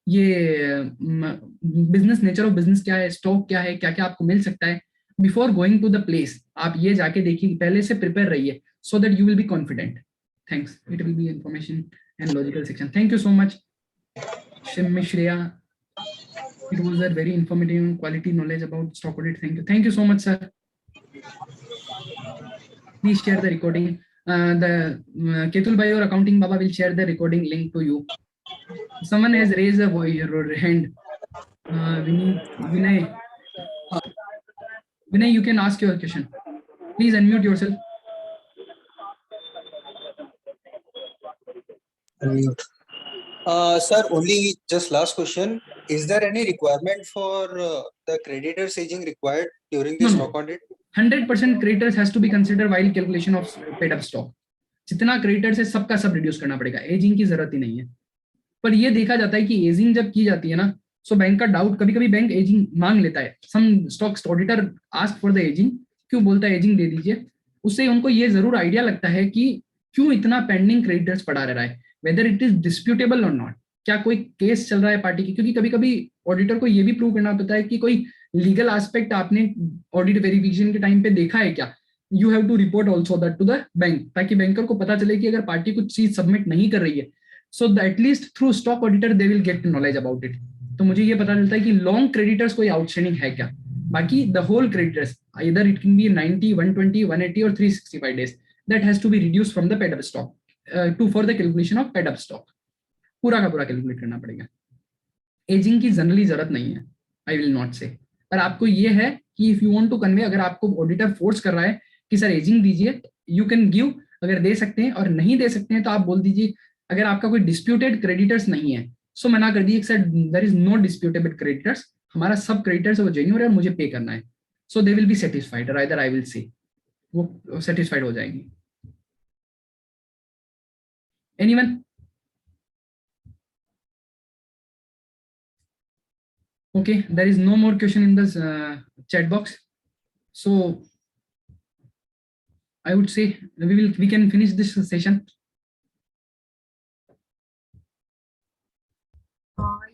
ये बिजनेस, नेचर ऑफ बिजनेस क्या है, स्टॉक क्या है, क्या क्या आपको मिल सकता है। Before going to the place आप ये जाके देखिए, पहले से प्रिपेयर रहिए so that you will be confident. Thanks, it will be information and logical section. Thank you so much Shreya, it was a very informative and quality knowledge about stock audit. Thank you so much, sir. Please share the recording. Ketul bhai or accounting baba will share the recording link to you. Someone has raised a hand. Vinay, you can ask your question. Please unmute yourself. Unmute. Sir, only just last question. Is there any requirement for the creditors aging required during the stock audit? 100% creditors has to be considered while calculation of paid up stock. जितना creditors है सबका सब reduce करना पड़ेगा, ageing की जरूरत ही नहीं है। पर ये देखा जाता है कि एजिंग जब की जाती है ना, सो बैंक का डाउट, कभी कभी बैंक एजिंग मांग लेता है। Some stock auditor ask for the ageing, क्यों बोलता है एजिंग दे दीजिए, उससे उनको ये जरूर आइडिया लगता है कि क्यों इतना पेंडिंग क्रेडिटर्स पड़ा रह रहा है, वेदर इट इज डिस्प्यूटेबल और नॉट, क्या कोई केस चल रहा है पार्टी की। क्योंकि कभी कभी ऑडिटर को ये भी प्रूव करना पड़ता है कि कोई लीगल एस्पेक्ट आपने ऑडिट वेरिफिकेशन के टाइम पे देखा है क्या। You have to report also that to the bank, ताकि बैंकर को पता चले कि अगर पार्टी कुछ चीज सबमिट नहीं कर रही है, so at least through stock auditor they will get knowledge about it. तो मुझे ये पता चलता है कि लॉन्ग क्रेडिटर्स कोई आउटस्टैंडिंग है क्या। बाकी the whole creditors either it can be 90, 120, 180 or 365 days, that has to be reduced from the paid up stock to for the calculation of paid up stock. पूरा का पूरा कैलकुलेट करना पड़ेगा। Ageing की जनरली जरूरत नहीं है, आई विल नॉट से। पर आपको ये है कि if you want to convey, अगर आपको ऑडिटर फोर्स कर रहा है कि सर एजिंग दीजिए, यू कैन गिव। अगर दे सकते हैं और नहीं दे सकते हैं तो आप बोल दीजिए अगर आपका कोई डिस्प्यूटेड क्रेडिटर्स नहीं है, सो मना कर दिए sir there is no disputable creditors, हमारा सब क्रेडिटर्स वो जेन्युइन है और मुझे पे करना है, so they will be satisfied, rather I will say वो सेटिस्फाइड हो जाएंगी। Anyone? Okay, there is no more question in this chat box, so I would say we can finish this session.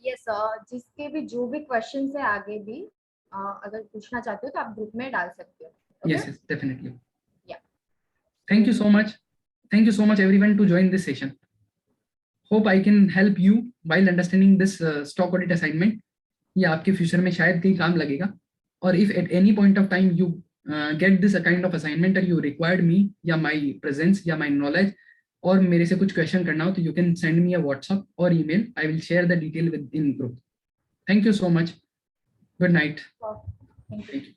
Yes, जिसके भी जो भी questions है आगे भी अगर पूछना चाहते हो तो आप ग्रुप में डाल सकते हो। Okay? Yes, definitely. Yeah. Thank you so much. Thank you so much everyone to join this session. Hope I can help you while understanding this stock audit assignment. ये आपके फ्यूचर में शायद कहीं काम लगेगा। और if at any point of time you get this a kind of assignment that you required me या my presence या my knowledge, और मेरे से कुछ question करना हो तो you can send me a WhatsApp or email. I will share the detail within group. Thank you so much. Good night. Thank you. Thank you.